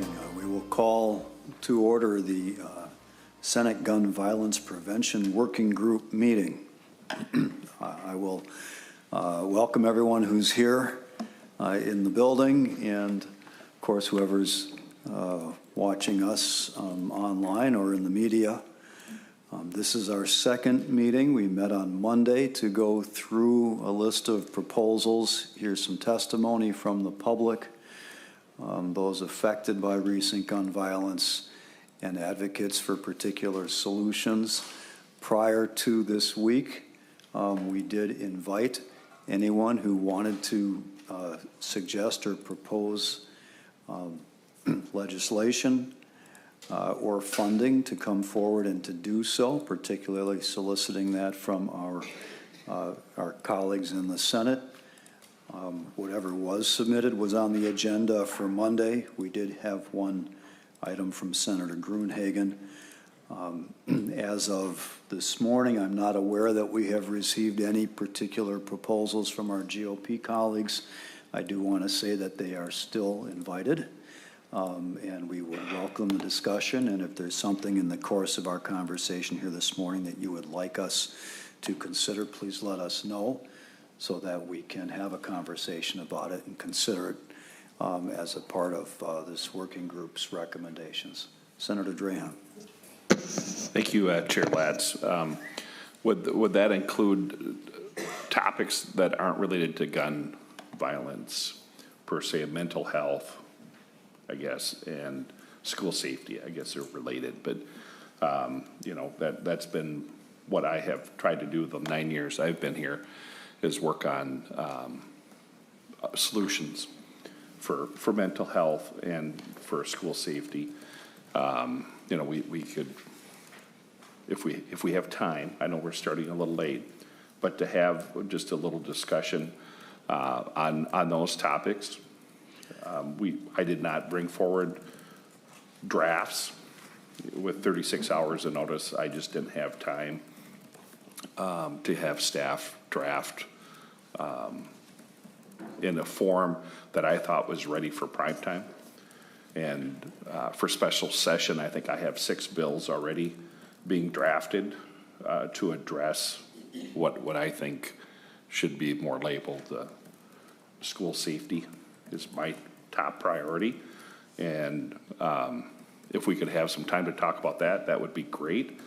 morning. We will call to order the Senate Gun Violence Prevention Working Group meeting. I will welcome everyone who's here in the building, and of course whoever's watching us online or in the media. This is our second meeting. We met on Monday to go through a list of proposals. Here's some testimony from the public, those affected by recent gun violence, and advocates for particular solutions. Prior to this week, we did invite anyone who wanted to suggest or propose legislation or funding to come forward and to do so, particularly soliciting that from our colleagues in the Senate. Whatever was submitted was on the agenda for Monday. We did have one item from Senator Gruenhagen. As of this morning, I'm not aware that we have received any particular proposals from our GOP colleagues. I do want to say that they are still invited, and we will welcome the discussion. And if there's something in the course of our conversation here this morning that you would like us to consider, please let us know so that we can have a conversation about it and consider it as a part of this working group's recommendations. Senator Drahan. Thank you, Chair Latz. Would that include topics that aren't related to gun violence, per se, mental health, I guess, and school safety? I guess they're related, but you know, that's been what I have tried to do the 9 years I've been here, is work on solutions for mental health and for school safety. You know, we could, if we have time, I know we're starting a little late, but to have just a little discussion on those topics. I did not bring forward drafts with 36 hours of notice. I just didn't have time to have staff draft in a form that I thought was ready for prime time. And for special session, I think I have 6 bills already being drafted to address what I think should be more labeled school safety is my top priority. And if we could have some time to talk about that, that would be great.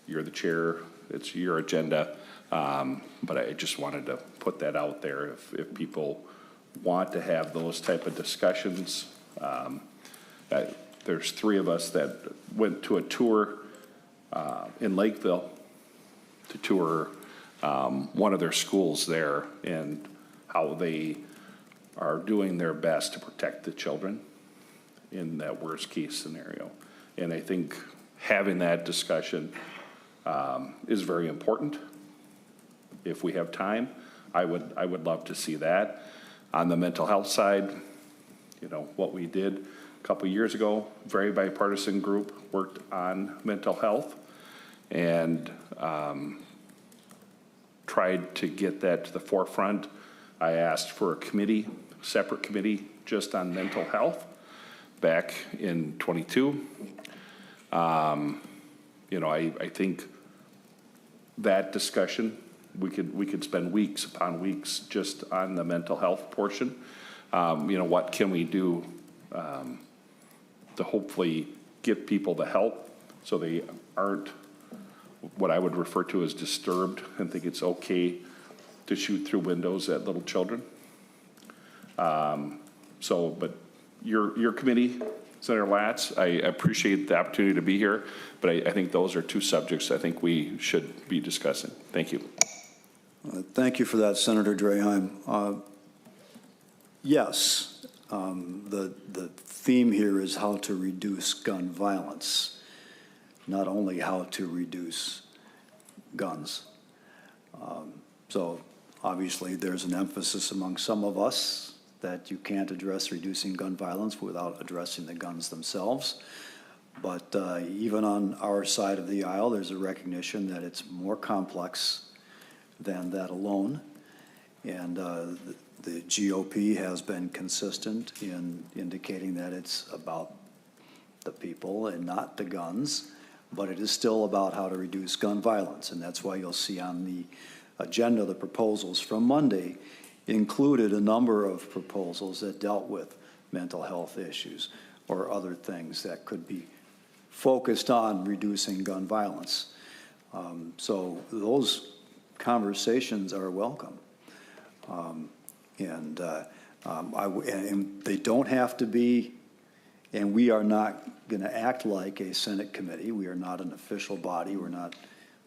You're the chair, it's your agenda, but I just wanted to put that out there. If people want to have those type of discussions, there's 3 of us that went to a tour in Lakeville to tour one of their schools there and how they are doing their best to protect the children in that worst case scenario. And I think having that discussion is very important. If we have time, I would love to see that. On the mental health side, you know, what we did a couple years ago, very bipartisan group worked on mental health and tried to get that to the forefront. I asked for a committee, separate committee, just on mental health back in 22. You know, I think that discussion, we could spend weeks upon weeks just on the mental health portion. You know, what can we do to hopefully get people the help so they aren't what I would refer to as disturbed and think it's okay to shoot through windows at little children. But your committee, Senator Latz, I appreciate the opportunity to be here, but I think those are 2 subjects I think we should be discussing. Thank you. Thank you for that, Senator Draheim. Yes, the theme here is how to reduce gun violence, not only how to reduce guns. So obviously there's an emphasis among some of us that you can't address reducing gun violence without addressing the guns themselves. But even on our side of the aisle, there's a recognition that it's more complex than that alone. And The GOP has been consistent in indicating that it's about the people and not the guns, but it is still about how to reduce gun violence, and that's why you'll see on the agenda the proposals from Monday included a number of proposals that dealt with mental health issues or other things that could be focused on reducing gun violence. So those conversations are welcome. And they don't have to be, and we are not going to act like a Senate committee. We are not an official body. We're not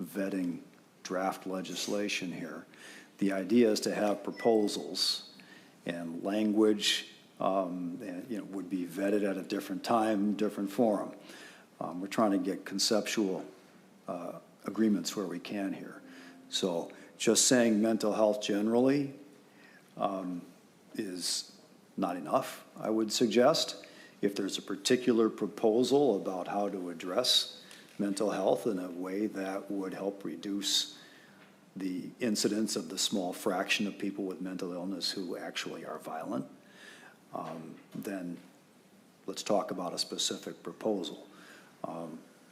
vetting draft legislation here. The idea is to have proposals and language would be vetted at a different time, different forum. We're trying to get conceptual agreements where we can here. So just saying mental health generally is not enough, I would suggest. If there's a particular proposal about how to address mental health in a way that would help reduce the incidence of the small fraction of people with mental illness who actually are violent, then let's talk about a specific proposal.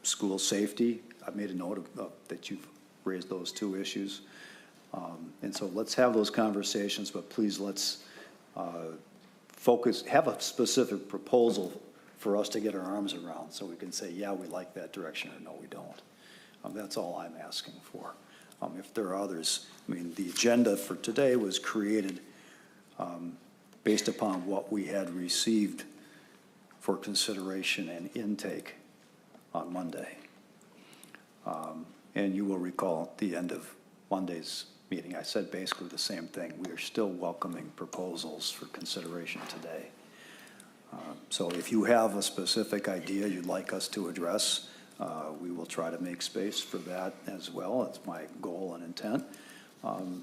School safety, I've made a note of that you've raised those two issues. And so let's have those conversations, but please let's have a specific proposal for us to get our arms around so we can say, yeah, we like that direction, or no, we don't. That's all I'm asking for. If there are others, I mean, the agenda for today was created based upon what we had received for consideration and intake on Monday. And you will recall at the end of Monday's meeting, I said basically the same thing. We are still welcoming proposals for consideration today. So if you have a specific idea you'd like us to address, we will try to make space for that as well. That's my goal and intent.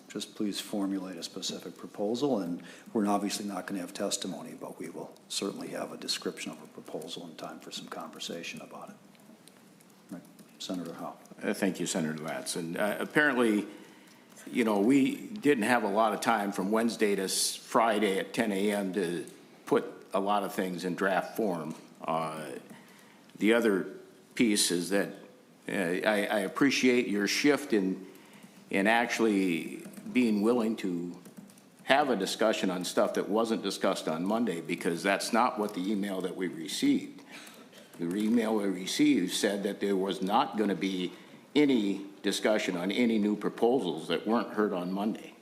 Just please formulate a specific proposal, and we're obviously not going to have testimony, but we will certainly have a description of a proposal in time for some conversation about it. Right. Senator Howe. Thank you, Senator Latz. And apparently, you know, we didn't have a lot of time from Wednesday to Friday at 10 a.m. to put a lot of things in draft form. The other piece is that I appreciate your shift in actually being willing to have a discussion on stuff that wasn't discussed on Monday, because that's not what the email that we received. The email we received said that there was not going to be any discussion on any new proposals that weren't heard on Monday.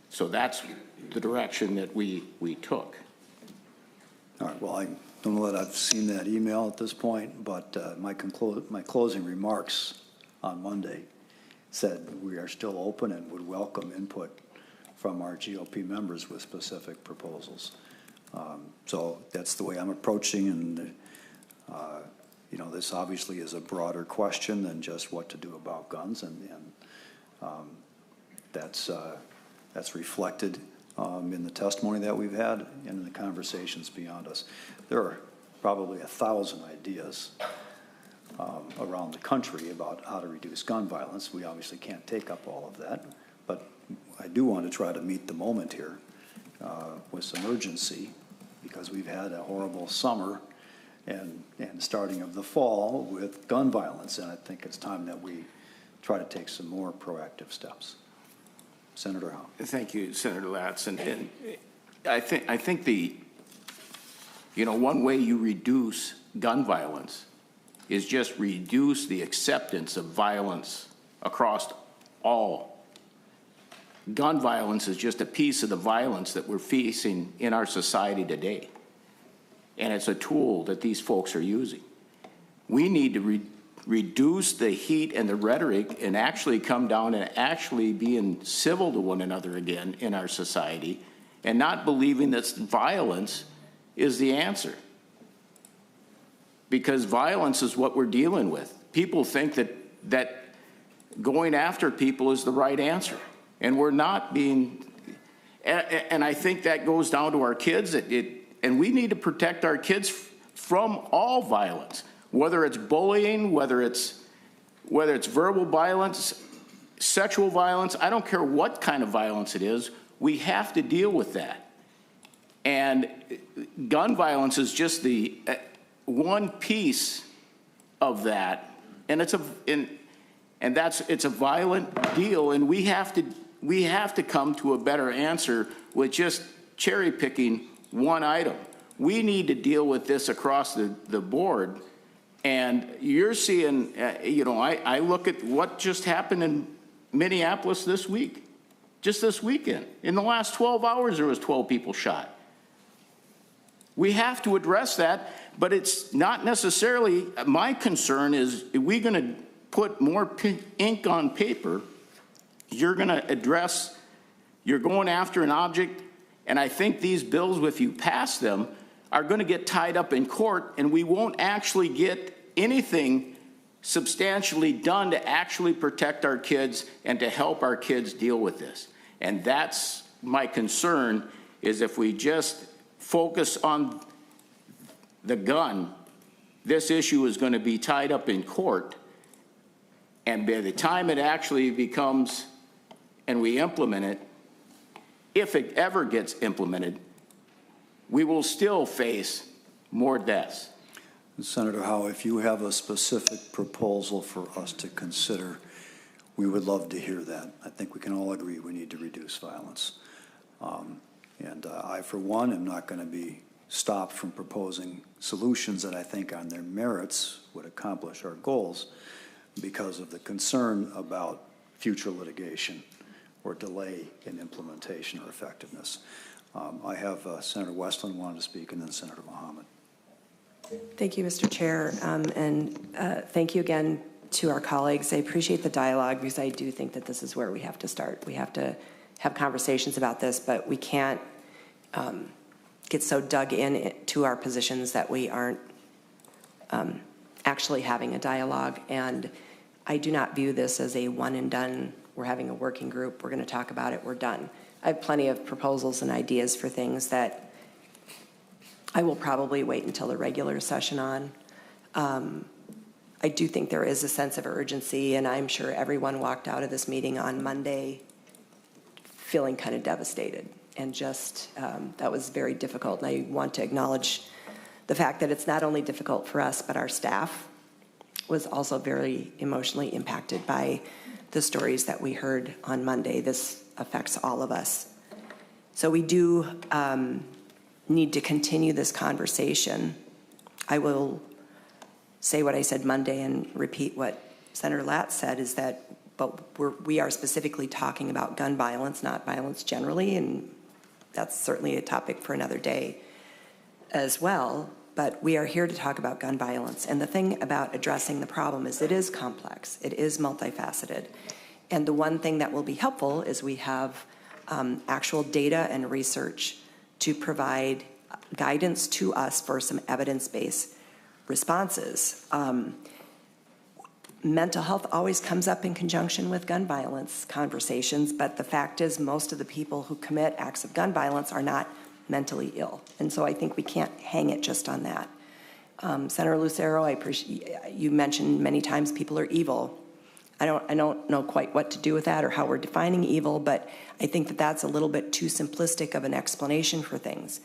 So that's the direction that we took. All right, well, I don't know that I've seen that email at this point, but my closing remarks on Monday said we are still open and would welcome input from our GOP members with specific proposals. So that's the way I'm approaching, and you know, this obviously is a broader question than just what to do about guns, and that's reflected in the testimony that we've had and in the conversations beyond us. There are probably 1,000 ideas around the country about how to reduce gun violence. We obviously can't take up all of that, but I do want to try to meet the moment here with some urgency, because we've had a horrible summer and starting of the fall with gun violence, and I think it's time that we try to take some more proactive steps. Senator Howe. Thank you, Senator Latz. And I think the, you know, one way you reduce gun violence is just reduce the acceptance of violence across all. Gun violence is just a piece of the violence that we're facing in our society today. And it's a tool that these folks are using. We need to reduce the heat and the rhetoric and actually come down and actually being civil to one another again in our society, and not believing that violence is the answer. Because violence is what we're dealing with. People think that going after people is the right answer, and we're not being, and I think that goes down to our kids, and we need to protect our kids from all violence, whether it's bullying, whether it's verbal violence, sexual violence. I don't care what kind of violence it is. we have to deal with that. And gun violence is just the one piece of that, and it's a violent deal, and we have to come to a better answer with just cherry picking one item. We need to deal with this across the board. And you're seeing, I look at what just happened in Minneapolis this week, just this weekend. In the last 12 hours, there was 12 people shot. We have to address that, but it's not necessarily, my concern is, are we going to put more ink on paper? You're going to address, you're going after an object, and I think these bills, if you pass them, are going to get tied up in court, and we won't actually get anything substantially done to actually protect our kids and to help our kids deal with this. And that's my concern, is if we just focus on the gun, this issue is going to be tied up in court, and by the time it actually becomes, and we implement it, if it ever gets implemented, we will still face more deaths. Senator Howe, if you have a specific proposal for us to consider, we would love to hear that. I think we can all agree we need to reduce violence. And I, for one, am not going to be stopped from proposing solutions that I think on their merits would accomplish our goals because of the concern about future litigation or delay in implementation or effectiveness. I have Senator Westland wanted to speak, and then Senator Mohamed. Thank you, Mr. Chair, and thank you again to our colleagues. I appreciate the dialogue because I do think that this is where we have to start. We have to have conversations about this, but we can't get so dug in to our positions that we aren't actually having a dialogue. And I do not view this as a one and done. We're having a working group. We're going to talk about it. We're done. I have plenty of proposals and ideas for things that I will probably wait until the regular session on. I do think there is a sense of urgency, and I'm sure everyone walked out of this meeting on Monday feeling kind of devastated, and just that was very difficult. And I want to acknowledge the fact that it's not only difficult for us, but our staff was also very emotionally impacted by the stories that we heard on Monday. This affects all of us. So we do need to continue this conversation. I will say what I said Monday and repeat what Senator Latz said, is that we are specifically talking about gun violence, not violence generally, and that's certainly a topic for another day as well. But we are here to talk about gun violence. And the thing about addressing the problem is it is complex. It is multifaceted. And the one thing that will be helpful is we have actual data and research to provide guidance to us for some evidence-based responses. Mental health always comes up in conjunction with gun violence conversations, but the fact is most of the people who commit acts of gun violence are not mentally ill. And so I think we can't hang it just on that. Senator Lucero, I appreciate, you mentioned many times people are evil. I don't know quite what to do with that or how we're defining evil, but I think that that's a little bit too simplistic of an explanation for things.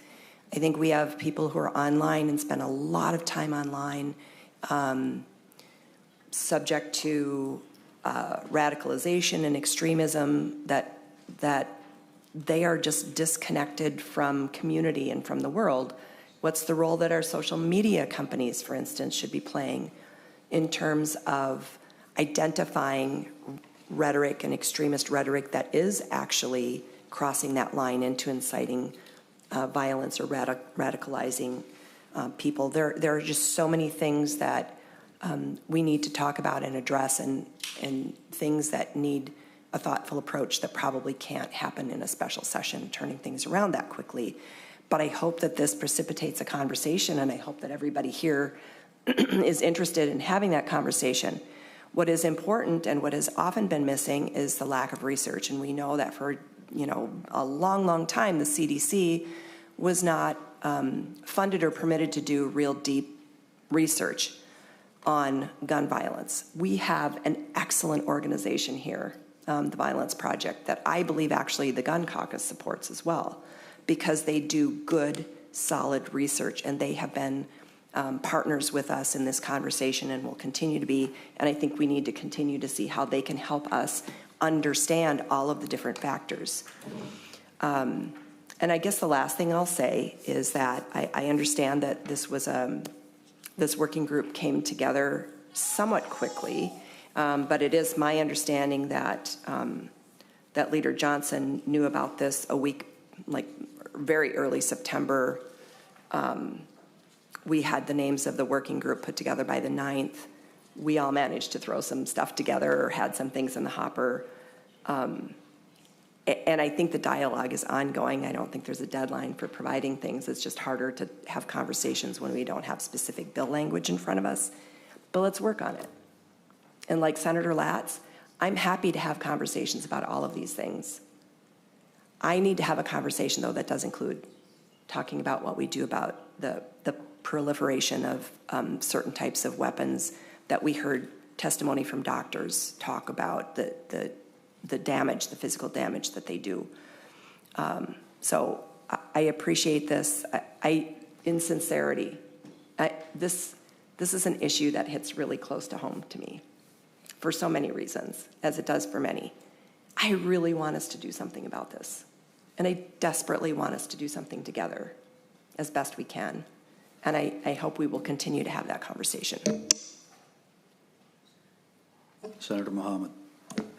I think we have people who are online and spend a lot of time online, subject to radicalization and extremism, that they are just disconnected from community and from the world. What's the role that our social media companies, for instance, should be playing in terms of identifying rhetoric and extremist rhetoric that is actually crossing that line into inciting violence or radicalizing people? There are just so many things that we need to talk about and address, and things that need a thoughtful approach that probably can't happen in a special session, turning things around that quickly. But I hope that this precipitates a conversation, and I hope that everybody here is interested in having that conversation. What is important and what has often been missing is the lack of research. And we know that for a long, long time, the CDC was not funded or permitted to do real deep research on gun violence. We have an excellent organization here the Violence Project, that I believe actually the Gun Caucus supports as well, because they do good, solid research, and they have been partners with us in this conversation and will continue to be. And I think we need to continue to see how they can help us understand all of the different factors. And I guess the last thing I'll say is that I understand that this was this working group came together somewhat quickly, but it is my understanding that that Leader Johnson knew about this a week, like very early September. We had the names of the working group put together by the 9th. We all managed to throw some stuff together or had some things in the hopper. And I think the dialogue is ongoing. I don't think there's a deadline for providing things. It's just harder to have conversations when we don't have specific bill language in front of us. But let's work on it. And like Senator Latz, I'm happy to have conversations about all of these things. I need to have a conversation, though, that does include talking about what we do about the proliferation of certain types of weapons that we heard testimony from doctors talk about, the damage, the physical damage that they do. So I appreciate this. In sincerity, this is an issue that hits really close to home to me for so many reasons, as it does for many. I really want us to do something about this. And I desperately want us to do something together as best we can. And I hope we will continue to have that conversation. Senator Mohamed.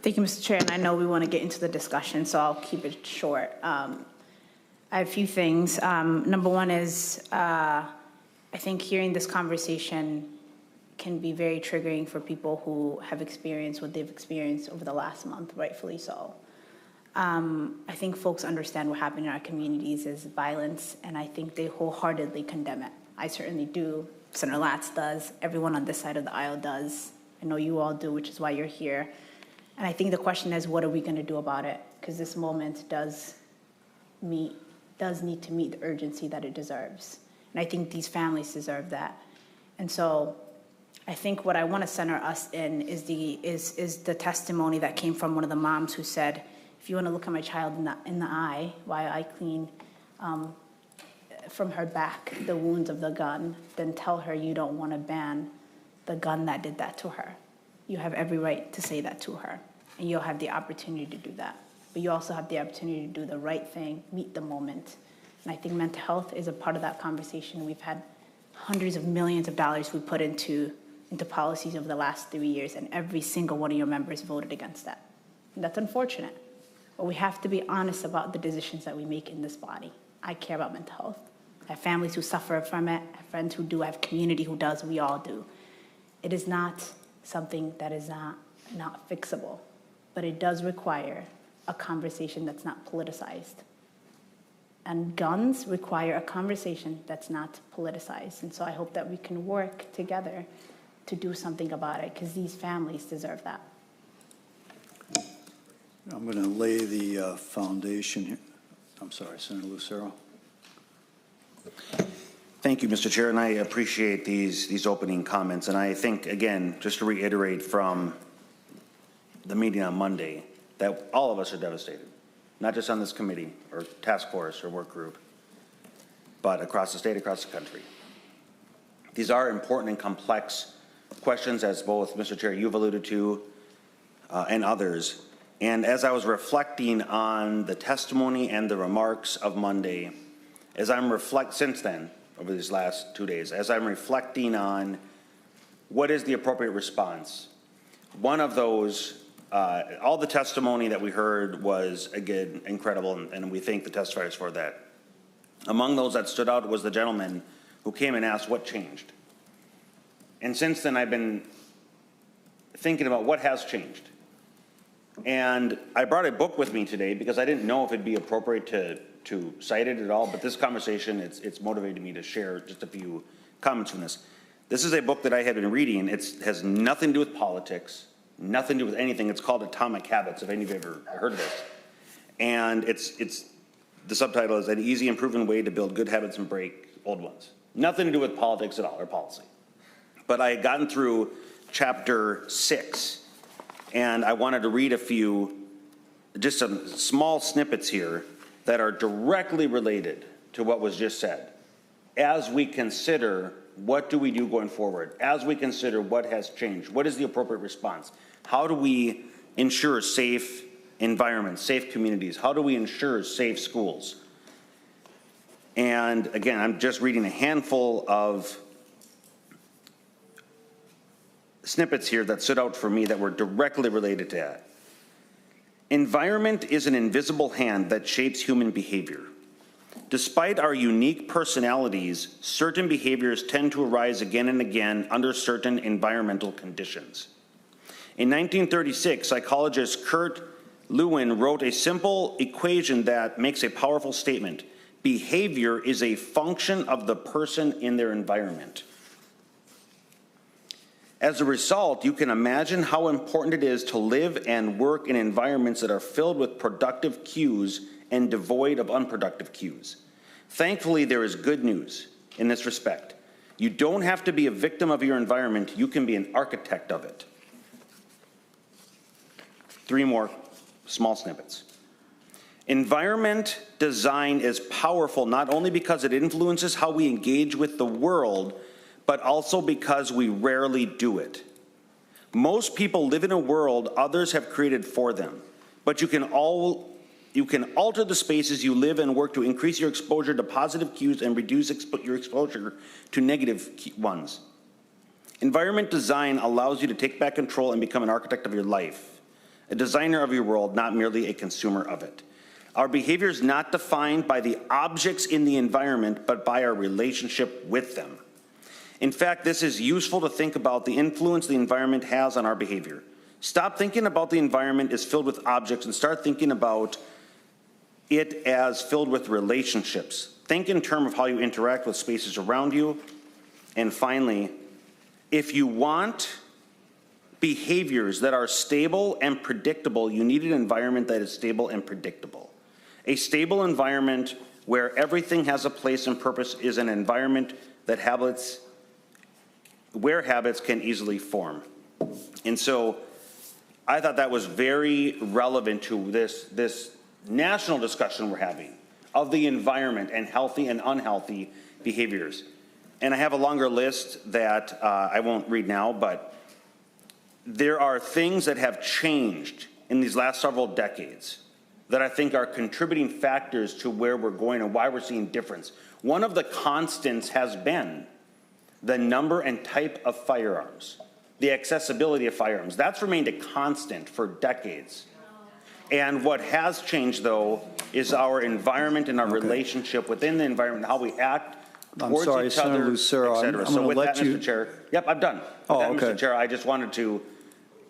Thank you, Mr. Chair, and I know we want to get into the discussion, so I'll keep it short. I have a few things. Number one is I think hearing this conversation can be very triggering for people who have experienced what they've experienced over the last month, rightfully so. I think folks understand what happened in our communities is violence, and I think they wholeheartedly condemn it. I certainly do. Senator Latz does. Everyone on this side of the aisle does. I know you all do, which is why you're here. And I think the question is, what are we going to do about it? Because this moment does need to meet the urgency that it deserves. And I think these families deserve that. And so I think what I want to center us in is the testimony that came from one of the moms who said, if you want to look at my child in the eye while I clean from her back the wounds of the gun, then tell her you don't want to ban the gun that did that to her. You have every right to say that to her, and you'll have the opportunity to do that. But you also have the opportunity to do the right thing, meet the moment. And I think mental health is a part of that conversation. We've had hundreds of millions of dollars we put into policies over the last 3 years, and every single one of your members voted against that. And that's unfortunate. But we have to be honest about the decisions that we make in this body. I care about mental health. I have families who suffer from it. I have friends who do. I have community who does. We all do. It is not something that is not fixable, but it does require a conversation that's not politicized. And guns require a conversation that's not politicized. And so I hope that we can work together to do something about it, because these families deserve that. I'm going to lay the foundation here. I'm sorry, Senator Lucero. Thank you, Mr. Chair, and I appreciate these opening comments. And I think, again, just to reiterate from the meeting on Monday, that all of us are devastated, not just on this committee or task force or work group, but across the state, across the country. These are important and complex questions, as both, Mr. Chair, you've alluded to, and others. And as I was reflecting on the testimony and the remarks of Monday, as I'm since then, over these last 2 days, as I'm reflecting on what is the appropriate response, one of those, all the testimony that we heard was, again, incredible, and we thank the testifiers for that. Among those that stood out was the gentleman who came and asked what changed. And since then, I've been thinking about what has changed. And I brought a book with me today because I didn't know if it'd be appropriate to cite it at all, but this conversation, it's motivated me to share just a few comments from this. This is a book that I have been reading. It has nothing to do with politics, nothing to do with anything. It's called Atomic Habits, if any of you have ever heard of this. And the subtitle is An Easy and Proven Way to Build Good Habits and Break Old Ones. Nothing to do with politics at all, or policy. But I had gotten through chapter 6, and I wanted to read a few just some small snippets here that are directly related to what was just said. As we consider what do we do going forward, as we consider what has changed, what is the appropriate response? How do we ensure safe environments, safe communities? How do we ensure safe schools? And again, I'm just reading a handful of snippets here that stood out for me that were directly related to that. Environment is an invisible hand that shapes human behavior. Despite our unique personalities, certain behaviors tend to arise again and again under certain environmental conditions. In 1936, psychologist Kurt Lewin wrote a simple equation that makes a powerful statement. Behavior is a function of the person in their environment. As a result, you can imagine how important it is to live and work in environments that are filled with productive cues and devoid of unproductive cues. Thankfully, there is good news in this respect. You don't have to be a victim of your environment, you can be an architect of it. 3 more small snippets. Environment design is powerful not only because it influences how we engage with the world, but also because we rarely do it. Most people live in a world others have created for them, but you can alter the spaces you live and work to increase your exposure to positive cues and reduce your exposure to negative ones. Environment design allows you to take back control and become an architect of your life, a designer of your world, not merely a consumer of it. Our behavior is not defined by the objects in the environment, but by our relationship with them. In fact, this is useful to think about the influence the environment has on our behavior. Stop thinking about the environment as filled with objects and start thinking about it as filled with relationships. Think in terms of how you interact with spaces around you. And finally, if you want behaviors that are stable and predictable, you need an environment that is stable and predictable. A stable environment where everything has a place and purpose is an environment that where habits can easily form. And so I thought that was very relevant to this national discussion we're having of the environment and healthy and unhealthy behaviors. And I have a longer list that I won't read now, but there are things that have changed in these last several decades that I think are contributing factors to where we're going and why we're seeing difference. One of the constants has been the number and type of firearms, the accessibility of firearms. That's remained a constant for decades. And what has changed, though, is our environment and our relationship within the environment, how we act towards each other, et cetera. So with that, Mr. Chair, yep, I'm done. Mr. Chair, I just wanted to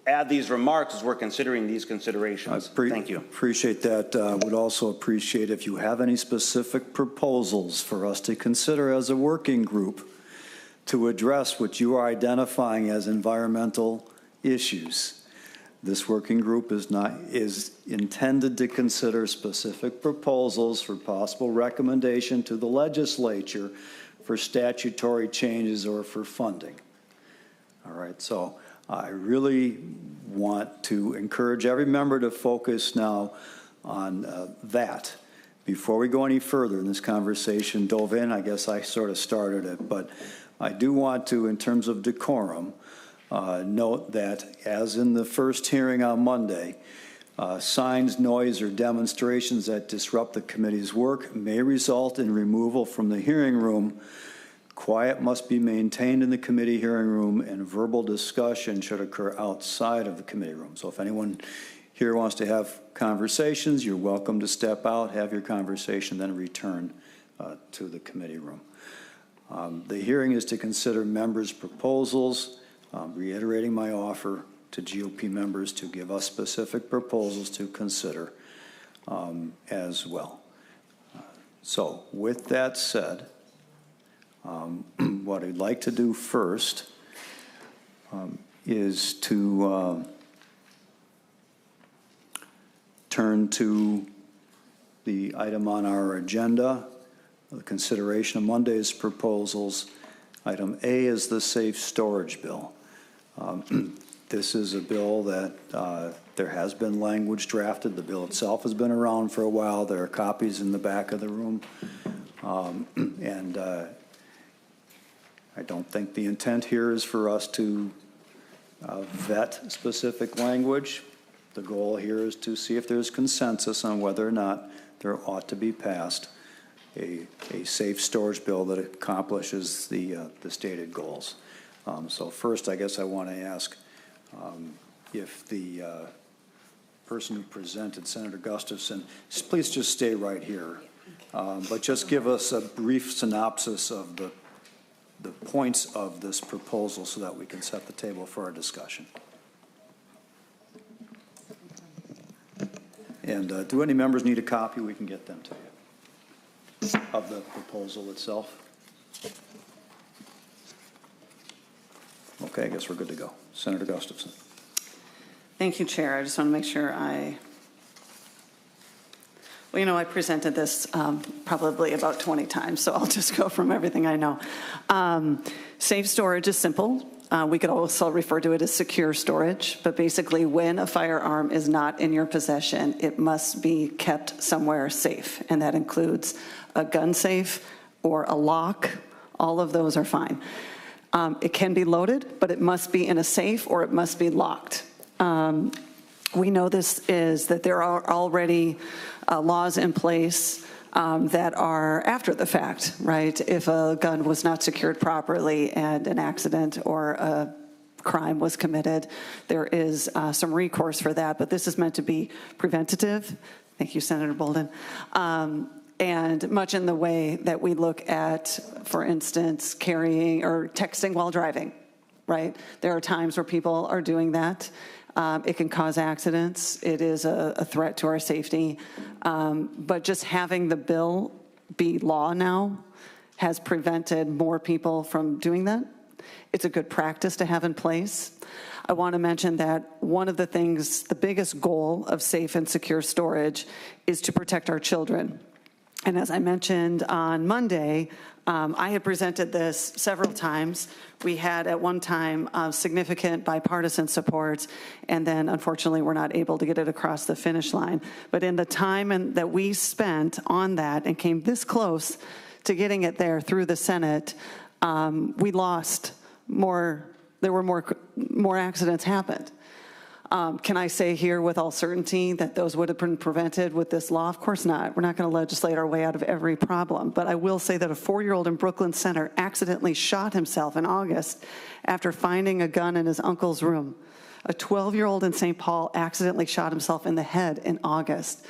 add these remarks as we're considering these considerations. Thank you. Appreciate that. Would also appreciate if you have any specific proposals for us to consider as a working group to address what you are identifying as environmental issues. This working group is intended to consider specific proposals for possible recommendation to the legislature for statutory changes or for funding. All right, so I really want to encourage every member to focus now on that. Before we go any further in this conversation, dove in, I guess I sort of started it, but I do want to, in terms of decorum, note that, as in the first hearing on Monday, signs, noise, or demonstrations that disrupt the committee's work may result in removal from the hearing room. Quiet must be maintained in the committee hearing room, and verbal discussion should occur outside of the committee room. So if anyone here wants to have conversations, you're welcome to step out, have your conversation, then return to the committee room. The hearing is to consider members' proposals. Reiterating my offer to GOP members to give us specific proposals to consider as well. So with that said, what I'd like to do first is to turn to the item on our agenda, the consideration of Monday's proposals. Item A is the safe storage bill. This is a bill that There has been language drafted. The bill itself has been around for a while. There are copies in the back of the room. And I don't think the intent here is for us to vet specific language. The goal here is to see if there's consensus on whether or not there ought to be passed a safe storage bill that accomplishes the stated goals. So first, I guess I want to ask if the person who presented, Senator Gustafson, please just stay right here. But just give us a brief synopsis of the points of this proposal so that we can set the table for our discussion. And do any members need a copy? We can get them to you of the proposal itself. Okay, I guess we're good to go. Senator Gustafson. Thank you, Chair. I just want to make sure well, you know, I presented this probably about 20 times, so I'll just go from everything I know. Safe storage is simple. We could also refer to it as secure storage, but basically when a firearm is not in your possession, it must be kept somewhere safe, and that includes a gun safe or a lock. All of those are fine. It can be loaded, but it must be in a safe or it must be locked. We know that there are already laws in place that are after the fact, right? If a gun was not secured properly and an accident or a crime was committed, there is some recourse for that, but this is meant to be preventative. Thank you, Senator Bolden. And much in the way that we look at, for instance, carrying or texting while driving, right? There are times where people are doing that. It can cause accidents. It is a threat to our safety. But just having the bill be law now has prevented more people from doing that. It's a good practice to have in place. I want to mention that one of the things, the biggest goal of safe and secure storage is to protect our children. And as I mentioned on Monday, I had presented this several times. We had at one time significant bipartisan support, and then unfortunately we're not able to get it across the finish line. But in the time that we spent on that and came this close to getting it there through the Senate, we lost more. There were more accidents happened. Can I say here with all certainty that those would have been prevented with this law? Of course not. We're not going to legislate our way out of every problem. But I will say that a 4-year-old in Brooklyn Center accidentally shot himself in August after finding a gun in his uncle's room. A 12-year-old in St. Paul accidentally shot himself in the head in August.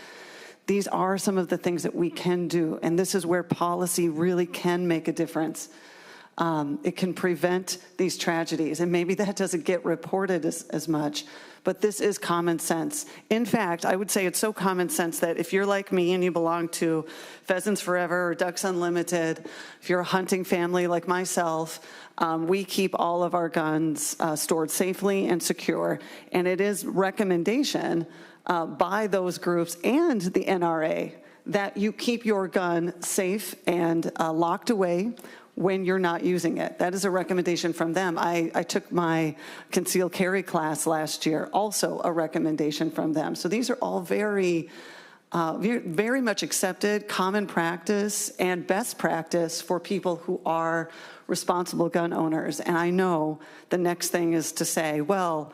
These are some of the things that we can do, and this is where policy really can make a difference. It can prevent these tragedies, and maybe that doesn't get reported as much, but this is common sense. In fact, I would say it's so common sense that if you're like me and you belong to Pheasants Forever or Ducks Unlimited, if you're a hunting family like myself, we keep all of our guns stored safely and secure, and it is recommendation by those groups and the NRA that you keep your gun safe and locked away when you're not using it. That is a recommendation from them. I took my concealed carry class last year, also a recommendation from them. So these are all very much accepted, common practice and best practice for people who are responsible gun owners. And I know the next thing is to say, well,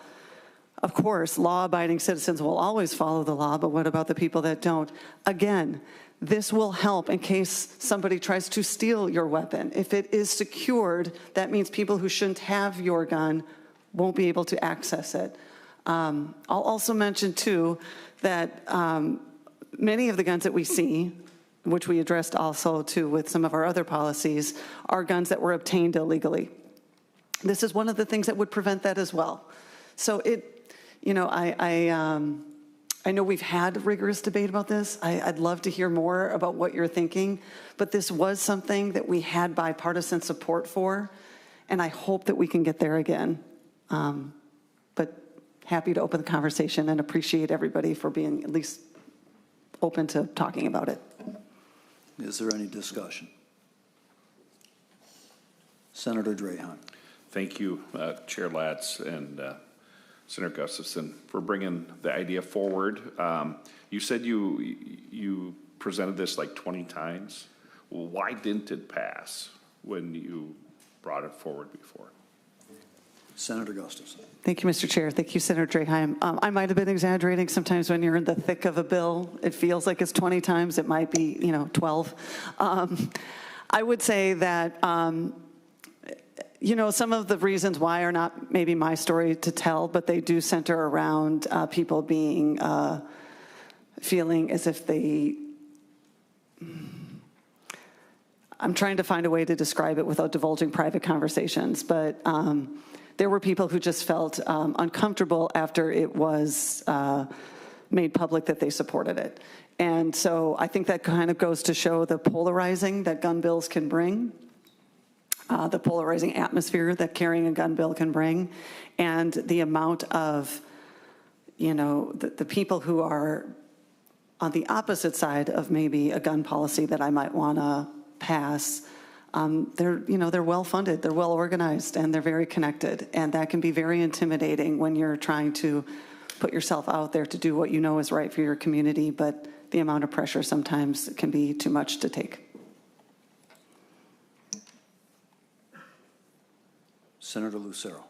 of course, law-abiding citizens will always follow the law, but what about the people that don't? Again, this will help in case somebody tries to steal your weapon. If it is secured, that means people who shouldn't have your gun won't be able to access it. I'll also mention, too, that many of the guns that we see, which we addressed also, too, with some of our other policies, are guns that were obtained illegally. This is one of the things that would prevent that as well. So I know we've had rigorous debate about this. I'd love to hear more about what you're thinking, but this was something that we had bipartisan support for, and I hope that we can get there again. But happy to open the conversation and appreciate everybody for being at least open to talking about it. Is there any discussion? Senator Drahan. Thank you, Chair Latz and Senator Gustafson, for bringing the idea forward. You said you presented this like 20 times. Well, why didn't it pass when you brought it forward before? Senator Gustafson. Thank you, Mr. Chair. Thank you, Senator Draheim. I might have been exaggerating. Sometimes when you're in the thick of a bill, it feels like it's 20 times. It might be, 12. I would say that, some of the reasons why are not maybe my story to tell, but they do center around people being, feeling as if they, I'm trying to find a way to describe it without divulging private conversations, but there were people who just felt uncomfortable after it was made public that they supported it. And so I think that kind of goes to show the polarizing that gun bills can bring, the polarizing atmosphere that carrying a gun bill can bring, and the amount of, the people who are on the opposite side of maybe a gun policy that I might want to pass. They're well funded, they're well organized, and they're very connected. And that can be very intimidating when you're trying to put yourself out there to do what you know is right for your community, but the amount of pressure sometimes can be too much to take. Senator Lucero.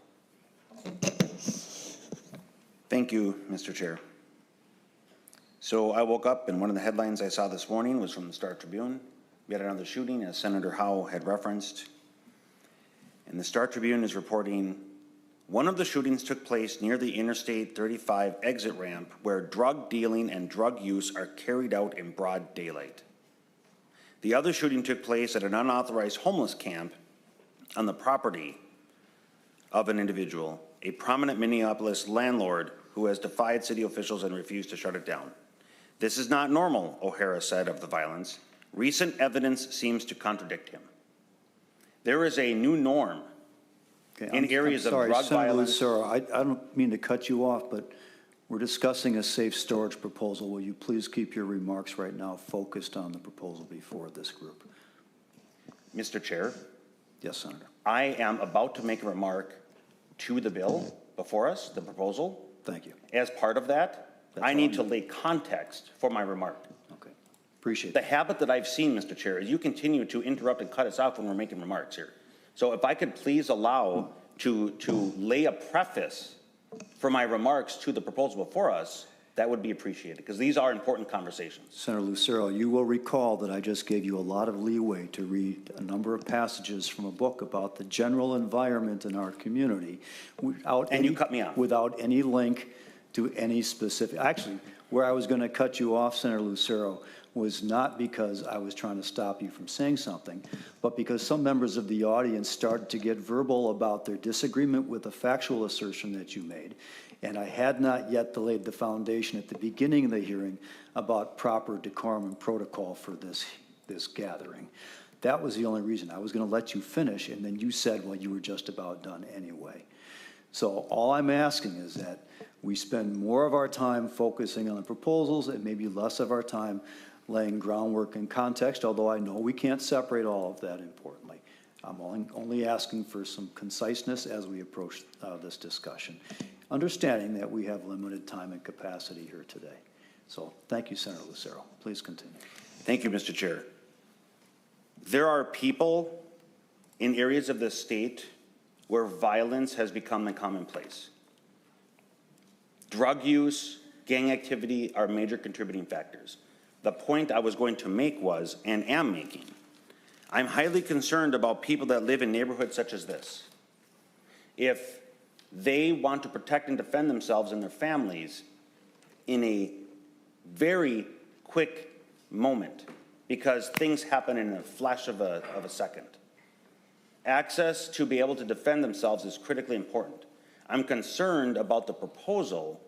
Thank you, Mr. Chair. So I woke up and one of the headlines I saw this morning was from the Star Tribune. Yet another shooting, as Senator Howe had referenced. And the Star Tribune is reporting one of the shootings took place near the Interstate 35 exit ramp where drug dealing and drug use are carried out in broad daylight. The other shooting took place at an unauthorized homeless camp on the property of an individual, a prominent Minneapolis landlord who has defied city officials and refused to shut it down. This is not normal, O'Hara said of the violence. Recent evidence seems to contradict him. There is a new norm in areas of drug violence. Senator Lucero, I don't mean to cut you off, but we're discussing a safe storage proposal. Will you please keep your remarks right now focused on the proposal before this group? Mr. Chair. Yes, Senator. I am about to make a remark to the bill before us, the proposal. Thank you. As part of that, That's I need all to lay context for my remark. Okay. Appreciate The it. habit that I've seen, Mr. Chair, is you continue to interrupt and cut us off when we're making remarks here. So if I could please allow to lay a preface for my remarks to the proposal before us, that would be appreciated, because these are important conversations. Senator Lucero, you will recall that I just gave you a lot of leeway to read a number of passages from a book about the general environment in our community And you cut me off. without any link to any specific. Actually, where I was going to cut you off, Senator Lucero, was not because I was trying to stop you from saying something, but because some members of the audience started to get verbal about their disagreement with the factual assertion that you made. And I had not yet laid the foundation at the beginning of the hearing about proper decorum and protocol for this gathering. That was the only reason. I was going to let you finish, and then you said, well, you were just about done anyway. So all I'm asking is that we spend more of our time focusing on the proposals and maybe less of our time laying groundwork and context, although I know we can't separate all of that importantly. I'm only asking for some conciseness as we approach this discussion, understanding that we have limited time and capacity here today. So thank you, Senator Lucero. Please continue. Thank you, Mr. Chair. There are people in areas of the state where violence has become the commonplace. Drug use, gang activity are major contributing factors. The point I was going to make was, and am making, I'm highly concerned about people that live in neighborhoods such as this. If they want to protect and defend themselves and their families in a very quick moment, because things happen in a flash of a second, access to be able to defend themselves is critically important. I'm concerned about the proposal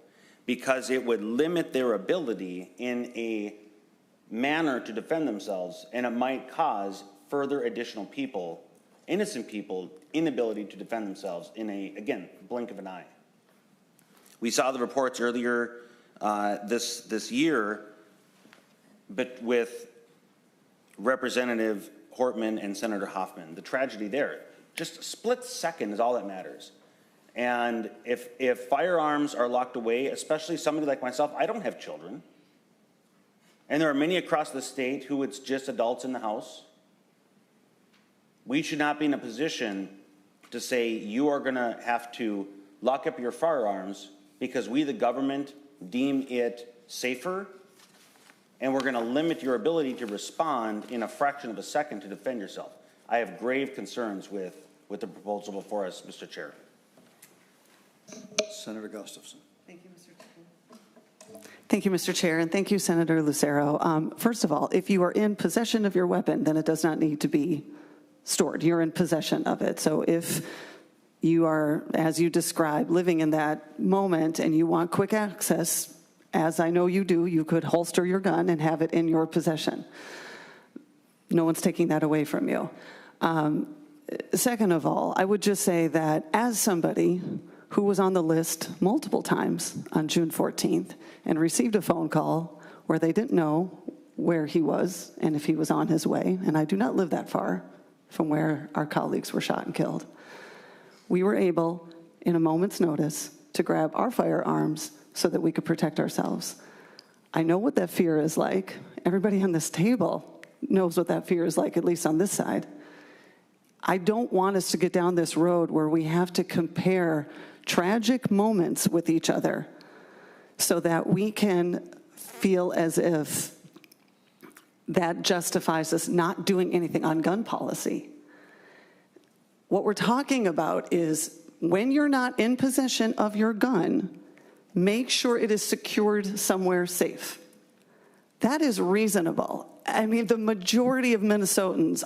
because it would limit their ability in a manner to defend themselves, and it might cause further additional people, innocent people, inability to defend themselves in a, again, blink of an eye. We saw the reports earlier this year, but with Representative Hoffman and Senator Hoffman, the tragedy there. Just a split second is all that matters. And if firearms are locked away, especially somebody like myself, I don't have children. And there are many across the state who it's just adults in the house. We should not be in a position to say you are going to have to lock up your firearms because we, the government, deem it safer, and we're going to limit your ability to respond in a fraction of a second to defend yourself. I have grave concerns with the proposal before us, Mr. Chair. Senator Gustafson. Thank you, Mr. Chair, and thank you, Senator Lucero. First of all, if you are in possession of your weapon, then it does not need to be stored. You're in possession of it. So if you are, as you described, living in that moment and you want quick access, as I know you do, you could holster your gun and have it in your possession. No one's taking that away from you. Second of all, I would just say that as somebody who was on the list multiple times on June 14th and received a phone call where they didn't know where he was and if he was on his way, and I do not live that far from where our colleagues were shot and killed, we were able, in a moment's notice, to grab our firearms so that we could protect ourselves. I know what that fear is like. Everybody on this table knows what that fear is like, at least on this side. I don't want us to get down this road where we have to compare tragic moments with each other so that we can feel as if that justifies us not doing anything on gun policy. What we're talking about is when you're not in possession of your gun, make sure it is secured somewhere safe. That is reasonable. I mean, the majority of Minnesotans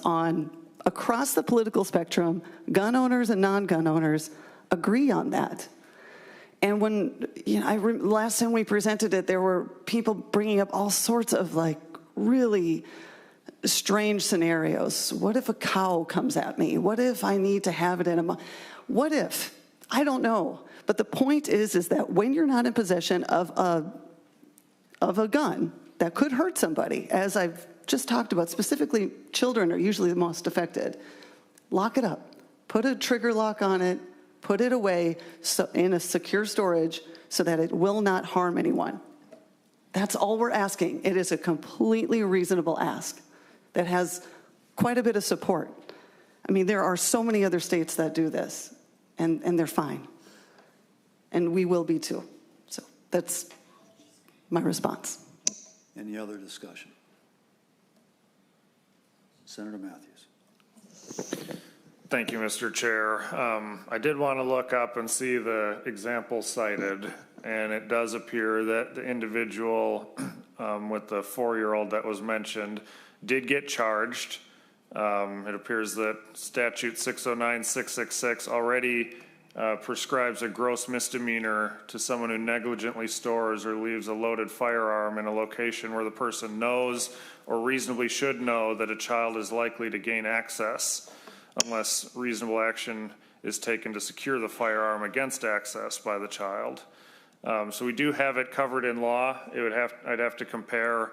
across the political spectrum, gun owners and non-gun owners, agree on that. And when, last time we presented it, there were people bringing up all sorts of really strange scenarios. What if a cow comes at me? What if I need to have it in a what if? I don't know. But the point is that when you're not in possession of a gun that could hurt somebody, as I've just talked about, specifically children are usually the most affected, lock it up. Put a trigger lock on it. Put it away in a secure storage so that it will not harm anyone. That's all we're asking. It is a completely reasonable ask that has quite a bit of support. I mean, there are so many other states that do this, and they're fine. And we will be too. So that's my response. Any other discussion? Senator Mathews. Thank you, Mr. Chair. I did want to look up and see the example cited, and it does appear that the individual with the 4-year-old that was mentioned did get charged. It appears that statute 609-666 already prescribes a gross misdemeanor to someone who negligently stores or leaves a loaded firearm in a location where the person knows or reasonably should know that a child is likely to gain access, unless reasonable action is taken to secure the firearm against access by the child. So we do have it covered in law. I'd have to compare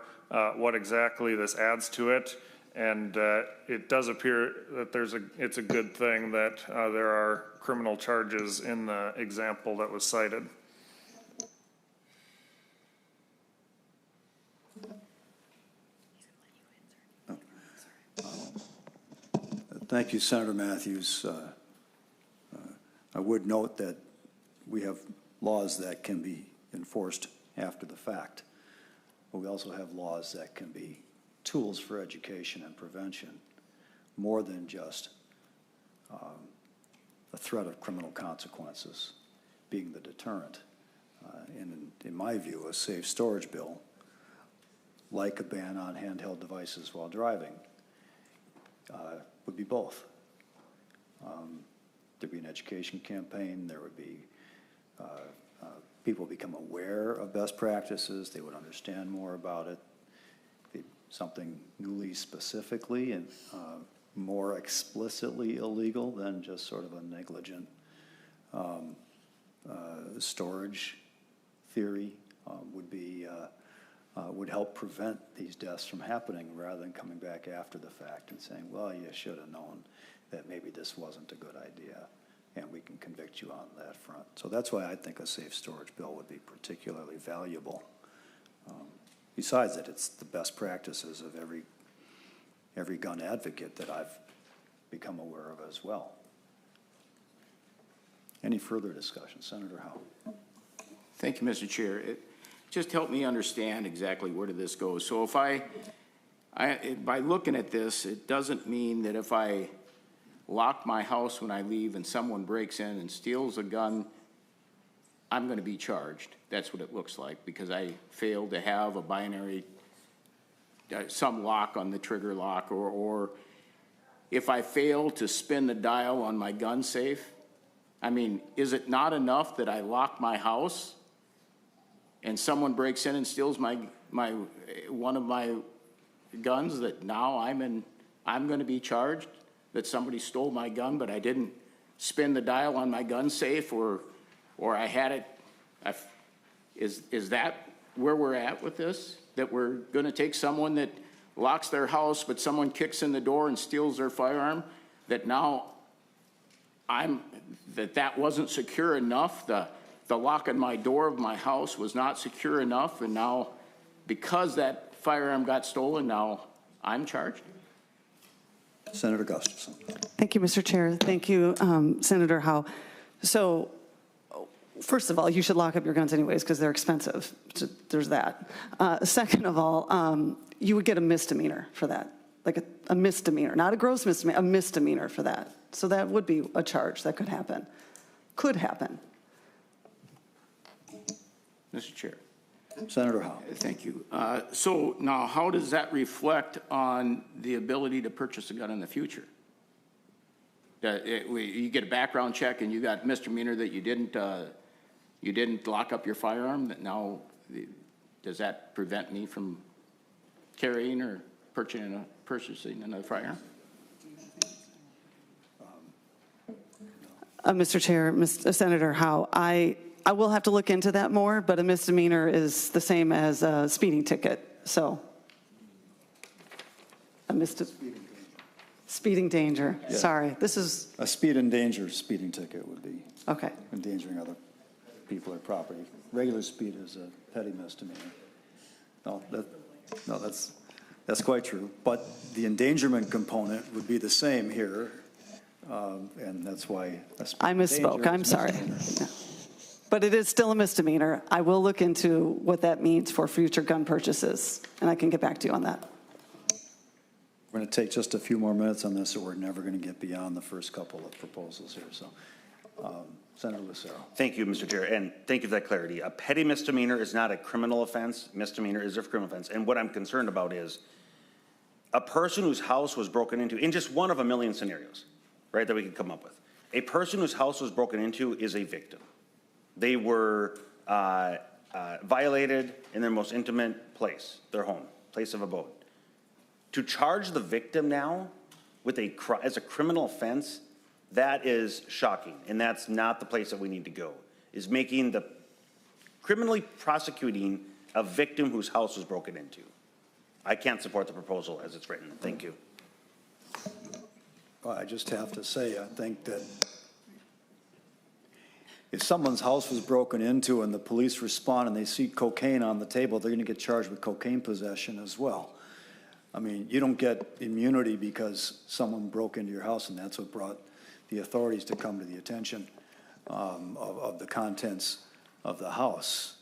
what exactly this adds to it, and it does appear that it's a good thing that there are criminal charges in the example that was cited. Thank you, Senator Mathews. I would note that we have laws that can be enforced after the fact, but we also have laws that can be tools for education and prevention, more than just the threat of criminal consequences being the deterrent. And in my view, a safe storage bill, like a ban on handheld devices while driving, would be both. There'd be an education campaign. There would be people become aware of best practices. They would understand more about it. Something newly specifically and more explicitly illegal than just sort of a negligent storage theory would help prevent these deaths from happening rather than coming back after the fact and saying, well, you should have known that maybe this wasn't a good idea. and we can convict you on that front. So that's why I think a safe storage bill would be particularly valuable. Besides that, it's the best practices of every gun advocate that I've become aware of as well. Any further discussion? Senator Howe. Thank you, Mr. Chair. It just helped me understand exactly where this goes. So if by looking at this, it doesn't mean that if I lock my house when I leave and someone breaks in and steals a gun, I'm going to be charged. That's what it looks like, because I failed to have a binary, some lock on the trigger lock, or if I fail to spin the dial on my gun safe. I mean, is it not enough that I lock my house and someone breaks in and steals one of my guns, that now I'm going to be charged that somebody stole my gun, but I didn't spin the dial on my gun safe, or I had it? Is that where we're at with this? That we're going to take someone that locks their house, but someone kicks in the door and steals their firearm, that now that wasn't secure enough? The lock on my door of my house was not secure enough, and now because that firearm got stolen, now I'm charged? Senator Gustafson. Thank you, Mr. Chair. Thank you, Senator Howe. So, first of all, you should lock up your guns anyways because they're expensive. So there's that. Second of all, you would get a misdemeanor for that, like a misdemeanor, not a gross misdemeanor, a misdemeanor for that. So that would be a charge that could happen. Could happen. Mr. Chair. Senator Howe. Thank you. So now, how does that reflect on the ability to purchase a gun in the future? You get a background check and you got misdemeanor that you didn't lock up your firearm. That now, does that prevent me from carrying or purchasing another firearm? Mr. Chair, Senator Howe, I will have to look into that more, but a misdemeanor is the same as a speeding ticket. So, speeding danger. Yeah. Sorry, this is A speed and danger speeding ticket would be okay. endangering other people or property. Regular speed is a petty misdemeanor. That's quite true. But the endangerment component would be the same here, and that's why. I misspoke. I'm sorry. Yeah. But it is still a misdemeanor. I will look into what that means for future gun purchases, and I can get back to you on that. We're going to take just a few more minutes on this, or we're never going to get beyond the first couple of proposals here. So, Senator Lucero. Thank you, Mr. Chair, and thank you for that clarity. A petty misdemeanor is not a criminal offense. Misdemeanor is a criminal offense. And what I'm concerned about is a person whose house was broken into, in just one of a million scenarios, right, that we could come up with. A person whose house was broken into is a victim. They were violated in their most intimate place, their home, place of abode. To charge the victim now with as a criminal offense, that is shocking, and that's not the place that we need to go, is criminally prosecuting a victim whose house was broken into. I can't support the proposal as it's written. Thank you. Well, I just have to say, I think that if someone's house was broken into and the police respond and they see cocaine on the table, they're going to get charged with cocaine possession as well. I mean, you don't get immunity because someone broke into your house, and that's what brought the authorities to come to the attention of the contents of the house.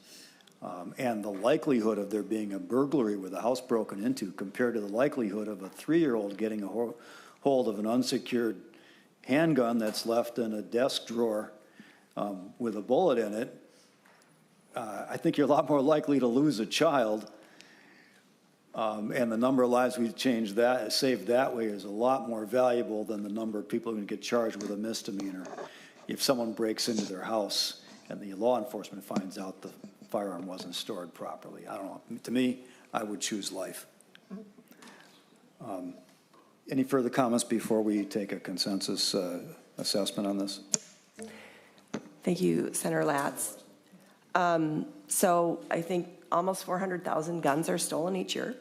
And the likelihood of there being a burglary with a house broken into compared to the likelihood of a 3-year-old getting a hold of an unsecured handgun that's left in a desk drawer with a bullet in it, I think you're a lot more likely to lose a child. And the number of lives we've saved that way is a lot more valuable than the number of people who can get charged with a misdemeanor. If someone breaks into their house and the law enforcement finds out the firearm wasn't stored properly, I don't know. To me, I would choose life. Any further comments before we take a consensus assessment on this? Thank you, Senator Latz. So I think almost 400,000 guns are stolen each year.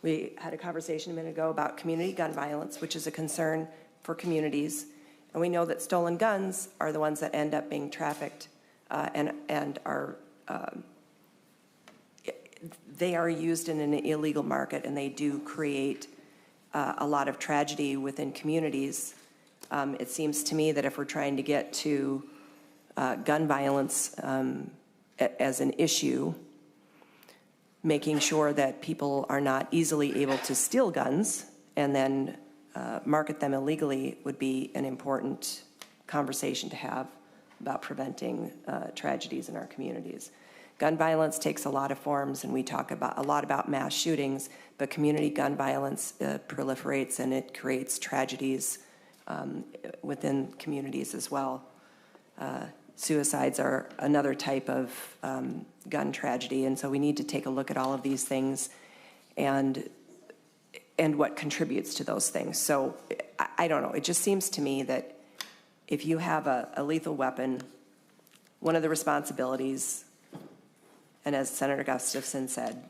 We had a conversation a minute ago about community gun violence, which is a concern for communities. And we know that stolen guns are the ones that end up being trafficked and are, they are used in an illegal market, and they do create a lot of tragedy within communities. It seems to me that if we're trying to get to gun violence as an issue, making sure that people are not easily able to steal guns and then market them illegally would be an important conversation to have about preventing tragedies in our communities. Gun violence takes a lot of forms, and we talk a lot about mass shootings, but community gun violence proliferates, and it creates tragedies within communities as well. Suicides are another type of gun tragedy, and so we need to take a look at all of these things and what contributes to those things. So I don't know, it just seems to me that if you have a lethal weapon, one of the responsibilities, and as Senator Gustafson said,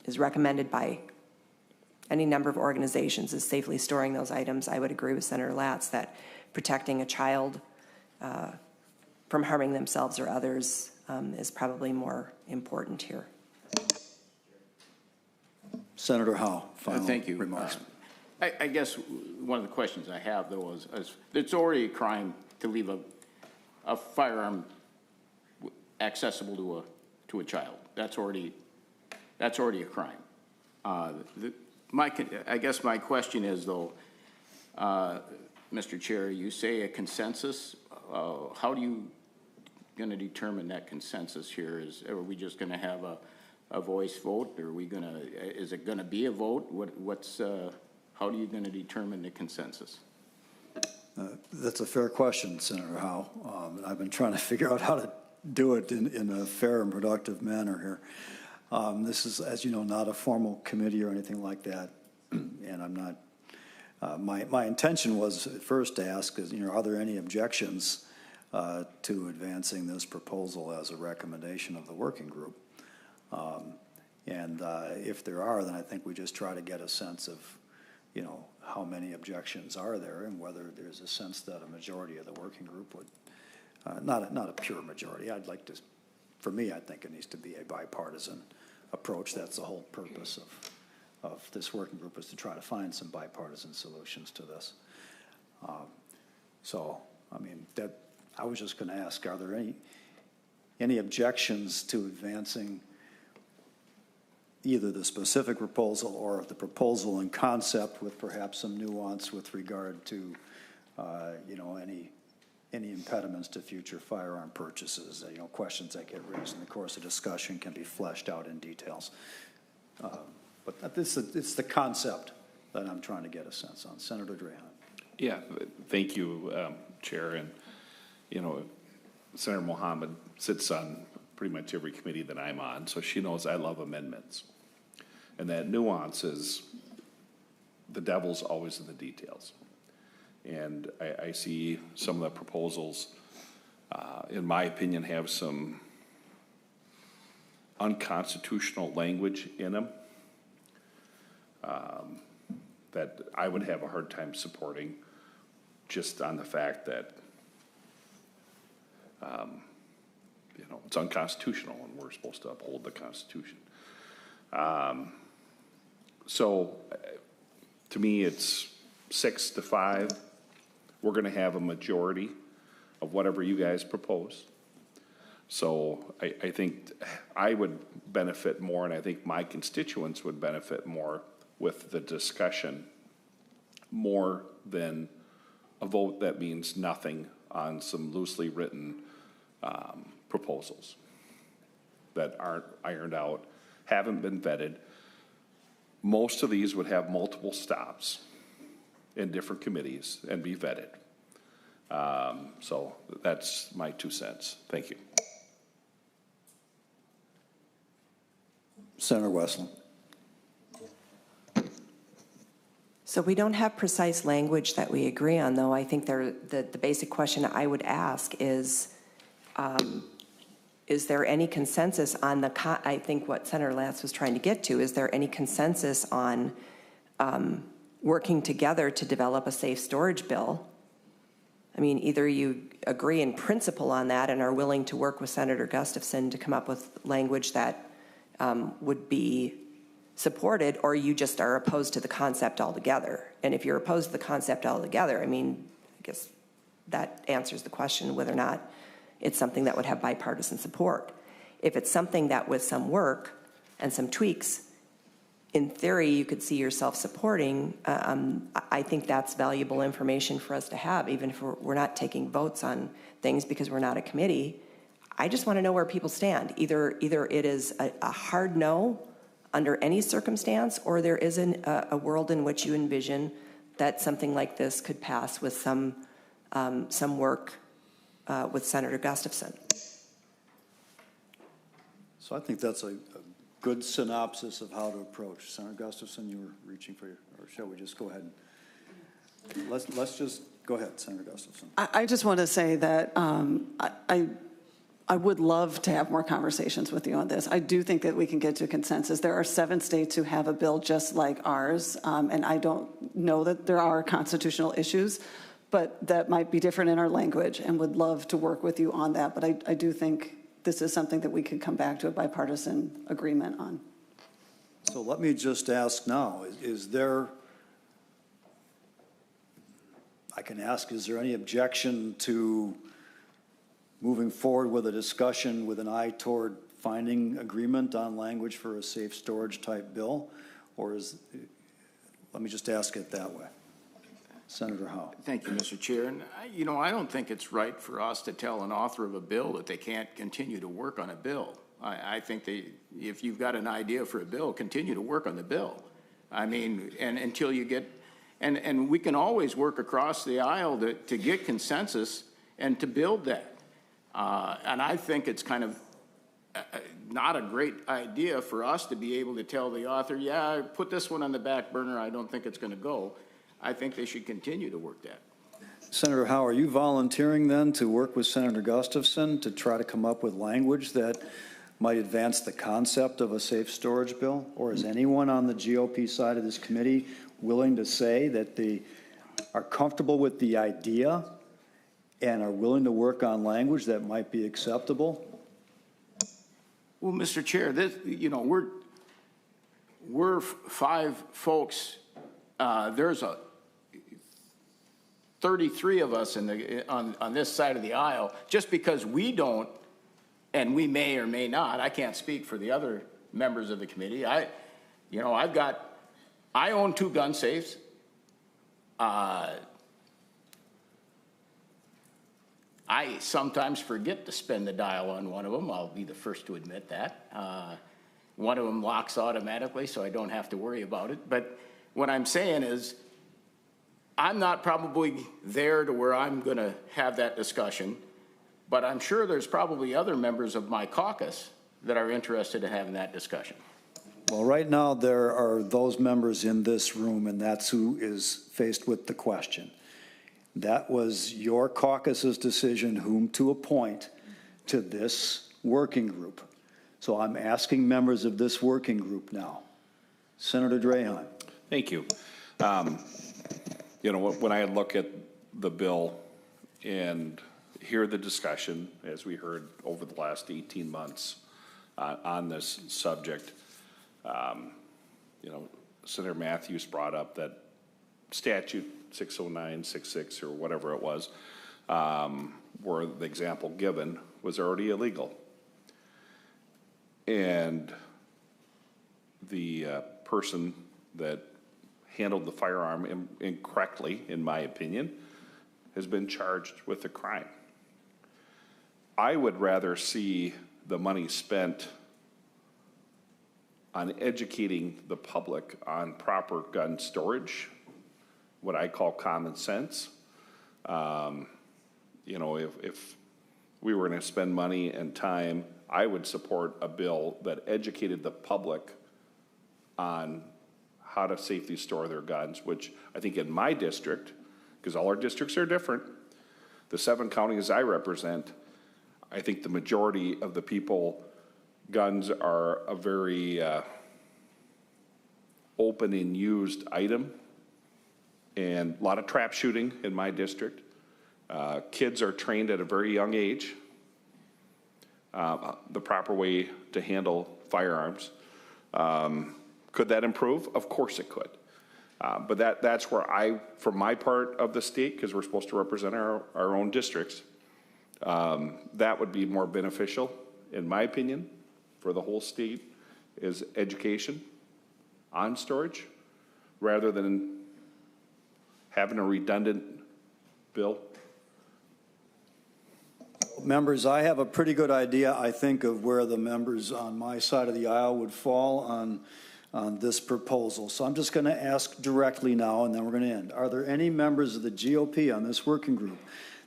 is recommended by any number of organizations, is safely storing those items. I would agree with Senator Latz that protecting a child from harming themselves or others is probably more important here. Senator Howe, final Thank you. remarks. I guess one of the questions I have, though, is it's already a crime to leave a firearm accessible to a child. That's already a crime. I guess my question is, though, Mr. Chair, you say a consensus. How do you going to determine that consensus here? Are we just going to have a voice vote? Or are we going to? Is it going to be a vote? How are you going to determine the consensus? That's a fair question, Senator Howe. I've been trying to figure out how to do it in a fair and productive manner here. This is, as you know, not a formal committee or anything like that, and I'm not. My intention was at first to ask, are there any objections to advancing this proposal as a recommendation of the working group? And if there are, then I think we just try to get a sense of, how many objections are there, and whether there's a sense that a majority of the working group would, not a pure majority. I'd like to, for me, I think it needs to be a bipartisan approach. That's the whole purpose of this working group, is to try to find some bipartisan solutions to this. I was just going to ask, are there any objections to advancing either the specific proposal or the proposal in concept with perhaps some nuance with regard to, any impediments to future firearm purchases? Questions that get raised in the course of discussion can be fleshed out in details. But it's the concept that I'm trying to get a sense on. Senator Drahan. Yeah, thank you, Chair. And, Senator Mohamed sits on pretty much every committee that I'm on, so she knows I love amendments. And that nuance is the devil's always in the details. And I see some of the proposals, in my opinion, have some unconstitutional language in them that I would have a hard time supporting, just on the fact that it's unconstitutional, and we're supposed to uphold the Constitution. So to me, it's 6-5. We're going to have a majority of whatever you guys propose. So I think I would benefit more, and I think my constituents would benefit more with the discussion, more than a vote that means nothing on some loosely written proposals that aren't ironed out, haven't been vetted. Most of these would have multiple stops in different committees and be vetted. So that's my 2 cents. Thank you. Senator Westland. So we don't have precise language that we agree on, though. I think the basic question I would ask is there any consensus on I think what Senator Latz was trying to get to, is there any consensus on working together to develop a safe storage bill I mean, either you agree in principle on that and are willing to work with Senator Gustafson to come up with language that would be supported, or you just are opposed to the concept altogether. And if you're opposed to the concept altogether, I mean, I guess that answers the question whether or not it's something that would have bipartisan support. If it's something that with some work and some tweaks, in theory, you could see yourself supporting, I think that's valuable information for us to have, even if we're not taking votes on things because we're not a committee. I just want to know where people stand. Either it is a hard no under any circumstance, or there is a world in which you envision that something like this could pass with some work with Senator Gustafson. So I think that's a good synopsis of how to approach. Senator Gustafson, you were reaching for your, or shall we just go ahead? Let's just go ahead, Senator Gustafson. I just want to say that I would love to have more conversations with you on this. I do think that we can get to a consensus. There are 7 states who have a bill just like ours, and I don't know that there are constitutional issues, but that might be different in our language, and would love to work with you on that. But I do think this is something that we could come back to a bipartisan agreement on. So let me just ask now, is there, I can ask, is there any objection to moving forward with a discussion with an eye toward finding agreement on language for a safe storage type bill? Or let me just ask it that way. Senator Howe. Thank you, Mr. Chair. And, I don't think it's right for us to tell an author of a bill that they can't continue to work on a bill. I think if you've got an idea for a bill, continue to work on the bill. I mean, and until you get, and we can always work across the aisle to get consensus and to build that. And I think it's kind of not a great idea for us to be able to tell the author, yeah, put this one on the back burner, I don't think it's going to go. I think they should continue to work that. Senator Howe, are you volunteering then to work with Senator Gustafson to try to come up with language that might advance the concept of a safe storage bill? Or is anyone on the GOP side of this committee willing to say that they are comfortable with the idea and are willing to work on language that might be acceptable? Well, Mr. Chair, this, we're 5 folks. There's 33 of us on this side of the aisle. Just because we don't, and we may or may not, I can't speak for the other members of the committee. I own 2 gun safes. I sometimes forget to spin the dial on one of them. I'll be the first to admit that. One of them locks automatically, so I don't have to worry about it. But what I'm saying is, I'm not probably there to where I'm going to have that discussion, but I'm sure there's probably other members of my caucus that are interested in having that discussion. Well, right now there are those members in this room, and that's who is faced with the question. That was your caucus's decision whom to appoint to this working group. So I'm asking members of this working group now. Senator Draheim. Thank you. When I look at the bill and hear the discussion, as we heard over the last 18 months on this subject, Senator Mathews brought up that statute 60966 or whatever it was, where the example given was already illegal. And the person that handled the firearm incorrectly, in my opinion, has been charged with a crime. I would rather see the money spent on educating the public on proper gun storage, what I call common sense. If we were going to spend money and time, I would support a bill that educated the public on how to safely store their guns, which I think in my district, because all our districts are different, the 7 counties I represent, I think the majority of the people, guns are a very open and used item, and a lot of trap shooting in my district. Kids are trained at a very young age, the proper way to handle firearms. Could that improve? Of course it could. But that's where for my part of the state, because we're supposed to represent our own districts, that would be more beneficial, in my opinion, for the whole state, is education on storage, rather than having a redundant bill. Members, I have a pretty good idea, I think, of where the members on my side of the aisle would fall on this proposal. So I'm just going to ask directly now, and then we're going to end. Are there any members of the GOP on this working group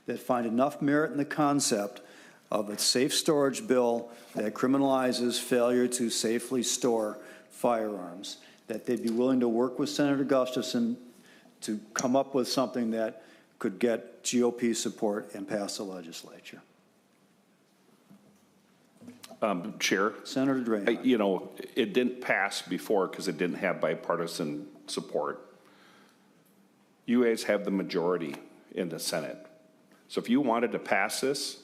that find enough merit in the concept of a safe storage bill that criminalizes failure to safely store firearms, that they'd be willing to work with Senator Gustafson to come up with something that could get GOP support and pass the legislature? Chair? Senator Draymond. You know, it didn't pass before because it didn't have bipartisan support. You guys have the majority in the Senate. So if you wanted to pass this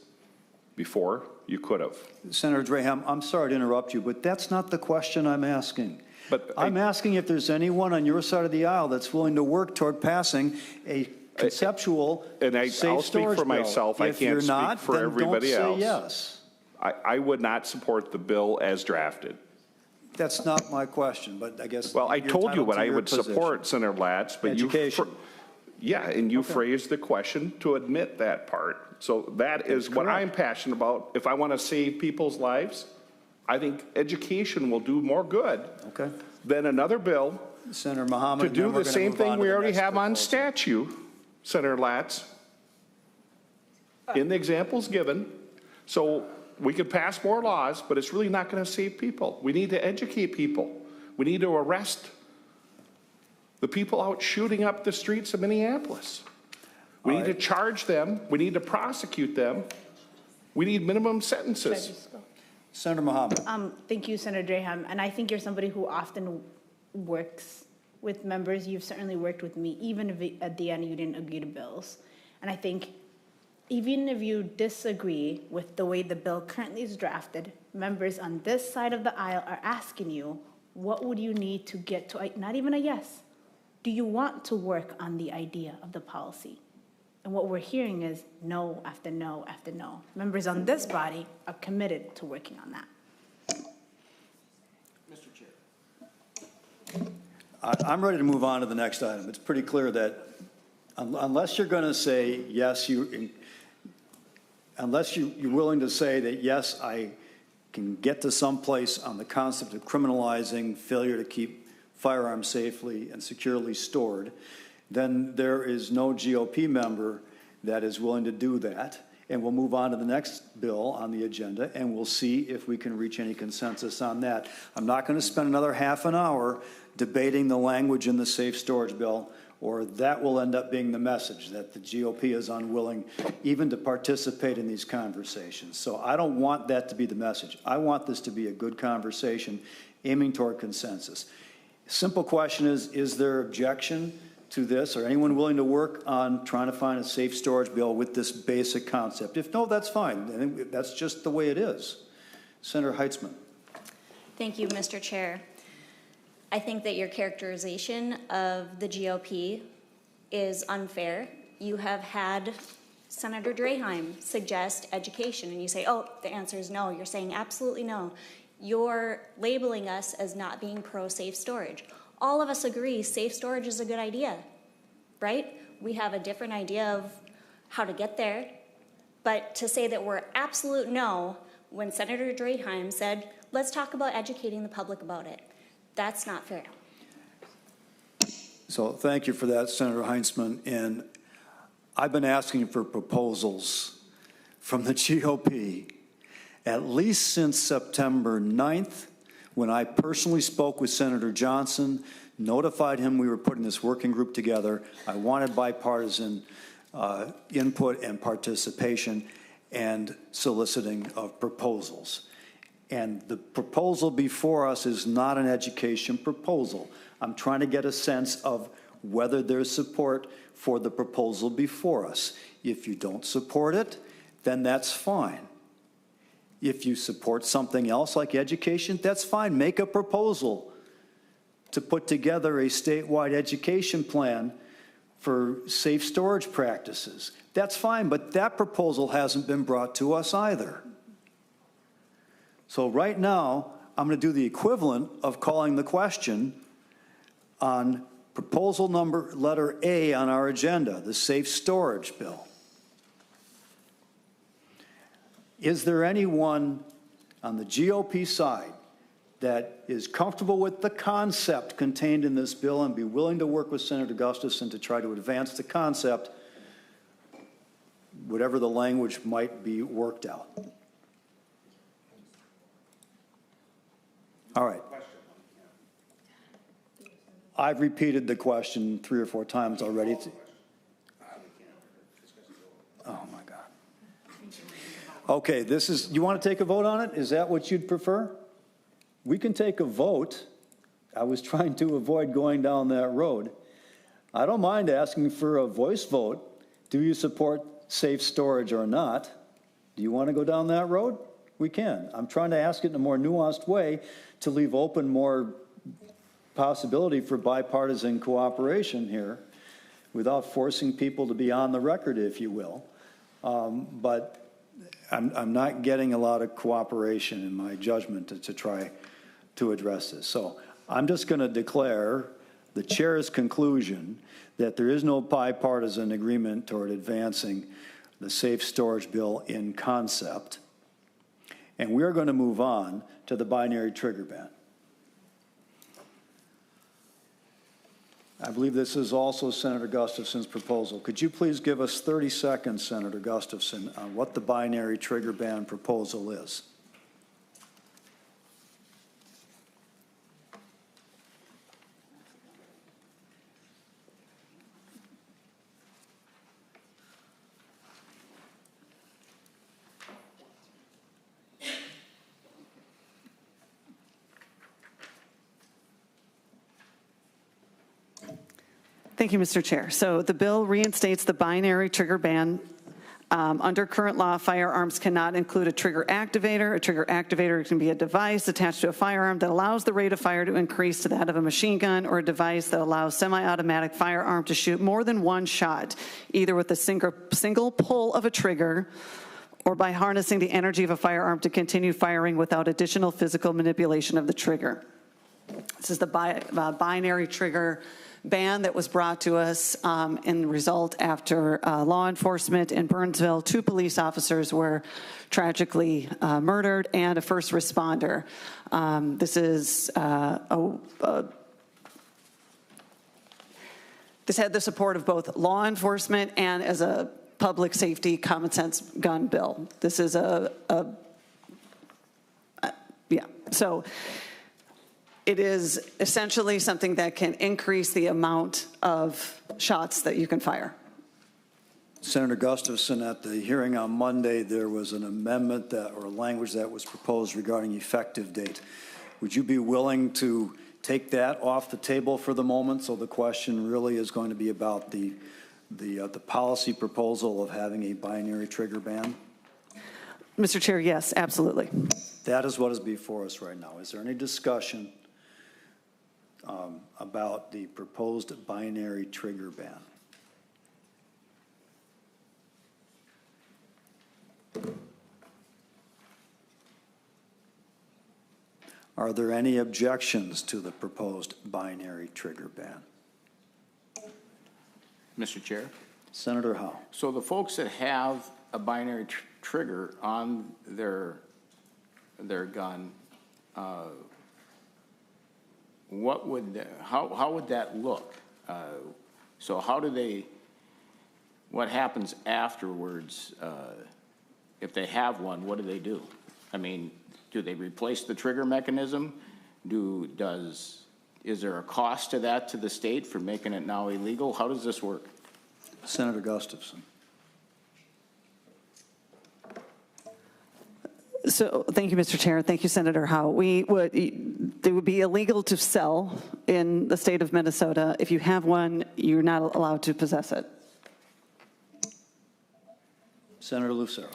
before, you could have. Senator Draymond, I'm sorry to interrupt you, but that's not the question I'm asking. But I'm asking if there's anyone on your side of the aisle that's willing to work toward passing a conceptual and safe storage I'll speak for bill. myself. I If can't you're speak not, for then everybody don't else. say yes. I would not support the bill as drafted. That's not my question, but I guess. Well, I you're told you entitled what to I your would position. support, Senator Latz, but Education. you phrased the question to admit that part. So that is what I'm passionate about. If I want to save people's lives, I think education will do more good Okay. than another bill Senator Mohamed. to do the same thing we already have on statute, Senator Latz, in the examples given. So we could pass more laws, but it's really not going to save people. We need to educate people. We need to arrest the people out shooting up the streets of Minneapolis. We need to charge them. We need to prosecute them. We need minimum sentences. Senator Mohamed. Thank you, Senator Draymond. And I think you're somebody who often works with members. You've certainly worked with me, even if at the end you didn't agree to bills. And I think even if you disagree with the way the bill currently is drafted, members on this side of the aisle are asking you, what would you need to get to, not even a yes, do you want to work on the idea of the policy? And what we're hearing is no after no after no. Members on this body are committed to working on that. Mr. Chair. I'm ready to move on to the next item. It's pretty clear that unless you're going to say yes, unless you're willing to say that, yes, I can get to someplace on the concept of criminalizing failure to keep firearms safely and securely stored, then there is no GOP member that is willing to do that. And we'll move on to the next bill on the agenda, and we'll see if we can reach any consensus on that. I'm not going to spend another half an hour debating the language in the safe storage bill, or that will end up being the message, that the GOP is unwilling even to participate in these conversations. So I don't want that to be the message. I want this to be a good conversation aiming toward consensus. Simple question is there objection to this, or anyone willing to work on trying to find a safe storage bill with this basic concept? If no, that's fine. I think that's just the way it is. Senator Heitzman. Thank you, Mr. Chair. I think that your characterization of the GOP is unfair. You have had Senator Draheim suggest education, and you say, oh, the answer is no. You're saying absolutely no. You're labeling us as not being pro-safe storage. All of us agree safe storage is a good idea, right? We have a different idea of how to get there. But to say that we're absolute no, when Senator Draheim said, let's talk about educating the public about it, that's not fair. So thank you for that, Senator Heitzman. And I've been asking for proposals from the GOP at least since September 9th, when I personally spoke with Senator Johnson, notified him we were putting this working group together. I wanted bipartisan input and participation and soliciting of proposals. And the proposal before us is not an education proposal. I'm trying to get a sense of whether there's support for the proposal before us. If you don't support it, then that's fine. If you support something else like education, that's fine. Make a proposal to put together a statewide education plan for safe storage practices. That's fine, but that proposal hasn't been brought to us either. So right now, I'm going to do the equivalent of calling the question on proposal number, letter A on our agenda, the safe storage bill. Is there anyone on the GOP side that is comfortable with the concept contained in this bill and be willing to work with Senator Gustafson to try to advance the concept, whatever the language might be worked out? All right. I've repeated the question 3 or 4 times already. Oh, my God. Okay, you want to take a vote on it? Is that what you'd prefer? We can take a vote. I was trying to avoid going down that road. I don't mind asking for a voice vote. Do you support safe storage or not? Do you want to go down that road? We can. I'm trying to ask it in a more nuanced way to leave open more possibility for bipartisan cooperation here without forcing people to be on the record, if you will. But I'm not getting a lot of cooperation in my judgment to try to address this. So I'm just going to declare the chair's conclusion that there is no bipartisan agreement toward advancing the safe storage bill in concept. And we're going to move on to the binary trigger ban. I believe this is also Senator Gustafson's proposal. Could you please give us 30 seconds, Senator Gustafson, on what the binary trigger ban proposal is? Thank you, Mr. Chair. So the bill reinstates the binary trigger ban. Under current law, firearms cannot include a trigger activator. A trigger activator can be a device attached to a firearm that allows the rate of fire to increase to that of a machine gun, or a device that allows semi-automatic firearm to shoot more than one shot, either with a single pull of a trigger or by harnessing the energy of a firearm to continue firing without additional physical manipulation of the trigger. This is the binary trigger ban that was brought to us in result after law enforcement in Burnsville. 2 police officers were tragically murdered and a first responder. This had the support of both law enforcement and as a public safety common sense gun bill. This is so it is essentially something that can increase the amount of shots that you can fire. Senator Gustafson, at the hearing on Monday, there was an amendment or language that was proposed regarding effective date. Would you be willing to take that off the table for the moment? So the question really is going to be about the policy proposal of having a binary trigger ban? Mr. Chair, yes, absolutely. That is what is before us right now. Is there any discussion about the proposed binary trigger ban? Are there any objections to the proposed binary trigger ban? Mr. Chair? Senator Howe. So the folks that have a binary trigger on their gun, how would that look? So what happens afterwards? If they have one, what do they do? I mean, do they replace the trigger mechanism? Is there a cost to that to the state for making it now illegal? How does this work? Senator Gustafson. So thank you, Mr. Chair. Thank you, Senator Howe. The it would be illegal to sell in the state of Minnesota. If you have one, you're not allowed to possess it. Senator Lucero.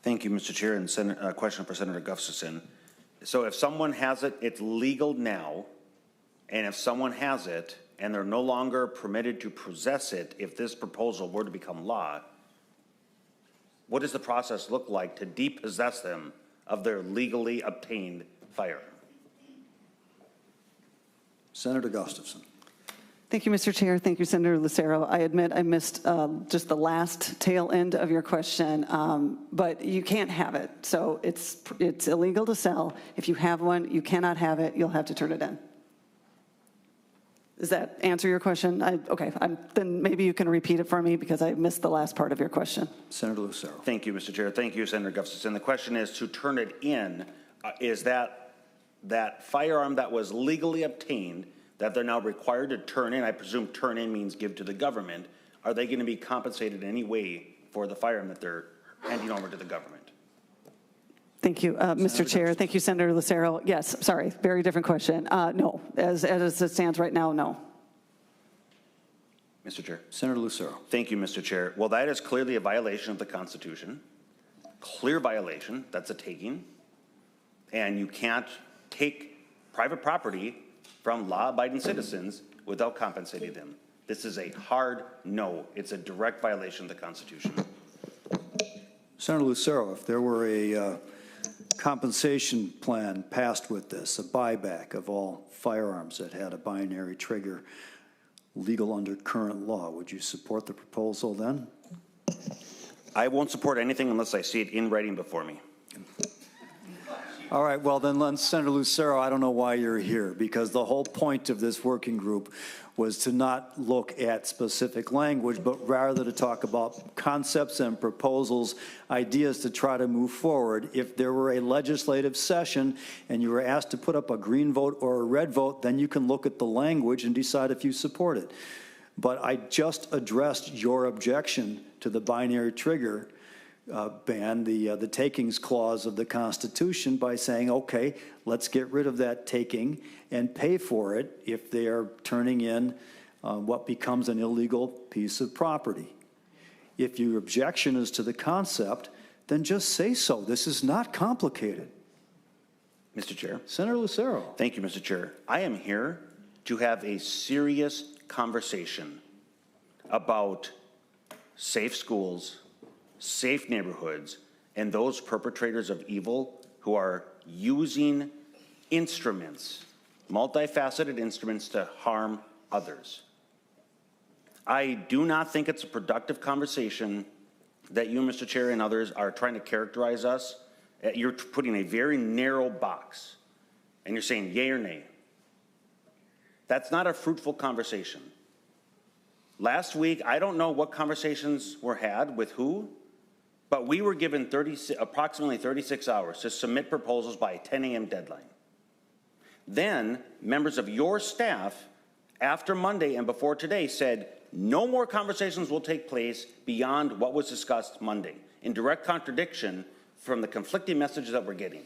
Thank you, Mr. Chair, and question for Senator Gustafson. So if someone has it, it's legal now, and if someone has it and they're no longer permitted to possess it, if this proposal were to become law, what does the process look like to depossess them of their legally obtained firearm? Senator Gustafson. Thank you, Mr. Chair. Thank you, Senator Lucero. I admit I missed just the last tail end of your question, but you can't have it. So it's illegal to sell. If you have one, you cannot have it. You'll have to turn it in. Does that answer your question? Okay, then maybe you can repeat it for me because I missed the last part of your question. Senator Lucero. Thank you, Mr. Chair. Thank you, Senator Gustafson. The question is to turn it in. Is that firearm that was legally obtained that they're now required to turn in? I presume turn in means give to the government. Are they going to be compensated in any way for the firearm that they're handing over to the government? Thank you, Mr. Chair. Thank you, Senator Lucero. Yes, sorry, very different question. No, as it stands right now, no. Mr. Chair. Senator Lucero. Thank you, Mr. Chair. Well, that is clearly a violation of the Constitution. Clear violation. That's a taking. And you can't take private property from law-abiding citizens without compensating them. This is a hard no. It's a direct violation of the Constitution. Senator Lucero, if there were a compensation plan passed with this, a buyback of all firearms that had a binary trigger legal under current law, would you support the proposal then? I won't support anything unless I see it in writing before me. All right, well then, Senator Lucero, I don't know why you're here, because the whole point of this working group was to not look at specific language, but rather to talk about concepts and proposals, ideas to try to move forward. If there were a legislative session and you were asked to put up a green vote or a red vote, then you can look at the language and decide if you support it. But I just addressed your objection to the binary trigger ban, the takings clause of the Constitution, by saying, okay, let's get rid of that taking and pay for it if they are turning in what becomes an illegal piece of property. If your objection is to the concept, then just say so. This is not complicated. Mr. Chair. Senator Lucero. Thank you, Mr. Chair. I am here to have a serious conversation about safe schools, safe neighborhoods, and those perpetrators of evil who are using instruments, multifaceted instruments, to harm others. I do not think it's a productive conversation that you, Mr. Chair, and others are trying to characterize us. You're putting a very narrow box, and you're saying yay or nay. That's not a fruitful conversation. Last week, I don't know what conversations were had with who, but we were given approximately 36 hours to submit proposals by a 10 a.m. deadline. Then, members of your staff, after Monday and before today, said no more conversations will take place beyond what was discussed Monday, in direct contradiction from the conflicting messages that we're getting.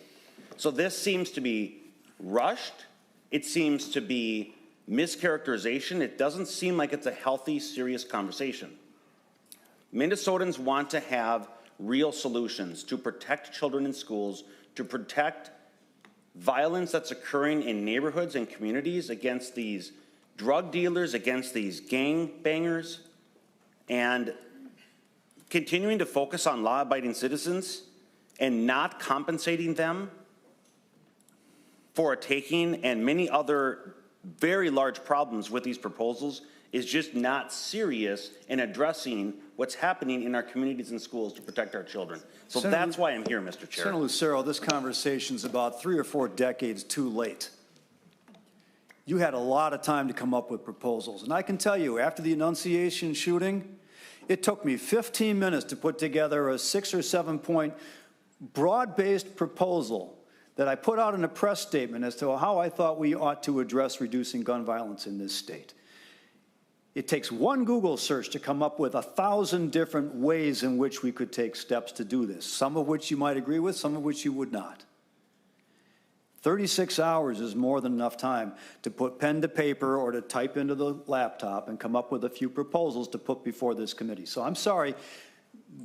So this seems to be rushed. It seems to be mischaracterization. It doesn't seem like it's a healthy, serious conversation. Minnesotans want to have real solutions to protect children in schools, to protect violence that's occurring in neighborhoods and communities against these drug dealers, against these gang bangers, and continuing to focus on law-abiding citizens and not compensating them for a taking and many other very large problems with these proposals is just not serious in addressing what's happening in our communities and schools to protect our children. So that's why I'm here, Mr. Chair. Senator Lucero, this conversation's about 3 or 4 decades too late. You had a lot of time to come up with proposals. And I can tell you, after the Annunciation shooting, it took me 15 minutes to put together a 6 or 7 point broad-based proposal that I put out in a press statement as to how I thought we ought to address reducing gun violence in this state. It takes one Google search to come up with 1,000 different ways in which we could take steps to do this, some of which you might agree with, some of which you would not. 36 hours is more than enough time to put pen to paper or to type into the laptop and come up with a few proposals to put before this committee. So I'm sorry,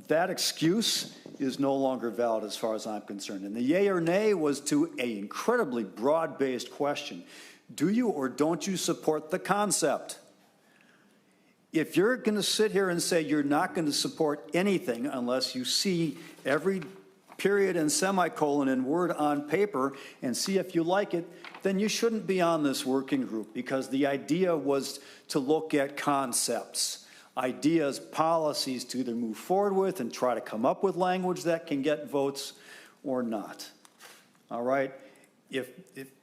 that excuse is no longer valid as far as I'm concerned. And the yay or nay was to an incredibly broad-based question. Do you or don't you support the concept? If you're going to sit here and say you're not going to support anything unless you see every period and semicolon in Word on paper and see if you like it, then you shouldn't be on this working group, because the idea was to look at concepts, ideas, policies to either move forward with and try to come up with language that can get votes or not. All right? If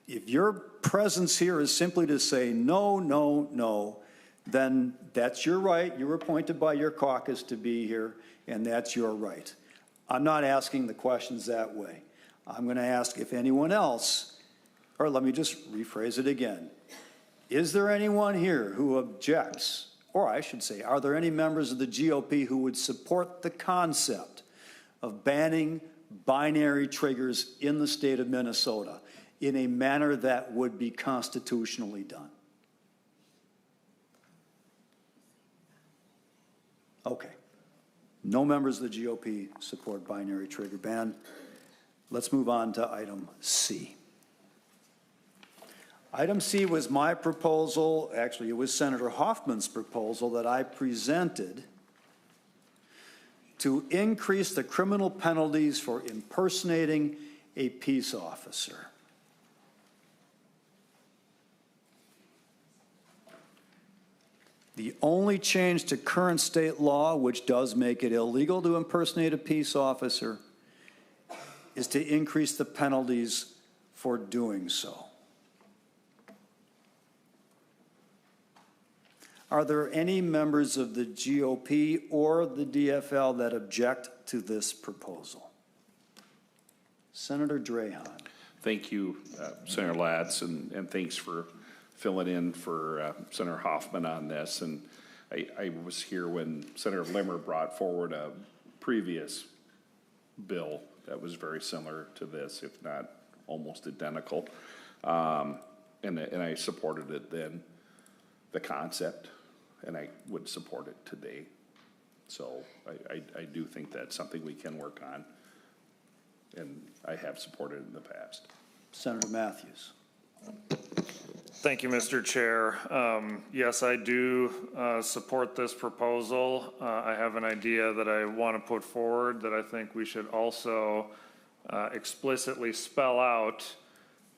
your presence here is simply to say no, no, no, then that's your right. You were appointed by your caucus to be here, and that's your right. I'm not asking the questions that way. I'm going to ask if anyone else, or let me just rephrase it again. Is there anyone here who objects, or I should say, are there any members of the GOP who would support the concept of banning binary triggers in the state of Minnesota in a manner that would be constitutionally done? Okay. No members of the GOP support binary trigger ban. Let's move on to item C. Item C was my proposal. Actually, it was Senator Hoffman's proposal that I presented to increase the criminal penalties for impersonating a peace officer. The only change to current state law, which does make it illegal to impersonate a peace officer, is to increase the penalties for doing so. Are there any members of the GOP or the DFL that object to this proposal? Senator Drahan. Thank you, Senator Latz, and thanks for filling in for Senator Hoffman on this. And I was here when Senator Limmer brought forward a previous bill that was very similar to this, if not almost identical. And I supported it then, the concept, and I would support it today. So I do think that's something we can work on, and I have supported it in the past. Senator Mathews. Thank you, Mr. Chair. Yes, I do support this proposal. I have an idea that I want to put forward that I think we should also explicitly spell out,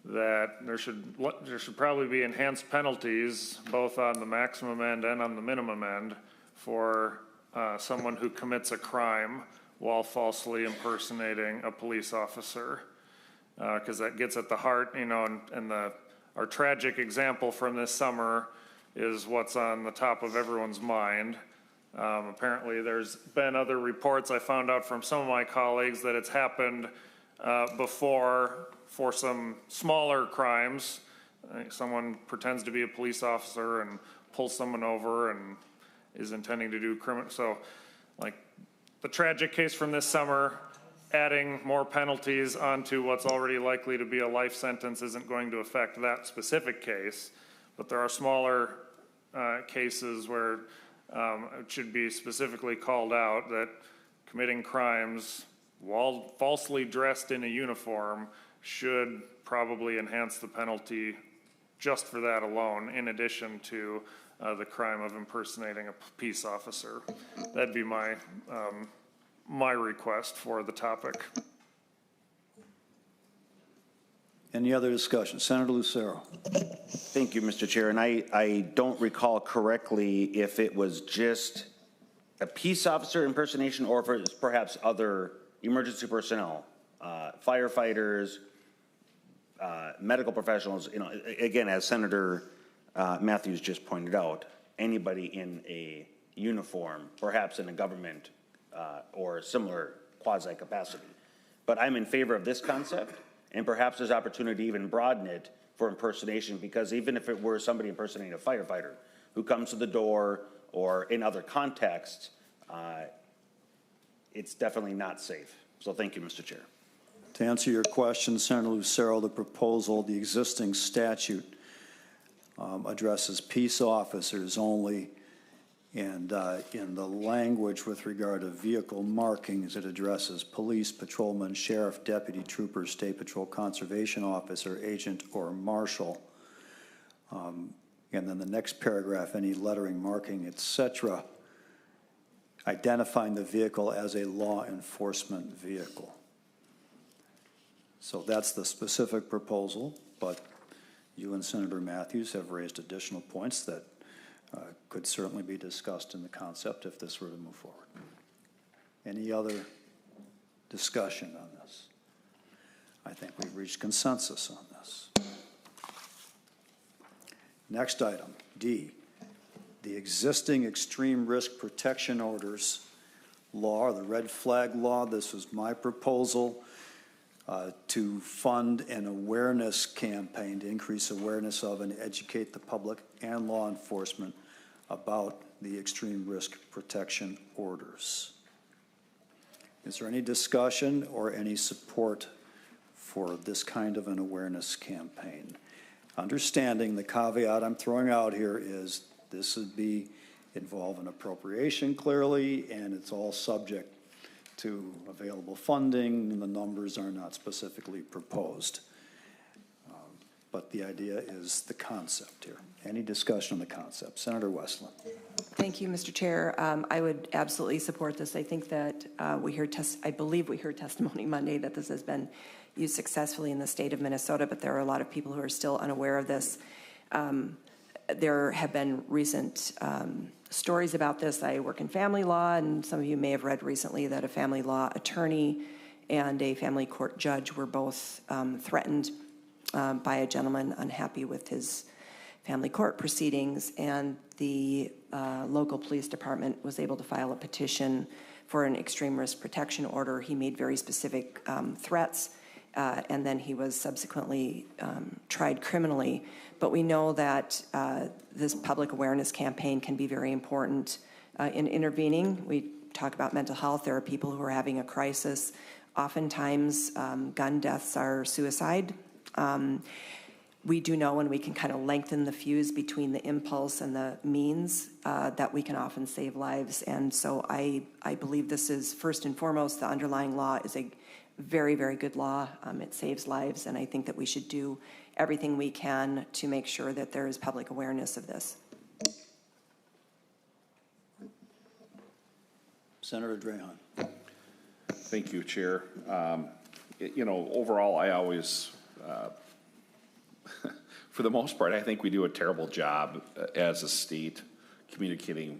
that there should probably be enhanced penalties both on the maximum end and on the minimum end for someone who commits a crime while falsely impersonating a police officer, because that gets at the heart, you know, and our tragic example from this summer is what's on the top of everyone's mind. Apparently there's been other reports I found out from some of my colleagues that it's happened before for some smaller crimes. Someone pretends to be a police officer and pulls someone over and is intending to do criminal. So, like, the tragic case from this summer, adding more penalties onto what's already likely to be a life sentence isn't going to affect that specific case, but there are smaller cases where it should be specifically called out that committing crimes while falsely dressed in a uniform should probably enhance the penalty just for that alone, in addition to the crime of impersonating a peace officer. That'd be my request for the topic. Any other discussion? Senator Lucero. Thank you, Mr. Chair. And I don't recall correctly if it was just a peace officer impersonation or if it was perhaps other emergency personnel, firefighters, medical professionals. You know, again, as Senator Mathews just pointed out, anybody in a uniform, perhaps in a government or similar quasi-capacity. But I'm in favor of this concept, and perhaps there's opportunity to even broaden it for impersonation, because even if it were somebody impersonating a firefighter who comes to the door or in other contexts, it's definitely not safe. So thank you, Mr. Chair. To answer your question, Senator Lucero, the proposal, the existing statute addresses peace officers only, and in the language with regard to vehicle markings, it addresses police, patrolman, sheriff, deputy, trooper, state patrol, conservation officer, agent, or marshal. And then the next paragraph, any lettering, marking, etc., identifying the vehicle as a law enforcement vehicle. So that's the specific proposal, but you and Senator Mathews have raised additional points that could certainly be discussed in the concept if this were to move forward. Any other discussion on this? I think we've reached consensus on this. Next item, D, the existing extreme risk protection orders law, or the red flag law. This was my proposal to fund an awareness campaign to increase awareness of and educate the public and law enforcement about the extreme risk protection orders. Is there any discussion or any support for this kind of an awareness campaign? Understanding the caveat I'm throwing out here is this would involve an appropriation clearly, and it's all subject to available funding, and the numbers are not specifically proposed. But the idea is the concept here. Any discussion on the concept? Senator Westland. Thank you, Mr. Chair. I would absolutely support this. I think that I believe we heard testimony Monday that this has been used successfully in the state of Minnesota, but there are a lot of people who are still unaware of this. There have been recent stories about this. I work in family law, and some of you may have read recently that a family law attorney and a family court judge were both threatened by a gentleman unhappy with his family court proceedings, and the local police department was able to file a petition for an extreme risk protection order. He made very specific threats, and then he was subsequently tried criminally. But we know that this public awareness campaign can be very important in intervening. We talk about mental health. There are people who are having a crisis. Oftentimes, gun deaths are suicide. We do know, and we can kind of lengthen the fuse between the impulse and the means, that we can often save lives. And so I believe this is, first and foremost, the underlying law is a very, very good law. It saves lives, and I think that we should do everything we can to make sure that there is public awareness of this. Senator Drahan. Thank you, Chair. Overall, I always, for the most part, I think we do a terrible job as a state communicating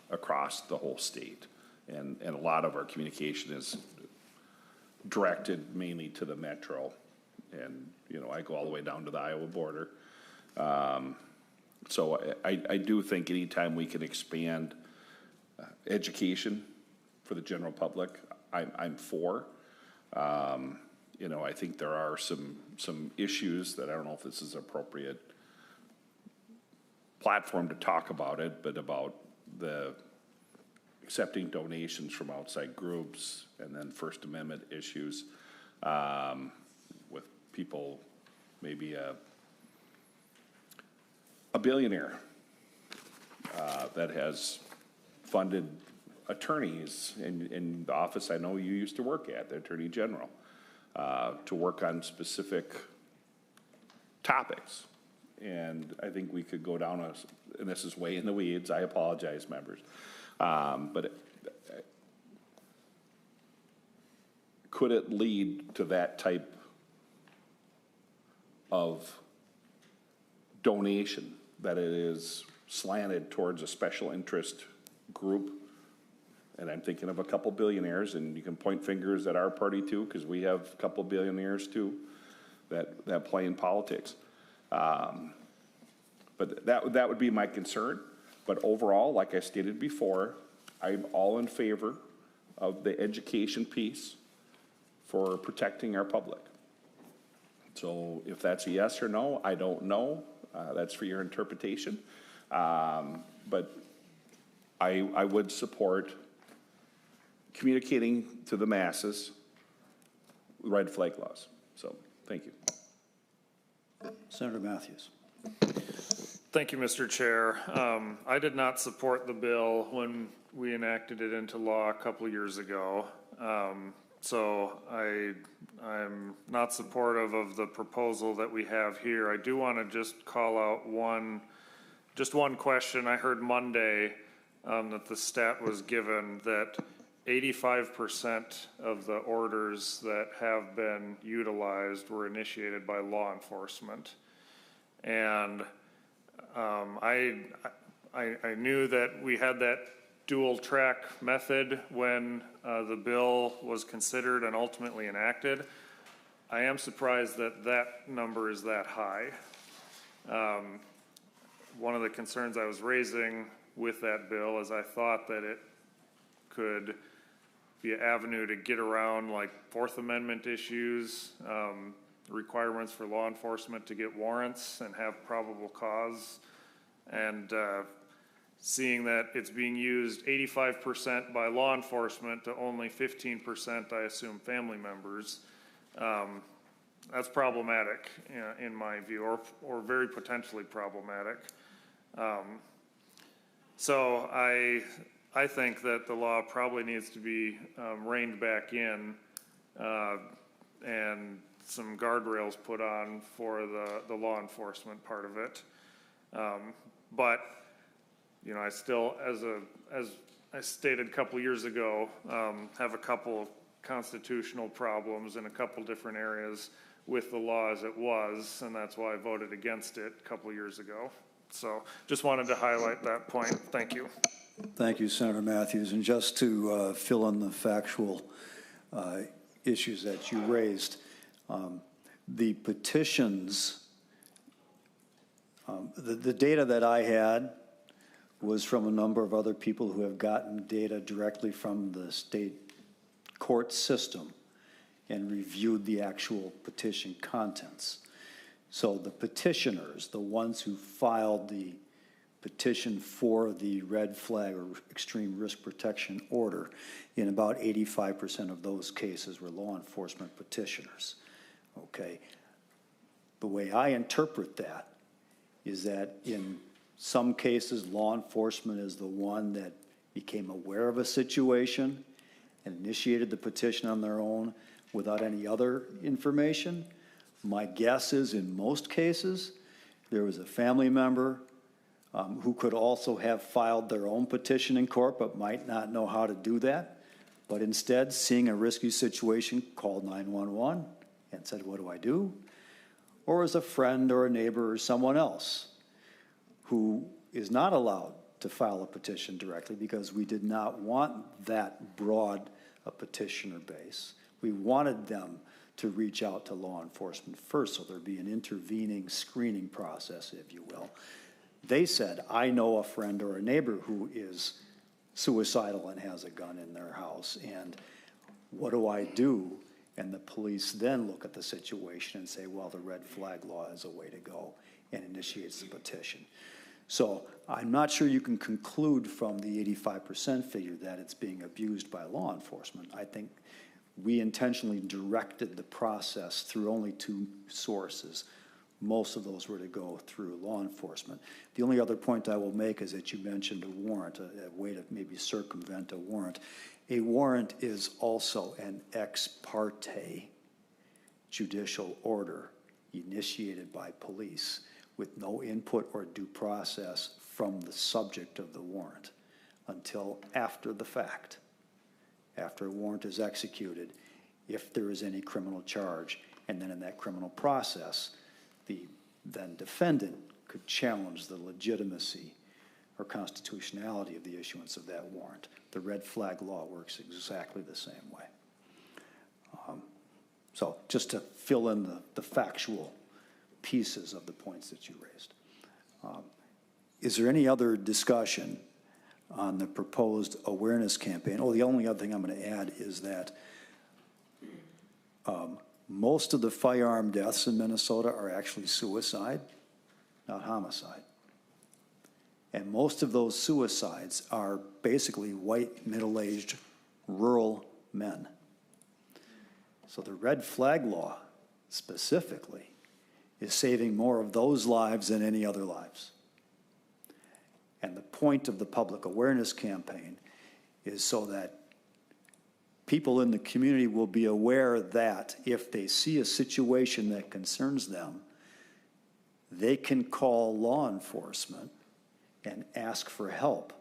across the whole state. And a lot of our communication is directed mainly to the metro. And, I go all the way down to the Iowa border. So I do think anytime we can expand education for the general public, I'm for. I think there are some issues that I don't know if this is an appropriate platform to talk about it, but about the accepting donations from outside groups and then First Amendment issues with people, maybe a billionaire that has funded attorneys in the office I know you used to work at, the Attorney General, to work on specific topics. And I think we could go down and this is way in the weeds, I apologize, members. But could it lead to that type of donation, that it is slanted towards a special interest group? And I'm thinking of a couple billionaires, and you can point fingers at our party too, because we have a couple billionaires too that play in politics. But that would be my concern. But overall, like I stated before, I'm all in favor of the education piece for protecting our public. So if that's a yes or no, I don't know. That's for your interpretation. But I would support communicating to the masses red flag laws. So, thank you. Senator Mathews. Thank you, Mr. Chair. I did not support the bill when we enacted it into law a couple of years ago. So I'm not supportive of the proposal that we have here. I do want to just call out one question. I heard Monday that the stat was given that 85% of the orders that have been utilized were initiated by law enforcement. And I knew that we had that dual track method when the bill was considered and ultimately enacted. I am surprised that that number is that high. One of the concerns I was raising with that bill is I thought that it could be an avenue to get around like Fourth Amendment issues, requirements for law enforcement to get warrants and have probable cause. And seeing that it's being used 85% by law enforcement to only 15%, I assume, family members, that's problematic in my view, or very potentially problematic. So I think that the law probably needs to be reined back in and some guardrails put on for the law enforcement part of it. But you know, I still, as I stated a couple years ago, have a couple constitutional problems in a couple different areas with the law as it was, and that's why I voted against it a couple years ago. So just wanted to highlight that point. Thank you. Thank you, Senator Mathews. And just to fill in the factual issues that you raised, the petitions, the data that I had was from a number of other people who have gotten data directly from the state court system and reviewed the actual petition contents. So the petitioners, the ones who filed the petition for the red flag or extreme risk protection order, in about 85% of those cases were law enforcement petitioners. Okay. The way I interpret that is that in some cases, law enforcement is the one that became aware of a situation and initiated the petition on their own without any other information. My guess is in most cases, there was a family member who could also have filed their own petition in court but might not know how to do that. But instead, seeing a risky situation, called 911 and said, what do I do? Or as a friend or a neighbor or someone else who is not allowed to file a petition directly because we did not want that broad a petitioner base. We wanted them to reach out to law enforcement first, so there'd be an intervening screening process, if you will. They said, I know a friend or a neighbor who is suicidal and has a gun in their house, and what do I do? And the police then look at the situation and say, well, the red flag law is a way to go, and initiates the petition. So I'm not sure you can conclude from the 85% figure that it's being abused by law enforcement. I think we intentionally directed the process through only two sources. Most of those were to go through law enforcement. The only other point I will make is that you mentioned a warrant, a way to maybe circumvent a warrant. A warrant is also an ex parte judicial order initiated by police with no input or due process from the subject of the warrant until after the fact. After a warrant is executed, if there is any criminal charge, and then in that criminal process, the then defendant could challenge the legitimacy or constitutionality of the issuance of that warrant. The red flag law works exactly the same way. So just to fill in the factual pieces of the points that you raised. Is there any other discussion on the proposed awareness campaign? Oh, the only other thing I'm going to add is that most of the firearm deaths in Minnesota are actually suicide, not homicide. And most of those suicides are basically white, middle-aged, rural men. So the red flag law specifically is saving more of those lives than any other lives. And the point of the public awareness campaign is so that people in the community will be aware that if they see a situation that concerns them, they can call law enforcement and ask for help.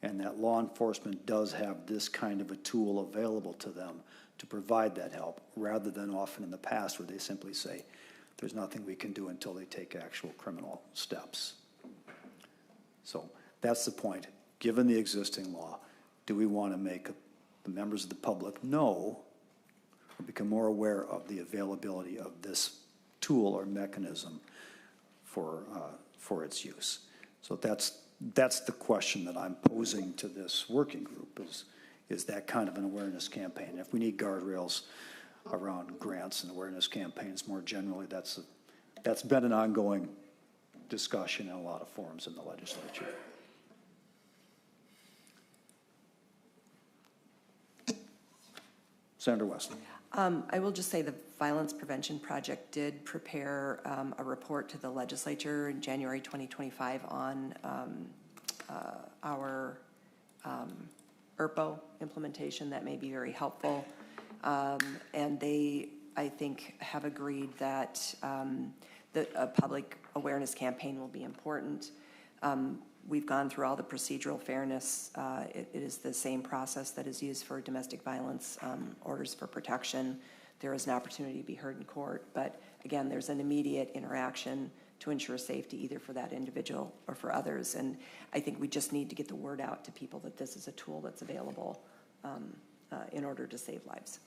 And that law enforcement does have this kind of a tool available to them to provide that help, rather than often in the past where they simply say, there's nothing we can do until they take actual criminal steps. So that's the point. Given the existing law, do we want to make the members of the public know or become more aware of the availability of this tool or mechanism for its use? So that's the question that I'm posing to this working group, is that kind of an awareness campaign. If we need guardrails around grants and awareness campaigns more generally, that's been an ongoing discussion in a lot of forums in the legislature. Senator Wesley. I will just say the Violence Prevention Project did prepare a report to the legislature in January 2025 on our ERPO implementation that may be very helpful. And they, I think, have agreed that a public awareness campaign will be important. We've gone through all the procedural fairness. It is the same process that is used for domestic violence orders for protection. There is an opportunity to be heard in court, but again, there's an immediate interaction to ensure safety either for that individual or for others. And I think we just need to get the word out to people that this is a tool that's available in order to save lives.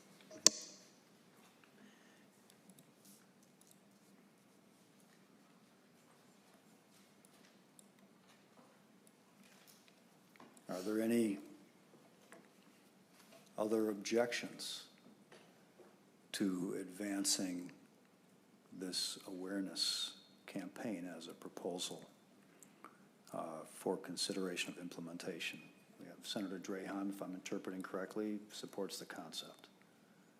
Are there any other objections to advancing this awareness campaign as a proposal for consideration of implementation? We have Senator Drahan, if I'm interpreting correctly, supports the concept.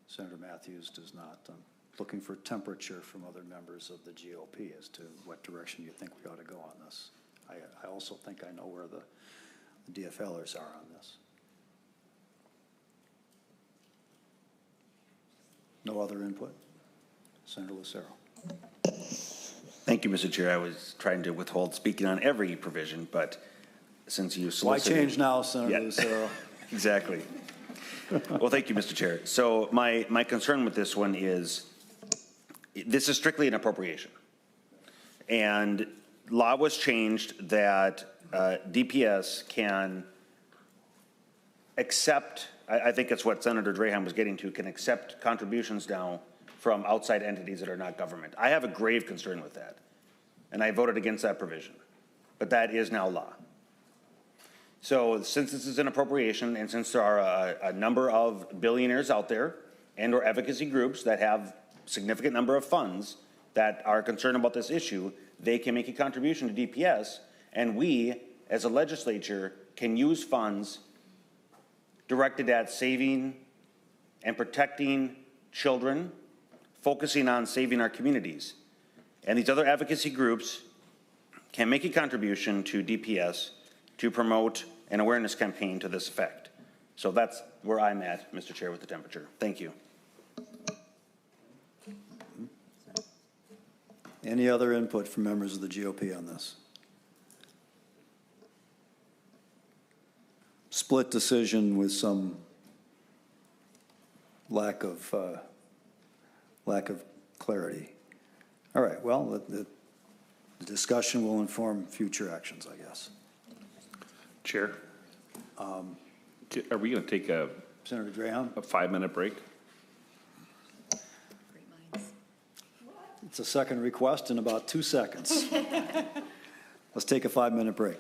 Senator Mathews does not. I'm looking for temperature from other members of the GOP as to what direction you think we ought to go on this. I also think I know where the DFLers are on this. No other input? Senator Lucero. Thank you, Mr. Chair. I was trying to withhold speaking on every provision, but since you Why solicited... change now, Senator Lucero? Exactly. Well, thank you, Mr. Chair. So my concern with this one is, this is strictly an appropriation. And law was changed that DPS can accept, I think it's what Senator Drahan was getting to, can accept contributions now from outside entities that are not government. I have a grave concern with that, and I voted against that provision. But that is now law. So since this is an appropriation, and since there are a number of billionaires out there and or advocacy groups that have significant number of funds that are concerned about this issue, they can make a contribution to DPS, and we, as a legislature, can use funds directed at saving and protecting children, focusing on saving our communities. And these other advocacy groups can make a contribution to DPS to promote an awareness campaign to this effect. So that's where I'm at, Mr. Chair, with the temperature. Thank you. Any other input from members of the GOP on this? Split decision with some lack of clarity. All right, well, the discussion will inform future actions, I guess. Chair, are we going to take a Senator Drahan? 5-minute break? It's a second request in about 2 seconds. Let's take a 5-minute break.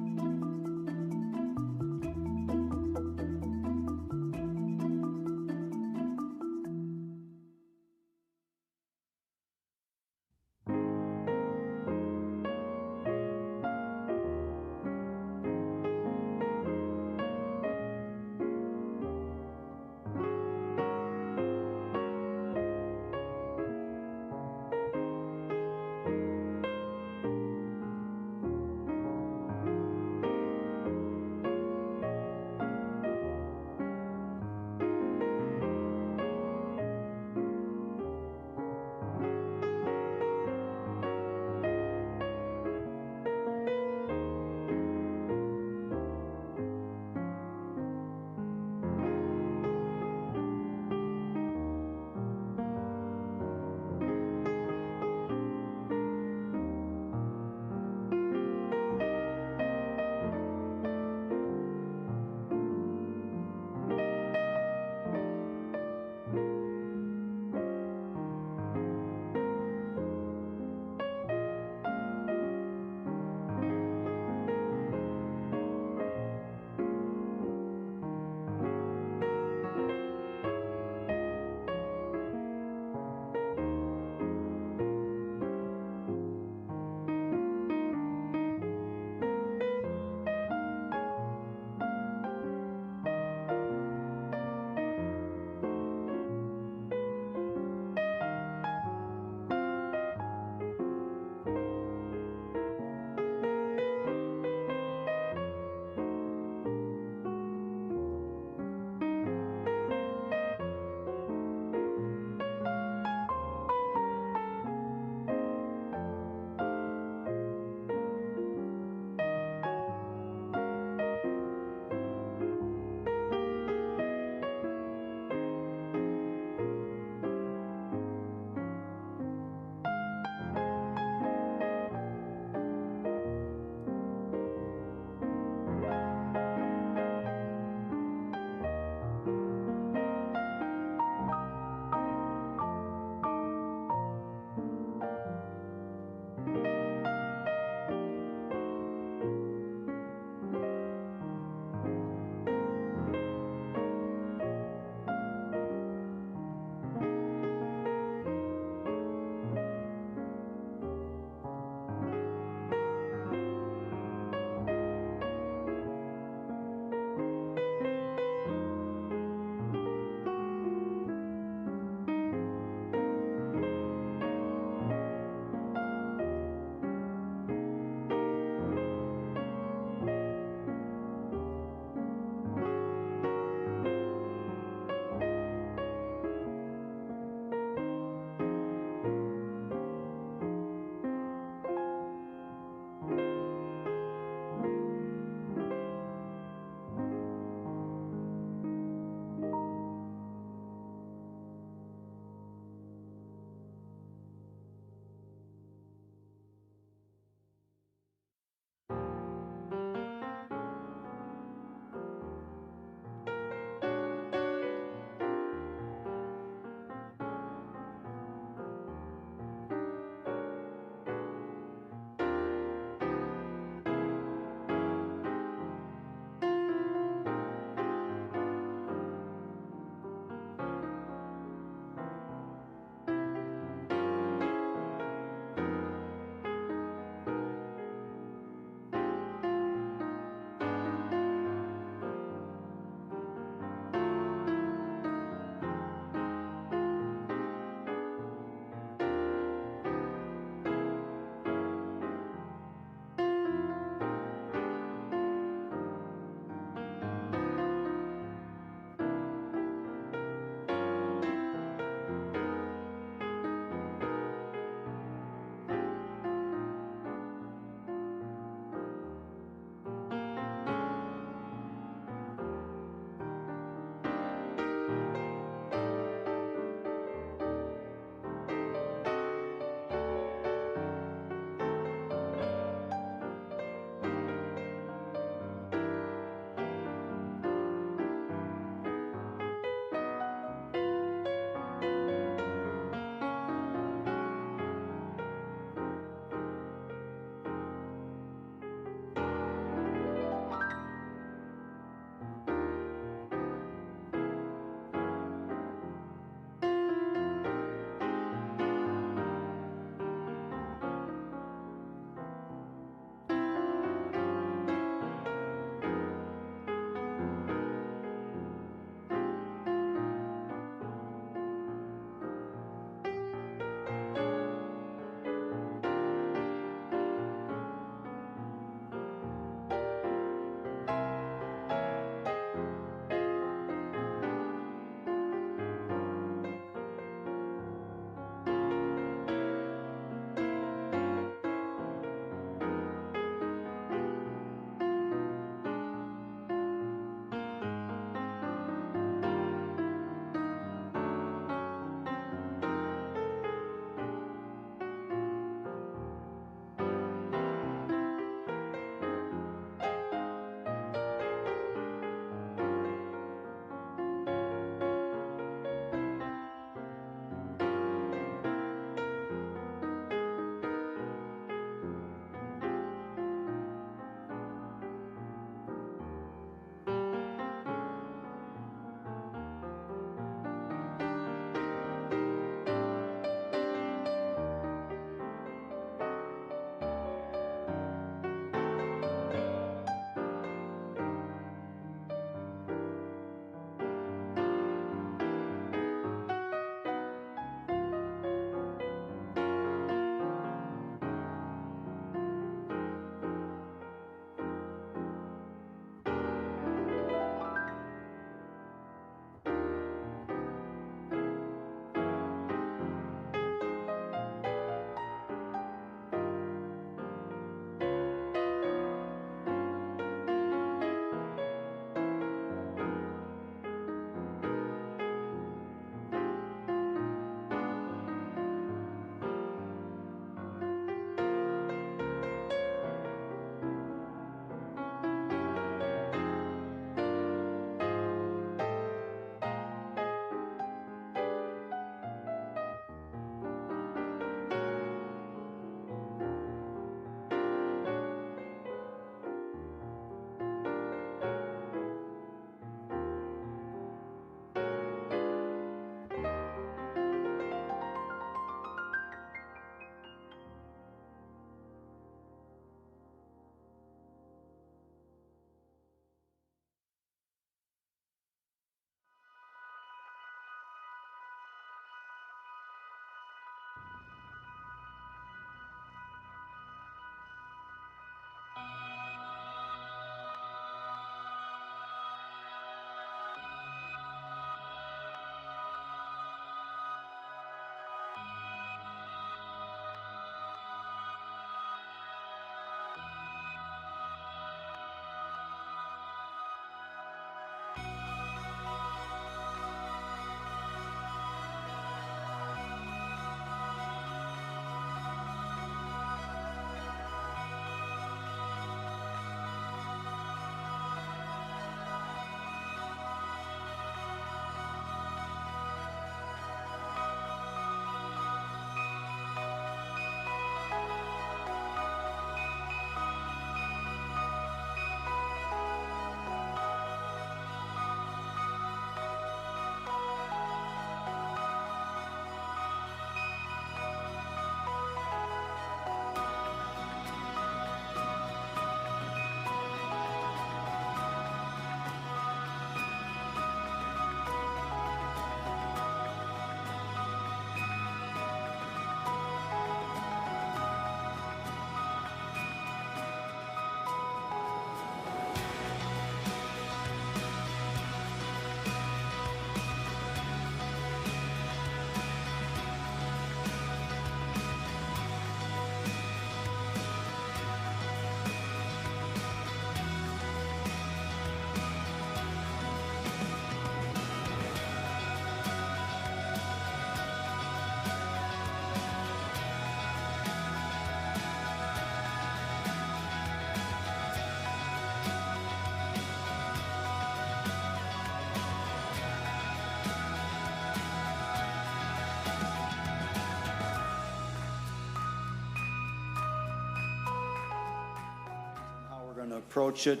to approach it.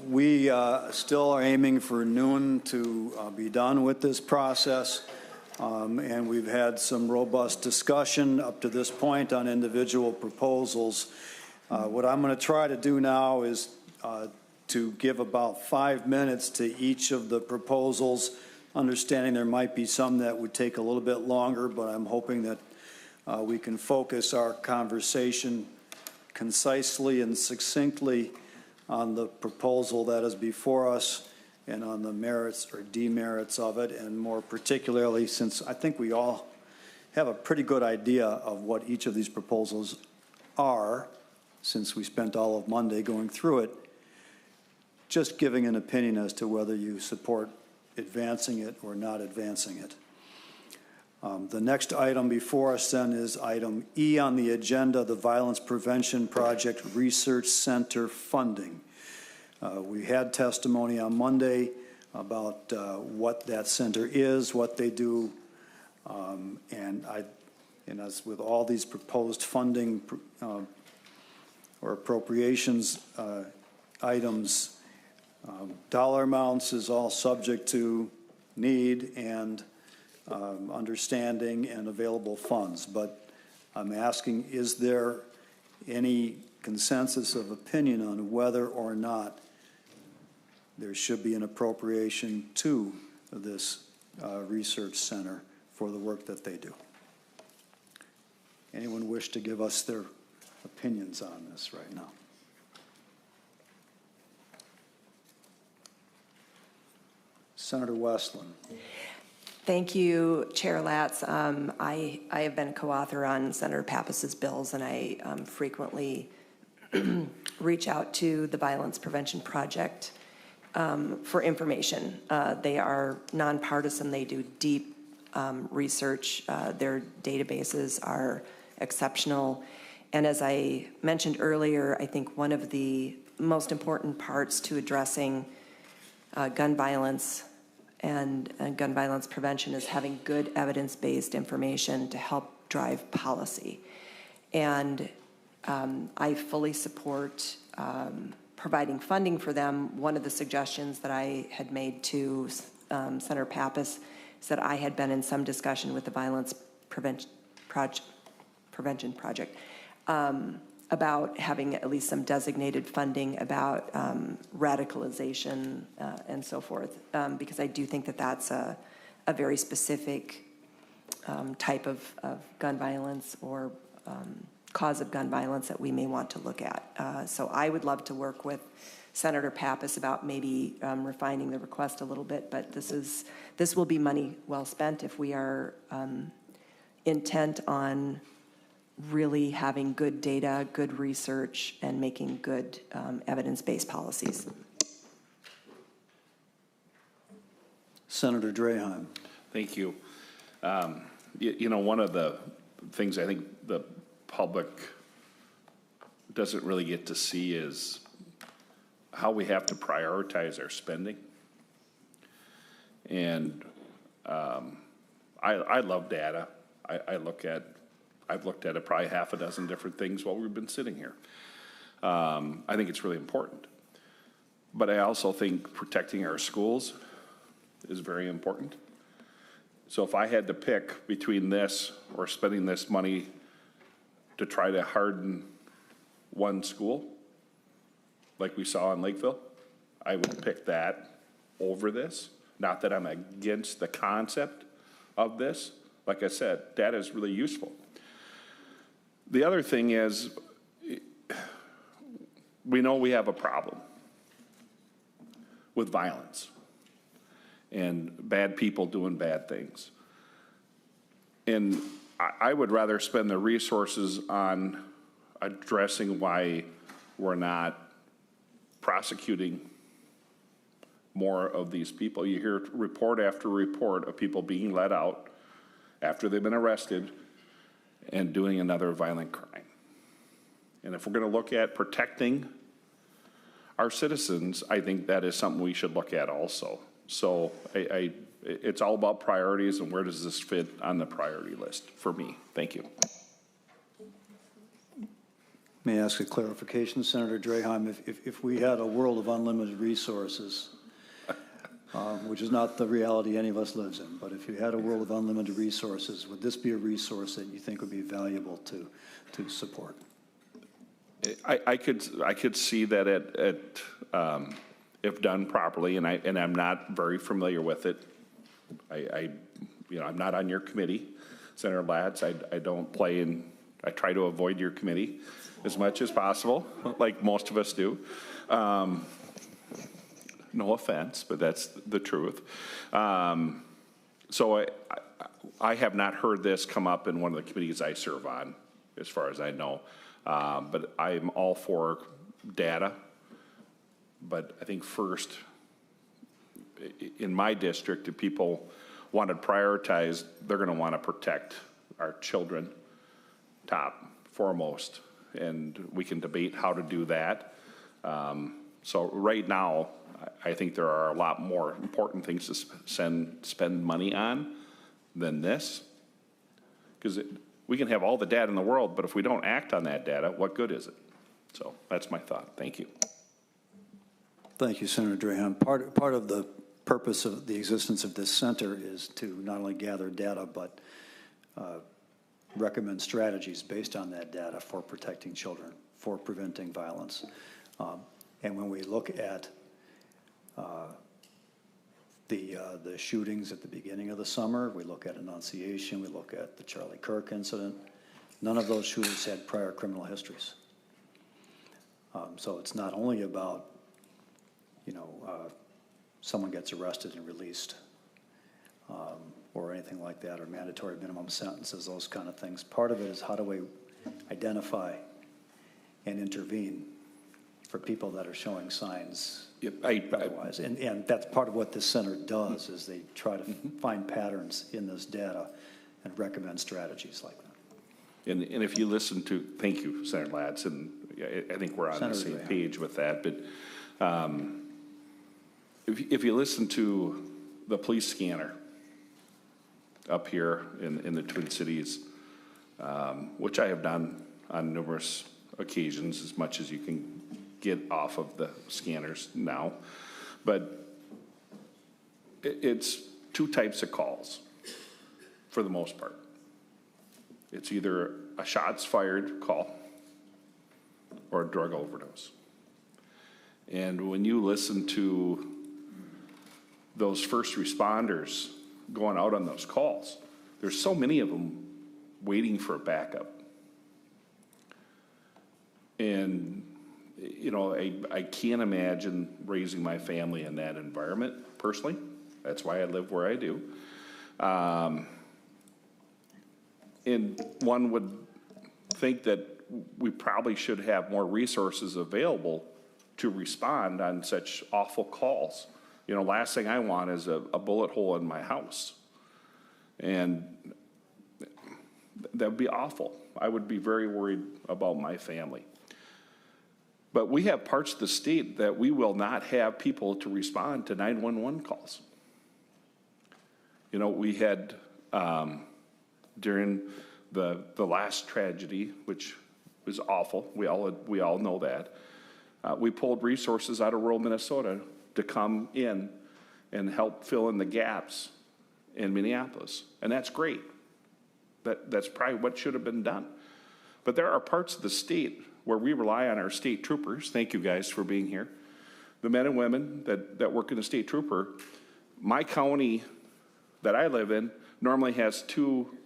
We still are aiming for noon to be done with this process, and we've had some robust discussion up to this point on individual proposals. What I'm going to try to do now is to give about 5 minutes to each of the proposals, understanding there might be some that would take a little bit longer, but I'm hoping that we can focus our conversation concisely and succinctly on the proposal that is before us and on the merits or demerits of it, and more particularly, since I think we all have a pretty good idea of what each of these proposals are, since we spent all of Monday going through it, just giving an opinion as to whether you support advancing it or not advancing it. The next item before us then is item E on the agenda, the Violence Prevention Project Research Center funding. We had testimony on Monday about what that center is, what they do, and as with all these proposed funding or appropriations items, dollar amounts is all subject to need and understanding and available funds. But I'm asking, is there any consensus of opinion on whether or not there should be an appropriation to this research center for the work that they do? Anyone wish to give us their opinions on this right now? Senator Westland. Thank you, Chair Latz. I have been a co-author on Senator Pappas's bills, and I frequently reach out to the Violence Prevention Project for information. They are nonpartisan. They do deep research. Their databases are exceptional. And as I mentioned earlier, I think one of the most important parts to addressing gun violence and gun violence prevention is having good evidence-based information to help drive policy. And I fully support providing funding for them. One of the suggestions that I had made to Senator Pappas is that I had been in some discussion with the Violence Prevention Project about having at least some designated funding about radicalization and so forth, because I do think that that's a very specific type of gun violence or cause of gun violence that we may want to look at. So I would love to work with Senator Pappas about maybe refining the request a little bit, but this will be money well spent if we are intent on really having good data, good research, and making good evidence-based policies. Senator Draheim. Thank you. You know, one of the things I think the public doesn't really get to see is how we have to prioritize our spending. And I love data. I've looked at it probably half a dozen different things while we've been sitting here. I think it's really important. But I also think protecting our schools is very important. So if I had to pick between this or spending this money to try to harden one school, like we saw in Lakeville, I would pick that over this. Not that I'm against the concept of this. Like I said, data is really useful. The other thing is, we know we have a problem with violence and bad people doing bad things. And I would rather spend the resources on addressing why we're not prosecuting more of these people. You hear report after report of people being let out after they've been arrested and doing another violent crime. And if we're going to look at protecting our citizens, I think that is something we should look at also. So it's all about priorities and where does this fit on the priority list for me. Thank you. May I ask a clarification, Senator Draheim? If we had a world of unlimited resources, which is not the reality any of us lives in, but if you had a world of unlimited resources, would this be a resource that you think would be valuable to support? I could see that if done properly, and I'm not very familiar with it. I'm not on your committee, Senator Latz. I don't play in. I try to avoid your committee as much as possible, like most of us do. No offense, but that's the truth. So I have not heard this come up in one of the committees I serve on, as far as I know. But I'm all for data. But I think first, in my district, if people want to prioritize, they're going to want to protect our children top foremost. And we can debate how to do that. So right now, I think there are a lot more important things to spend money on than this. Because we can have all the data in the world, but if we don't act on that data, what good is it? So that's my thought. Thank you. Thank you, Senator Draheim. Part of the purpose of the existence of this center is to not only gather data, but recommend strategies based on that data for protecting children, for preventing violence. And when we look at the shootings at the beginning of the summer, we look at Annunciation, we look at the Charlie Kirk incident, none of those shooters had prior criminal histories. So it's not only about, someone gets arrested and released, or anything like that, or mandatory minimum sentences, those kind of things. Part of it is how do we identify and intervene for people that are showing signs otherwise. And that's part of what this center does, is they try to find patterns in this data and recommend strategies like that. And if you listen to, thank you, Senator Latz, and I think we're on the same page with that, but if you listen to the police scanner up here in the Twin Cities, which I have done on numerous occasions, as much as you can get off of the scanners now, but it's two types of calls for the most part. It's either a shots fired call or a drug overdose. And when you listen to those first responders going out on those calls, there's so many of them waiting for a backup. And I can't imagine raising my family in that environment personally. That's why I live where I do. And one would think that we probably should have more resources available to respond on such awful calls. Last thing I want is a bullet hole in my house. And that would be awful. I would be very worried about my family. But we have parts of the state that we will not have people to respond to 911 calls. We had, during the last tragedy, which was awful, we all know that, we pulled resources out of rural Minnesota to come in and help fill in the gaps in Minneapolis. And that's great. That's probably what should have been done. But there are parts of the state where we rely on our state troopers. Thank you guys for being here. The men and women that work in the state trooper. My county that I live in normally has 2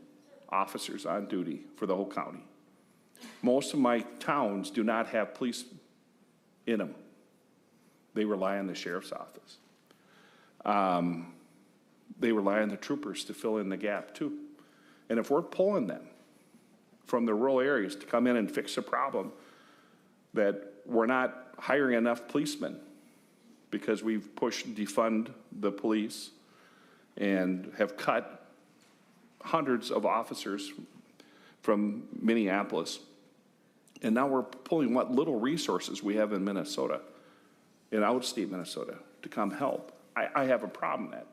officers on duty for the whole county. Most of my towns do not have police in them. They rely on the sheriff's office. They rely on the troopers to fill in the gap too. And if we're pulling them from the rural areas to come in and fix a problem, that we're not hiring enough policemen because we've defund the police and have cut hundreds of officers from Minneapolis. And now we're pulling what little resources we have in Minnesota, in outstate Minnesota, to come help. I have a problem with that.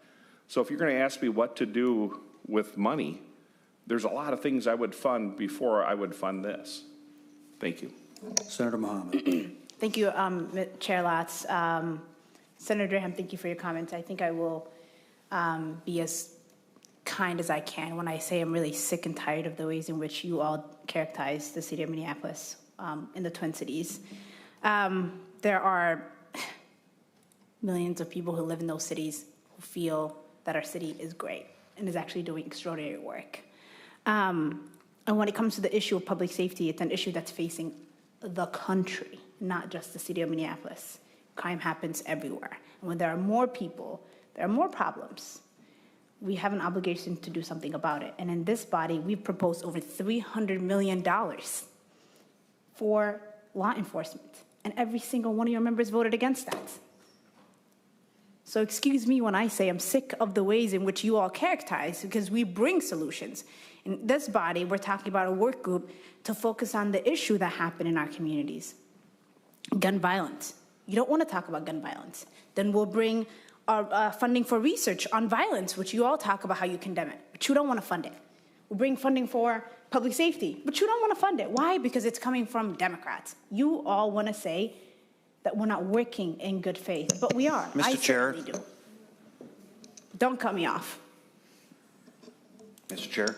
So if you're going to ask me what to do with money, there's a lot of things I would fund before I would fund this. Thank you. Senator Mohamed. Thank you, Chair Latz. Senator Durham, thank you for your comments. I think I will be as kind as I can when I say I'm really sick and tired of the ways in which you all characterize the city of Minneapolis in the Twin Cities. There are millions of people who live in those cities who feel that our city is great and is actually doing extraordinary work. And when it comes to the issue of public safety, it's an issue that's facing the country, not just the city of Minneapolis. Crime happens everywhere. And when there are more people, there are more problems. We have an obligation to do something about it. And in this body, we've proposed over $300 million for law enforcement. And every single one of your members voted against that. So excuse me when I say I'm sick of the ways in which you all characterize, because we bring solutions. In this body, we're talking about a work group to focus on the issue that happened in our communities. Gun violence. You don't want to talk about gun violence. Then we'll bring our funding for research on violence, which you all talk about how you condemn it, but you don't want to fund it. We'll bring funding for public safety, but you don't want to fund it. Why? Because it's coming from Democrats. You all want to say that we're not working in good faith, but we are. Mr. Chair. Do. Don't cut me off. Mr. Chair?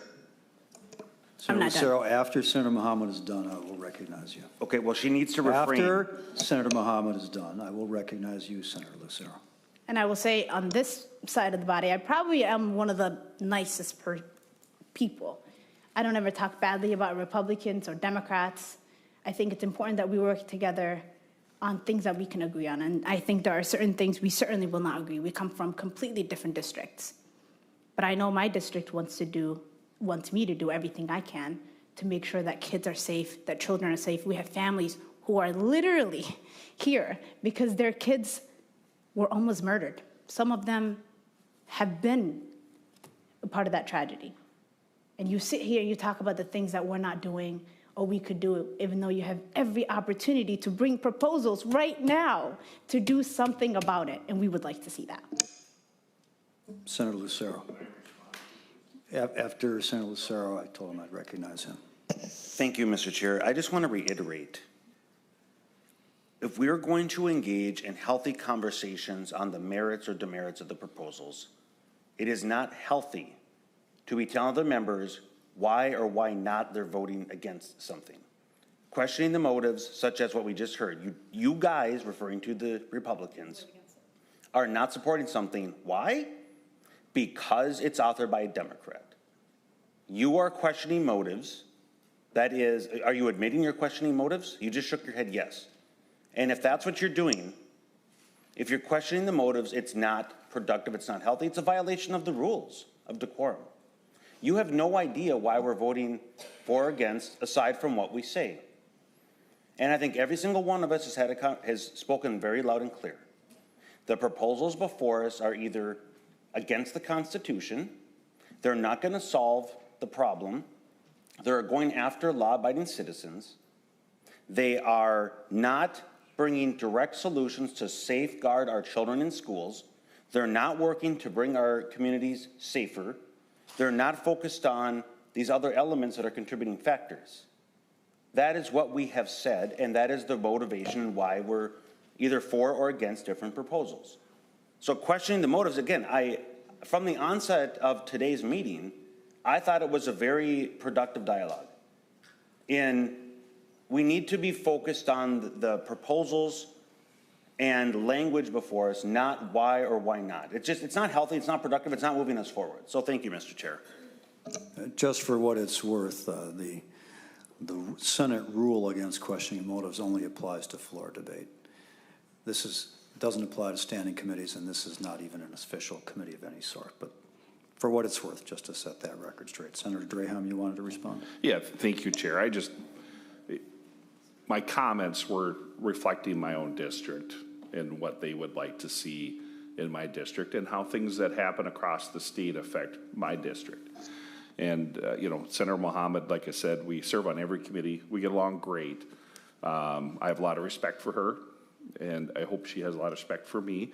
I'm not Senator Lucero, after Senator Mohamed is done, I will recognize you. Okay, well, she needs to refrain. After Senator Mohamed is done, I will recognize you, Senator Lucero. And I will say on this side of the body, I probably am one of the nicest people. I don't ever talk badly about Republicans or Democrats. I think it's important that we work together on things that we can agree on. And I think there are certain things we certainly will not agree. We come from completely different districts. But I know my district wants me to do everything I can to make sure that kids are safe, that children are safe. We have families who are literally here because their kids were almost murdered. Some of them have been a part of that tragedy. And you sit here, you talk about the things that we're not doing or we could do, even though you have every opportunity to bring proposals right now to do something about it. And we would like to see that. Senator Lucero. After Senator Lucero, I told him I'd recognize him. Thank you, Mr. Chair. I just want to reiterate, if we are going to engage in healthy conversations on the merits or demerits of the proposals, it is not healthy to be telling the members why or why not they're voting against something. Questioning the motives, such as what we just heard. You guys, referring to the Republicans, are not supporting something. Why? Because it's authored by a Democrat. You are questioning motives. That is, are you admitting you're questioning motives? You just shook your head yes. And if that's what you're doing, if you're questioning the motives, it's not productive, it's not healthy, it's a violation of the rules of decorum. You have no idea why we're voting for or against, aside from what we say. And I think every single one of us has spoken very loud and clear. The proposals before us are either against the Constitution, they're not going to solve the problem, they're going after law-abiding citizens, they are not bringing direct solutions to safeguard our children in schools, they're not working to bring our communities safer, they're not focused on these other elements that are contributing factors. That is what we have said, and that is the motivation why we're either for or against different proposals. So questioning the motives, again, from the onset of today's meeting, I thought it was a very productive dialogue. We need to be focused on the proposals and language before us, not why or why not. It's not healthy, it's not productive, it's not moving us forward. So thank you, Mr. Chair. Just for what it's worth, the Senate rule against questioning motives only applies to floor debate. Doesn't apply to standing committees, and this is not even an official committee of any sort. But for what it's worth, just to set that record straight. Senator Durham, you wanted to respond? Yeah, thank you, Chair. My comments were reflecting my own district and what they would like to see in my district and how things that happen across the state affect my district. And, Senator Mohamed, like I said, we serve on every committee. We get along great. I have a lot of respect for her, and I hope she has a lot of respect for me.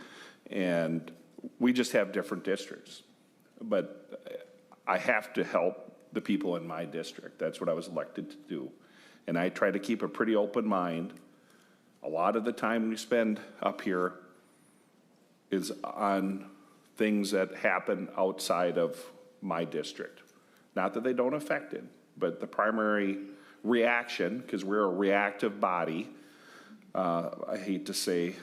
And we just have different districts. But I have to help the people in my district. That's what I was elected to do. and I try to keep a pretty open mind. A lot of the time we spend up here is on things that happen outside of my district. Not that they don't affect it, but the primary reaction, because we're a reactive body, I hate to say,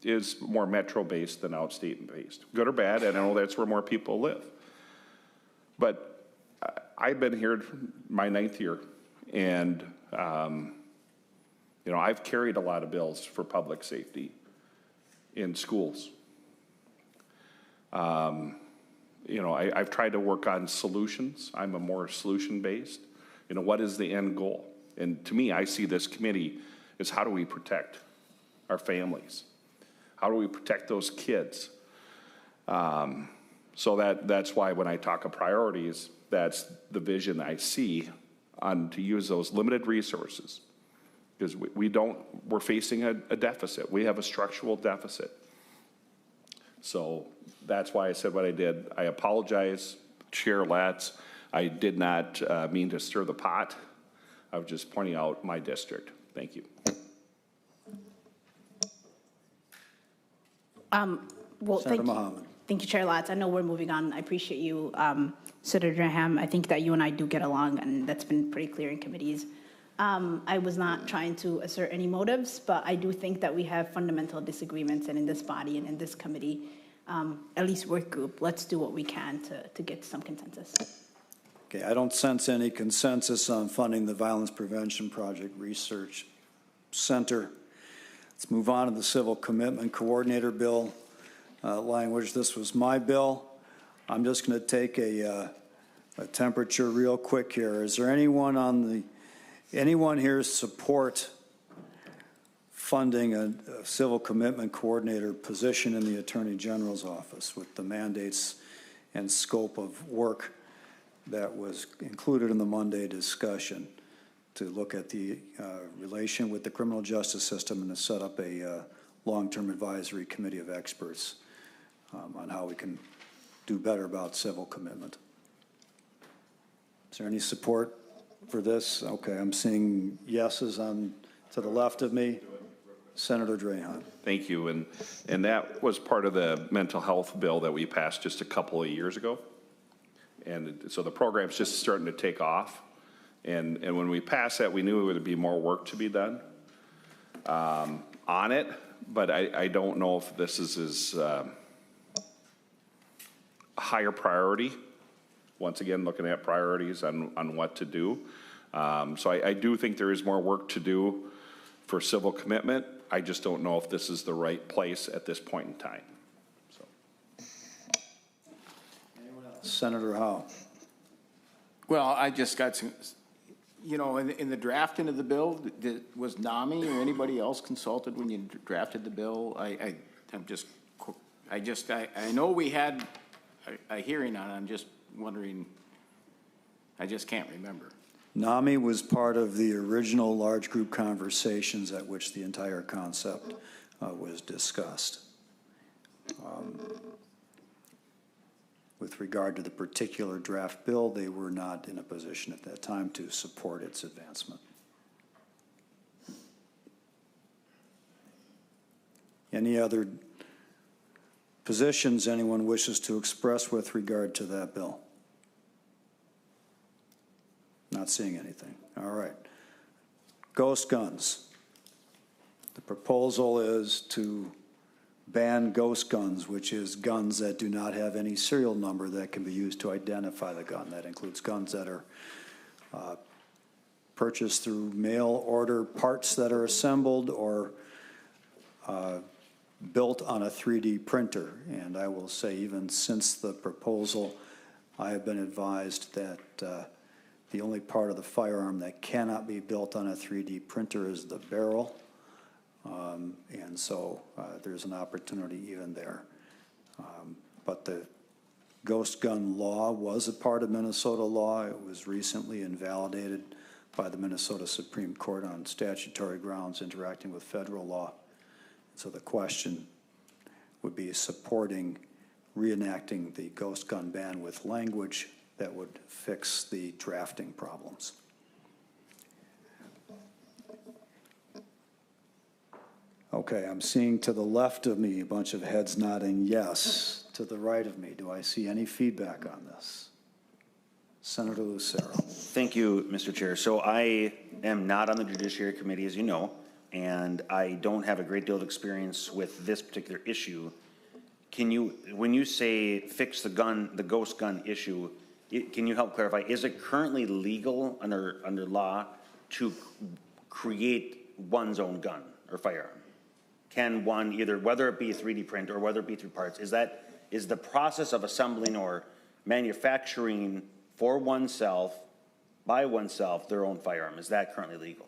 is more metro-based than outstate-based. Good or bad, and I know that's where more people live. But I've been here my 9th year, and you know, I've carried a lot of bills for public safety in schools. You know, I've tried to work on solutions. I'm a more solution-based. You know, what is the end goal? And to me, I see this committee as how do we protect our families? How do we protect those kids? So that's why when I talk of priorities, that's the vision I see on to use those limited resources. Because we're facing a deficit. We have a structural deficit. So that's why I said what I did. I apologize, Chair Latz. I did not mean to stir the pot. I was just pointing out my district. Thank you. Well, Senator Mohamed. thank you, Chair Latz. I know we're moving on. I appreciate you, Senator Durham. I think that you and I do get along, and that's been pretty clear in committees. I was not trying to assert any motives, but I do think that we have fundamental disagreements, and in this body and in this committee, at least work group, let's do what we can to get some consensus. Okay, I don't sense any consensus on funding the Violence Prevention Project Research Center. Let's move on to the Civil Commitment Coordinator Bill language. This was my bill. I'm just going to take a temperature real quick here. Is there anyone here support funding a Civil Commitment Coordinator position in the Attorney General's office with the mandates and scope of work that was included in the Monday discussion to look at the relation with the criminal justice system and to set up a long-term advisory committee of experts on how we can do better about civil commitment? Is there any support for this? Okay, I'm seeing yeses on to the left of me. Senator Drahan. Thank you. And that was part of the mental health bill that we passed just a couple of years ago. And so the program's just starting to take off. And when we passed that, we knew there would be more work to be done on it. But I don't know if this is a higher priority. Once again, looking at priorities on what to do. So I do think there is more work to do for civil commitment. I just don't know if this is the right place at this point in time. So. Anyone else? Senator Howe. Well, I just got some, you know, in the drafting of the bill, was NAMI or anybody else consulted when you drafted the bill? I know we had a hearing on it. I'm just wondering, I just can't remember. NAMI was part of the original large group conversations at which the entire concept was discussed. With regard to the particular draft bill, they were not in a position at that time to support its advancement. Any other positions anyone wishes to express with regard to that bill? Not seeing anything. All right. Ghost guns. The proposal is to ban ghost guns, which is guns that do not have any serial number that can be used to identify the gun. That includes guns that are purchased through mail order, parts that are assembled or built on a 3D printer. And I will say, even since the proposal, I have been advised that the only part of the firearm that cannot be built on a 3D printer is the barrel. And so there's an opportunity even there. But the ghost gun law was a part of Minnesota law. It was recently invalidated by the Minnesota Supreme Court on statutory grounds interacting with federal law. So the question would be supporting reenacting the ghost gun ban with language that would fix the drafting problems. Okay, I'm seeing to the left of me a bunch of heads nodding yes. To the right of me, do I see any feedback on this? Senator Lucero. Thank you, Mr. Chair. So I am not on the Judiciary Committee, as you know, and I don't have a great deal of experience with this particular issue. Can you, when you say fix the gun, the ghost gun issue, can you help clarify, is it currently legal under law to create one's own gun or firearm? Can one either, whether it be 3D print or whether it be through parts, is the process of assembling or manufacturing for oneself, by oneself, their own firearm, is that currently legal?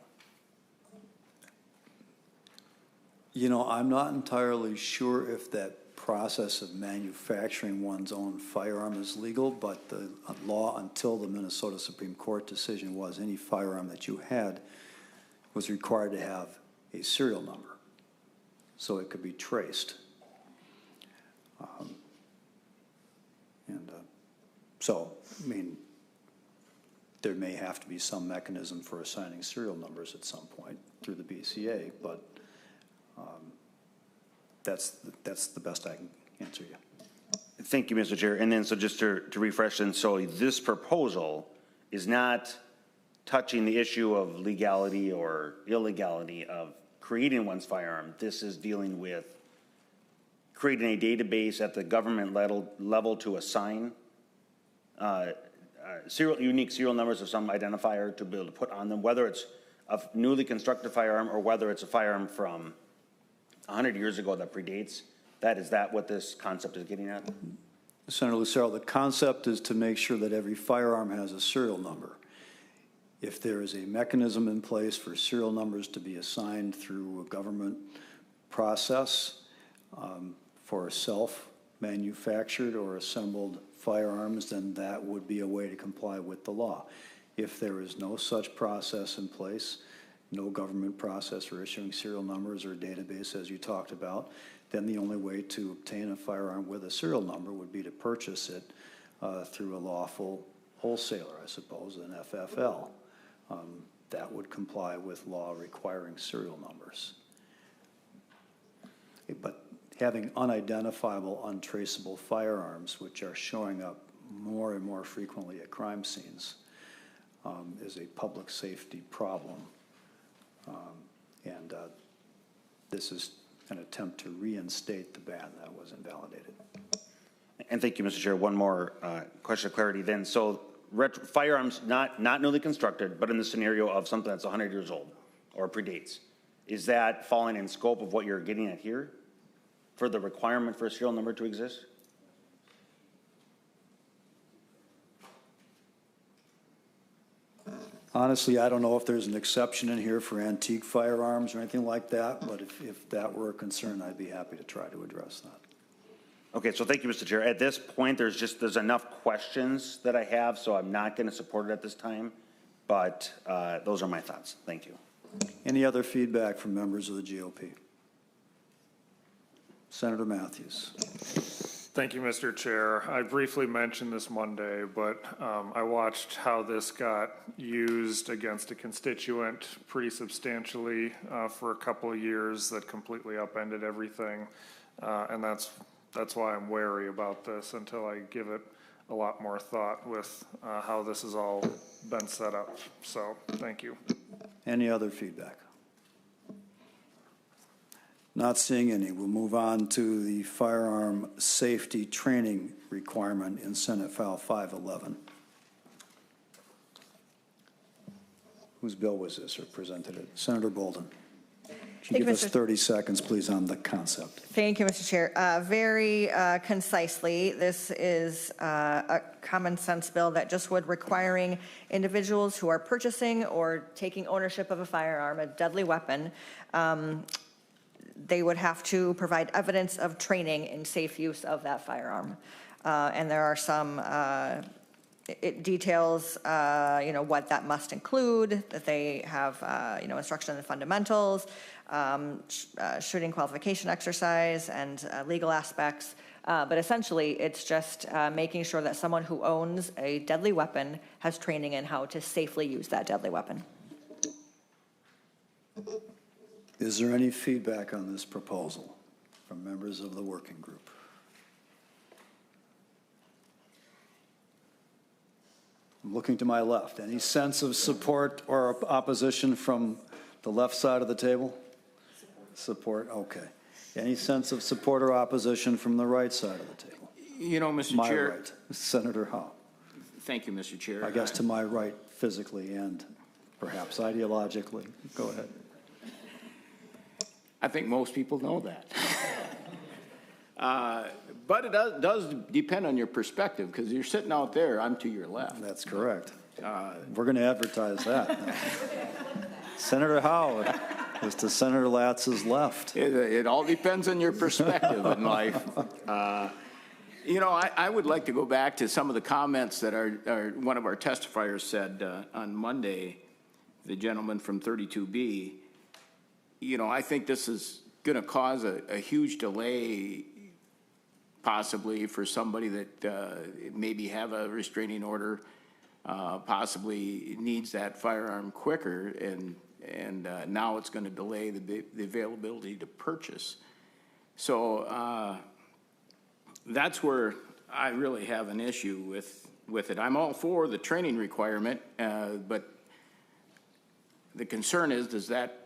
You know, I'm not entirely sure if that process of manufacturing one's own firearm is legal, but the law until the Minnesota Supreme Court decision was any firearm that you had was required to have a serial number so it could be traced. So, I mean, there may have to be some mechanism for assigning serial numbers at some point through the BCA, but that's the best I can answer you. Thank you, Mr. Chair. And then, so just to refresh, and so this proposal is not touching the issue of legality or illegality of creating one's firearm. This is dealing with creating a database at the government level to assign unique serial numbers of some identifier to be able to put on them, whether it's a newly constructed firearm or whether it's a firearm from 100 years ago that predates. Is that what this concept is getting at? Senator Lucero, the concept is to make sure that every firearm has a serial number. If there is a mechanism in place for serial numbers to be assigned through a government process for self-manufactured or assembled firearms, then that would be a way to comply with the law. If there is no such process in place, no government process for issuing serial numbers or database, as you talked about, then the only way to obtain a firearm with a serial number would be to purchase it through a lawful wholesaler, I suppose, an FFL. That would comply with law requiring serial numbers. But having unidentifiable, untraceable firearms, which are showing up more and more frequently at crime scenes, is a public safety problem. And this is an attempt to reinstate the ban that was invalidated. And thank you, Mr. Chair. One more question of clarity then. So firearms not newly constructed, but in the scenario of something that's 100 years old or predates, is that falling in scope of what you're getting at here for the requirement for a serial number to exist? Honestly, I don't know if there's an exception in here for antique firearms or anything like that, but if that were a concern, I'd be happy to try to address that. Okay, so thank you, Mr. Chair. At this point, there's enough questions that I have, so I'm not going to support it at this time, but those are my thoughts. Thank you. Any other feedback from members of the GOP? Senator Mathews. Thank you, Mr. Chair. I briefly mentioned this Monday, but I watched how this got used against a constituent pretty substantially for a couple of years that completely upended everything. And that's why I'm wary about this until I give it a lot more thought with how this has all been set up. So, thank you. Any other feedback? Not seeing any. We'll move on to the firearm safety training requirement in Senate File 511. Whose bill was this or presented it? Senator Bolden. Can you give us 30 seconds, please, on the concept? Thank you, Mr. Chair. Very concisely, this is a common sense bill that just would requiring individuals who are purchasing or taking ownership of a firearm, a deadly weapon, they would have to provide evidence of training in safe use of that firearm. And there are some, it details, what that must include, that they have, instruction in the fundamentals, shooting qualification exercise, and legal aspects. But essentially, it's just making sure that someone who owns a deadly weapon has training in how to safely use that deadly weapon. Is there any feedback on this proposal from members of the working group? I'm looking to my left. Any sense of support or opposition from the left side of the table? Support, okay. Any sense of support or opposition from the right side of the table? You know, Mr. My Chair. right, Senator Howe. Thank you, Mr. Chair. I guess to my right physically and perhaps ideologically. Go ahead. I think most people know that. But it does depend on your perspective, because you're sitting out there, I'm to your left. That's correct. We're going to advertise that. Senator Howe is to Senator Latz's left. It all depends on your perspective in life. You know, I would like to go back to some of the comments that one of our testifiers said on Monday, the gentleman from 32B. You know, I think this is going to cause a huge delay possibly for somebody that maybe have a restraining order, possibly needs that firearm quicker, and now it's going to delay the availability to purchase. So that's where I really have an issue with it. I'm all for the training requirement, but the concern is, does that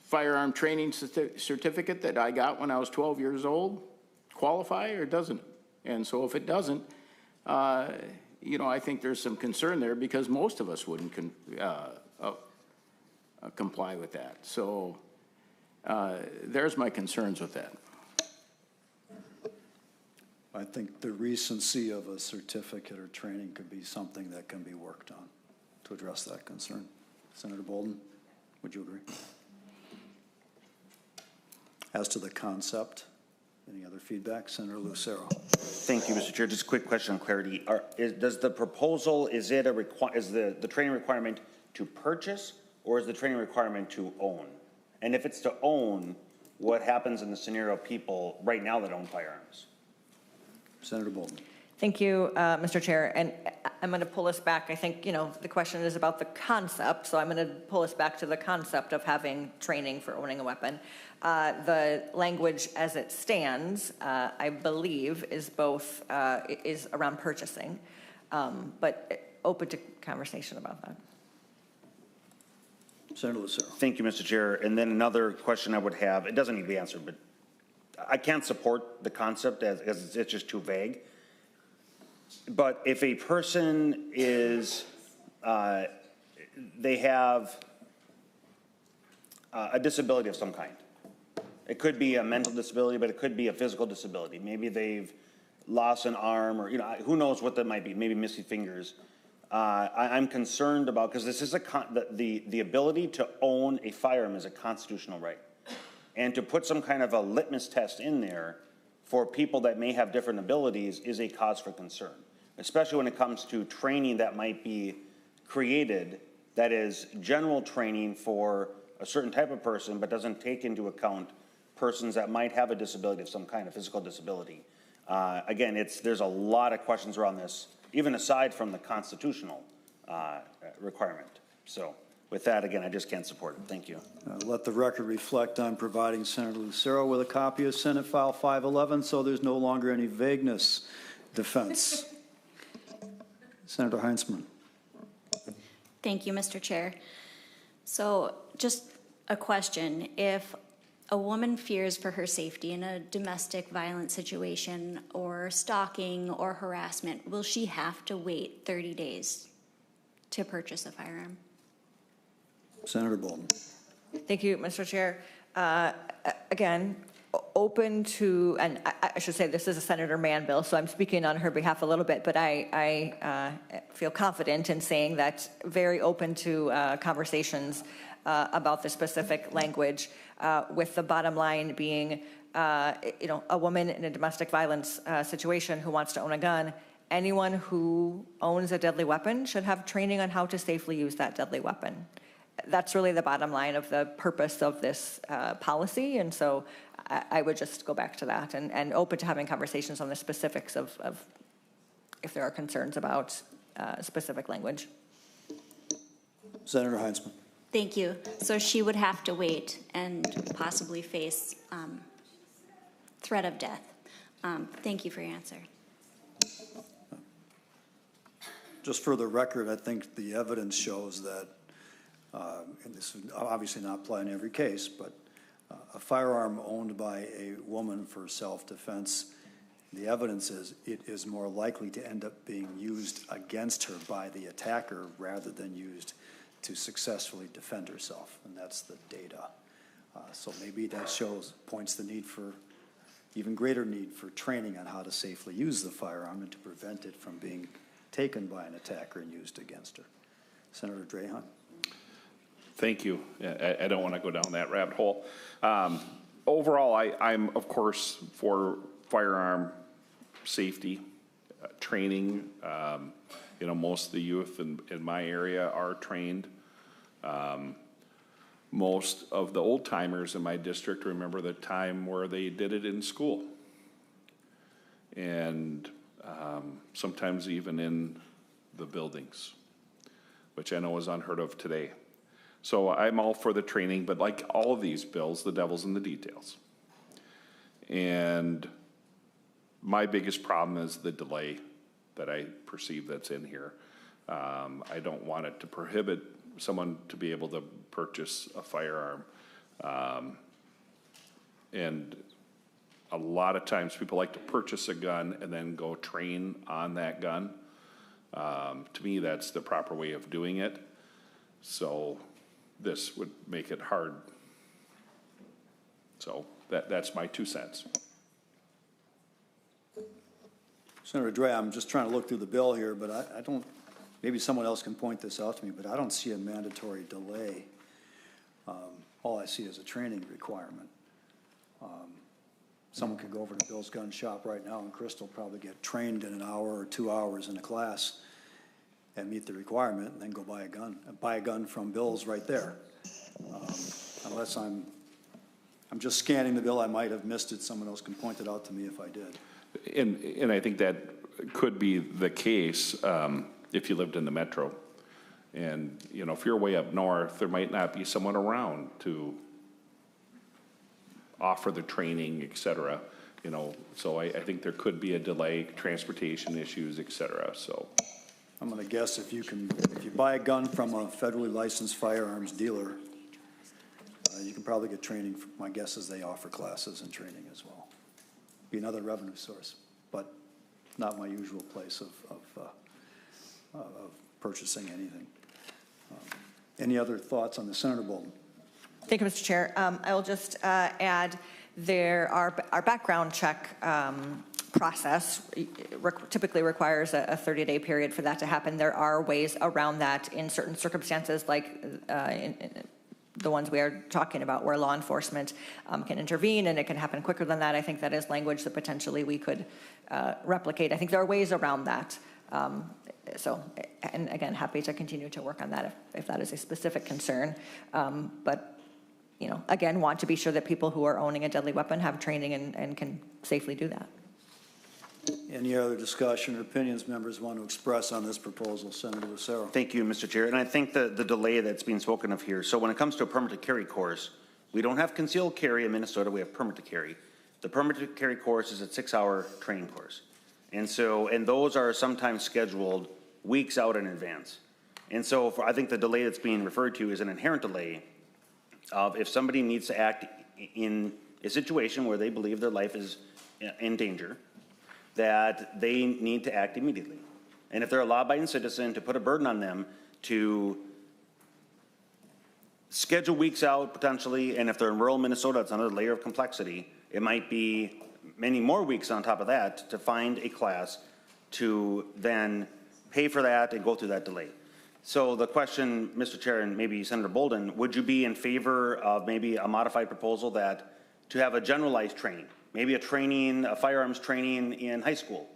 firearm training certificate that I got when I was 12 years old qualify, or doesn't it? And so if it doesn't, you know, I think there's some concern there, because most of us wouldn't comply with that. So there's my concerns with that. I think the recency of a certificate or training could be something that can be worked on to address that concern. Senator Bolden, would you agree? As to the concept, any other feedback? Senator Lucero. Thank you, Mr. Chair. Just a quick question on clarity. Does the proposal, is the training requirement to purchase, or is the training requirement to own? And if it's to own, what happens in the scenario of people right now that own firearms? Senator Bolden. Thank you, Mr. Chair. And I'm going to pull us back. I think, you know, the question is about the concept, so I'm going to pull us back to the concept of having training for owning a weapon. The language as it stands, I believe, is both, is around purchasing, but open to conversation about that. Senator Lucero. Thank you, Mr. Chair. And then another question I would have, it doesn't need to be answered, but I can't support the concept as it's just too vague. But if a person is, they have a disability of some kind. It could be a mental disability, but it could be a physical disability. Maybe they've lost an arm, or, you know, who knows what that might be, maybe missing fingers. I'm concerned about, because this is the ability to own a firearm is a constitutional right. And to put some kind of a litmus test in there for people that may have different abilities is a cause for concern, especially when it comes to training that might be created that is general training for a certain type of person, but doesn't take into account persons that might have a disability of some kind, of physical disability. Again, there's a lot of questions around this, even aside from the constitutional requirement. So with that, again, I just can't support it. Thank you. Let the record reflect on providing Senator Lucero with a copy of Senate File 511, so there's no longer any vagueness defense. Senator Heinzman. Thank you, Mr. Chair. So just a question. If a woman fears for her safety in a domestic violence situation or stalking or harassment, will she have to wait 30 days to purchase a firearm? Senator Bolden. Thank you, Mr. Chair. Again, open to, and I should say this is a Senator Mann bill, so I'm speaking on her behalf a little bit, but I feel confident in saying that very open to conversations about the specific language, with the bottom line being, you know, a woman in a domestic violence situation who wants to own a gun. Anyone who owns a deadly weapon should have training on how to safely use that deadly weapon. That's really the bottom line of the purpose of this policy, and so I would just go back to that and open to having conversations on the specifics of if there are concerns about specific language. Senator Heinzman. Thank you. So she would have to wait and possibly face threat of death. Thank you for your answer. Just for the record, I think the evidence shows that, and this is obviously not apply in every case, but a firearm owned by a woman for self-defense, the evidence is it is more likely to end up being used against her by the attacker rather than used to successfully defend herself, and that's the data. So maybe that points the need for, even greater need for training on how to safely use the firearm and to prevent it from being taken by an attacker and used against her. Senator Drahan. Thank you. I don't want to go down that rabbit hole. Overall, I'm of course for firearm safety training. Most of the youth in my area are trained. Most of the old timers in my district remember the time where they did it in school. And sometimes even in the buildings, which I know is unheard of today. So I'm all for the training, but like all of these bills, the devil's in the details. And my biggest problem is the delay that I perceive that's in here. I don't want it to prohibit someone to be able to purchase a firearm. And a lot of times people like to purchase a gun and then go train on that gun. To me, that's the proper way of doing it. So this would make it hard. So that's my 2 cents. Senator Dre, I'm just trying to look through the bill here, but I don't, maybe someone else can point this out to me, but I don't see a mandatory delay. All I see is a training requirement. Someone could go over to Bill's gun shop right now and Crystal probably get trained in an hour or 2 hours in a class and meet the requirement and then go buy a gun from Bill's right there. Unless I'm just scanning the bill, I might have missed it. Someone else can point it out to me if I did. And I think that could be the case if you lived in the metro. And, if you're way up north, there might not be someone around to offer the training, et cetera. So I think there could be a delay, transportation issues, et cetera, so. I'm gonna guess if you buy a gun from a federally licensed firearms dealer, you can probably get training. My guess is they offer classes and training as well. Be another revenue source, but not my usual place of purchasing anything. Any other thoughts on the Senator Bolden? Thank you, Mr. Chair. I will just add our background check process typically requires a 30-day period for that to happen. There are ways around that in certain circumstances, like the ones we are talking about, where law enforcement can intervene and it can happen quicker than that. I think that is language that potentially we could replicate. I think there are ways around that. And again, happy to continue to work on that if that is a specific concern. But again, want to be sure that people who are owning a deadly weapon have training and can safely do that. Any other discussion or opinions members want to express on this proposal? Senator Lucero. Thank you, Mr. Chair. And I think the delay that's being spoken of here, so when it comes to a permit to carry course, we don't have concealed carry in Minnesota, we have permit to carry. The permit to carry course is a 6-hour training course. And those are sometimes scheduled weeks out in advance. And so I think the delay that's being referred to is an inherent delay of if somebody needs to act in a situation where they believe their life is in danger, that they need to act immediately. And if they're a law-abiding citizen, to put a burden on them to schedule weeks out potentially, and if they're in rural Minnesota, it's another layer of complexity. It might be many more weeks on top of that to find a class to then pay for that and go through that delay. So the question, Mr. Chair, and maybe Senator Bolden, would you be in favor of maybe a modified proposal that to have a generalized training, maybe a firearms training in high school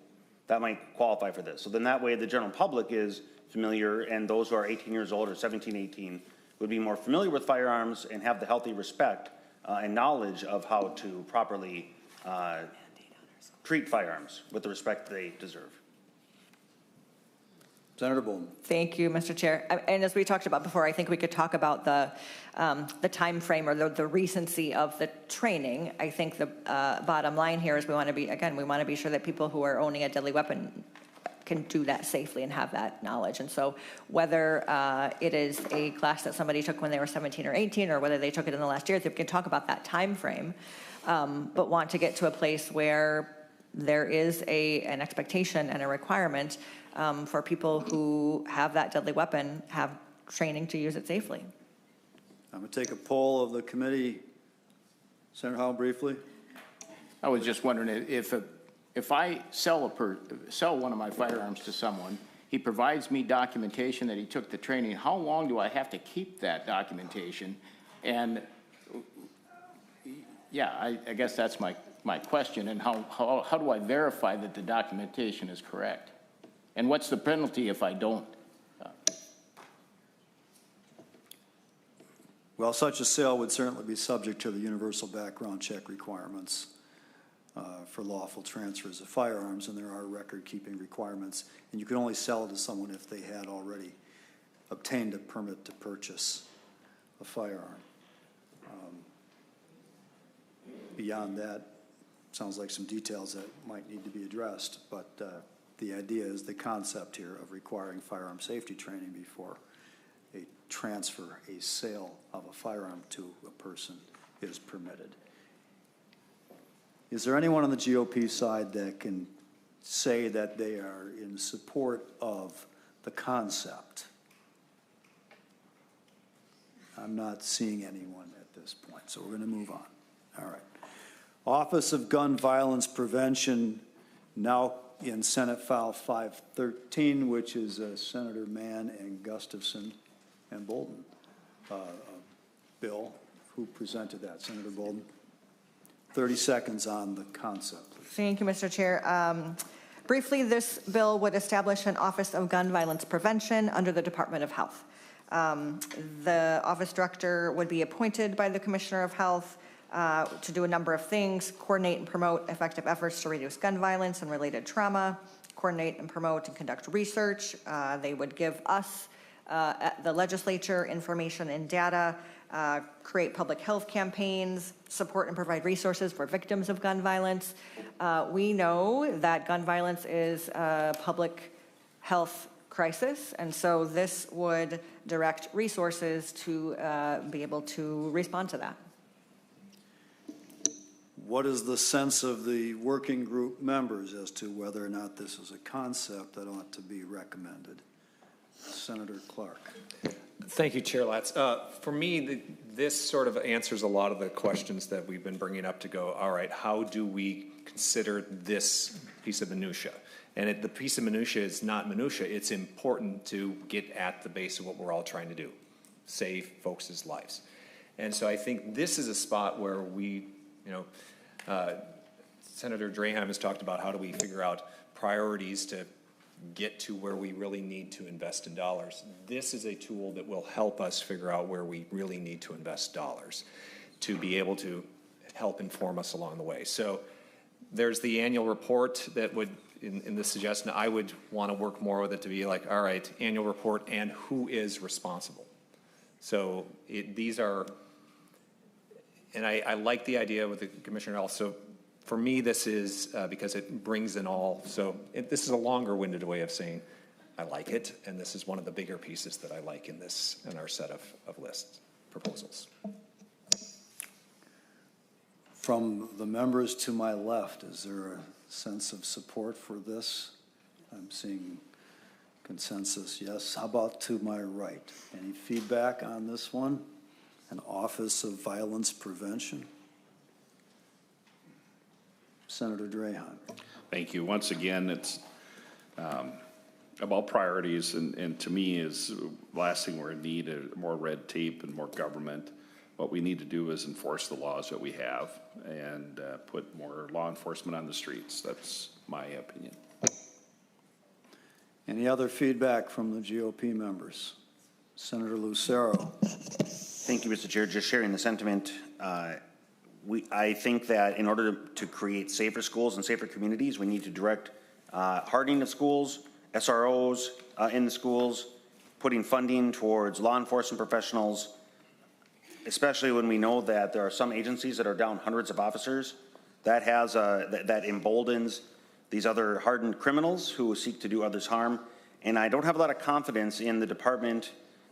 that might qualify for this? So then that way the general public is familiar, and those who are 18 years old or 17, 18 would be more familiar with firearms and have the healthy respect and knowledge of how to properly treat firearms with the respect they deserve. Senator Bolden. Thank you, Mr. Chair. And as we talked about before, I think we could talk about the time frame or the recency of the training. I think the bottom line here is we want to be sure that people who are owning a deadly weapon can do that safely and have that knowledge. And so whether it is a class that somebody took when they were 17 or 18, or whether they took it in the last year, we can talk about that time frame, but want to get to a place where there is an expectation and a requirement for people who have that deadly weapon, have training to use it safely. I'm going to take a poll of the committee. Senator Howell, briefly. I was just wondering if I sell one of my firearms to someone, he provides me documentation that he took the training, how long do I have to keep that documentation? And yeah, I guess that's my question. And how do I verify that the documentation is correct? And what's the penalty if I don't? Well, such a sale would certainly be subject to the universal background check requirements for lawful transfers of firearms, and there are record-keeping requirements. And you can only sell it to someone if they had already obtained a permit to purchase a firearm. Beyond that, sounds like some details that might need to be addressed, but the idea is the concept here of requiring firearm safety training before a transfer, a sale of a firearm to a person is permitted. Is there anyone on the GOP side that can say that they are in support of the concept? I'm not seeing anyone at this point, so we're going to move on. All right. Office of Gun Violence Prevention, now in Senate File 513, which is Senator Mann and Gustafson and Bolden. Bill, who presented that? Senator Bolden. 30 seconds on the concept, please. Thank you, Mr. Chair. Briefly, this bill would establish an Office of Gun Violence Prevention under the Department of Health. The office director would be appointed by the Commissioner of Health to do a number of things: coordinate and promote effective efforts to reduce gun violence and related trauma, coordinate and promote and conduct research. They would give us, the legislature, information and data, create public health campaigns, support and provide resources for victims of gun violence. We know that gun violence is a public health crisis, and so this would direct resources to be able to respond to that. What is the sense of the working group members as to whether or not this is a concept that ought to be recommended? Senator Clark. Thank you, Chair Latz. For me, this sort of answers a lot of the questions that we've been bringing up to go, all right, how do we consider this piece of minutia? And the piece of minutia is not minutia. It's important to get at the base of what we're all trying to do, save folks' lives. And so I think this is a spot where we, Senator Draheim has talked about how do we figure out priorities to get to where we really need to invest in dollars. This is a tool that will help us figure out where we really need to invest dollars to be able to help inform us along the way. So there's the annual report that would, in this suggestion, I would want to work more with it to be like, all right, annual report and who is responsible. So these are, and I like the idea with the Commissioner also. For me, this is because it brings in all, this is a longer-winded way of saying I like it, and this is one of the bigger pieces that I like in our set of list proposals. From the members to my left, is there a sense of support for this? I'm seeing consensus, yes. How about to my right? Any feedback on this one? An Office of Violence Prevention? Senator Draheim. Thank you. Once again, it's about priorities, and to me is the last thing we're in need of more red tape and more government. What we need to do is enforce the laws that we have and put more law enforcement on the streets. That's my opinion. Any other feedback from the GOP members? Senator Lucero. Thank you, Mr. Chair. Just sharing the sentiment. I think that in order to create safer schools and safer communities, we need to direct hardening of schools SROs in the schools, putting funding towards law enforcement professionals, especially when we know that there are some agencies that are down hundreds of officers. That has that emboldens these other hardened criminals who seek to do others harm. And I don't have a lot of confidence in the Department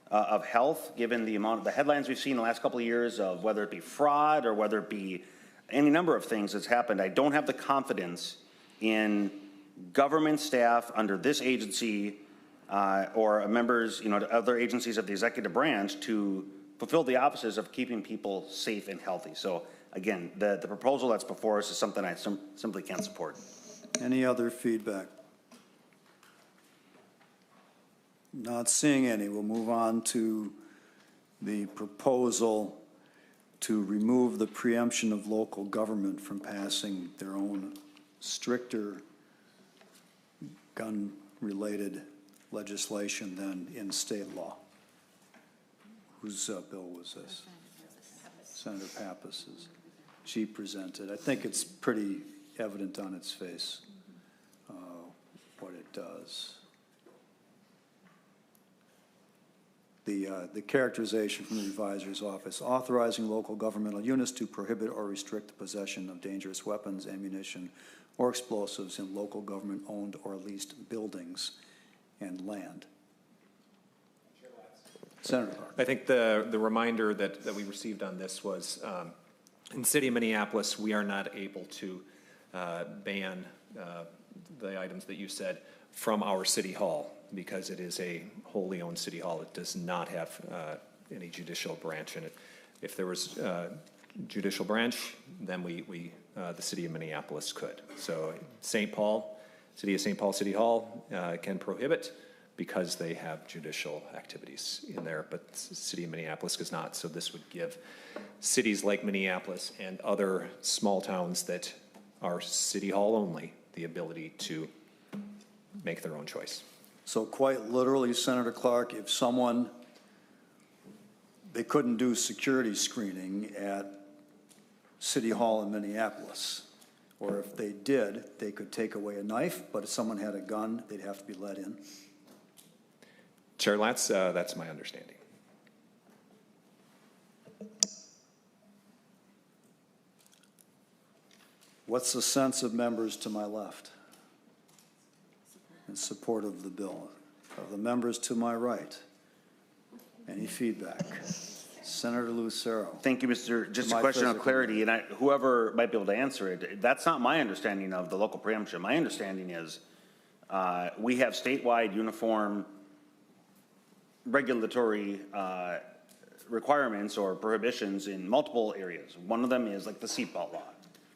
of Health, given the amount of the headlines we've seen in the last couple of years of whether it be fraud or whether it be any number of things that's happened. I don't have the confidence in government staff under this agency or members, other agencies of the executive branch to fulfill the offices of keeping people safe and healthy. So again, the proposal that's before us is something I simply can't support. Any other feedback? Not seeing any. We'll move on to the proposal to remove the preemption of local government from passing their own stricter gun-related legislation than in state law. Whose bill was this? Senator Pappas's. She presented. I think it's pretty evident on its face what it does. The characterization from the revisor's office, authorizing local governmental units to prohibit or restrict the possession of dangerous weapons, ammunition, or explosives in local government-owned or leased buildings and land. Senator Clark. I think the reminder that we received on this was in the city of Minneapolis, we are not able to ban the items that you said from our city hall because it is a wholly owned city hall. It does not have any judicial branch in it. If there was judicial branch, then the city of Minneapolis could. So St. Paul, city of St. Paul City Hall can prohibit because they have judicial activities in there, but the city of Minneapolis does not. So this would give cities like Minneapolis and other small towns that are city hall only the ability to make their own choice. So quite literally, Senator Clark, if someone, they couldn't do security screening at City Hall in Minneapolis, or if they did, they could take away a knife, but if someone had a gun, they'd have to be let in. Chair Latz, that's my understanding. What's the sense of members to my left in support of the bill? Of the members to my right? Any feedback? Senator Lucero. Thank you, Mr. Just a question of clarity, and whoever might be able to answer it, that's not my understanding of the local preemption. My understanding is we have statewide uniform regulatory requirements or prohibitions in multiple areas. One of them is like the seatbelt law,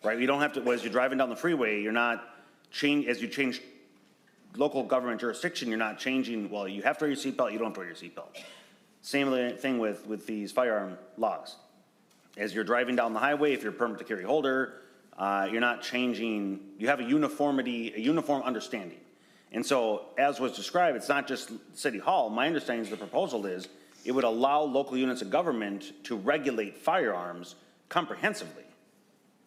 right? You don't have to, as you're driving down the freeway, you're not as you change local government jurisdiction, you're not changing, well, you have to wear your seatbelt, you don't have to wear your seatbelt. Same thing with these firearm laws. As you're driving down the highway, if you're a permit to carry holder, you're not changing, you have a uniform understanding. And so, as was described, it's not just City Hall. My understanding is the proposal is it would allow local units of government to regulate firearms comprehensively.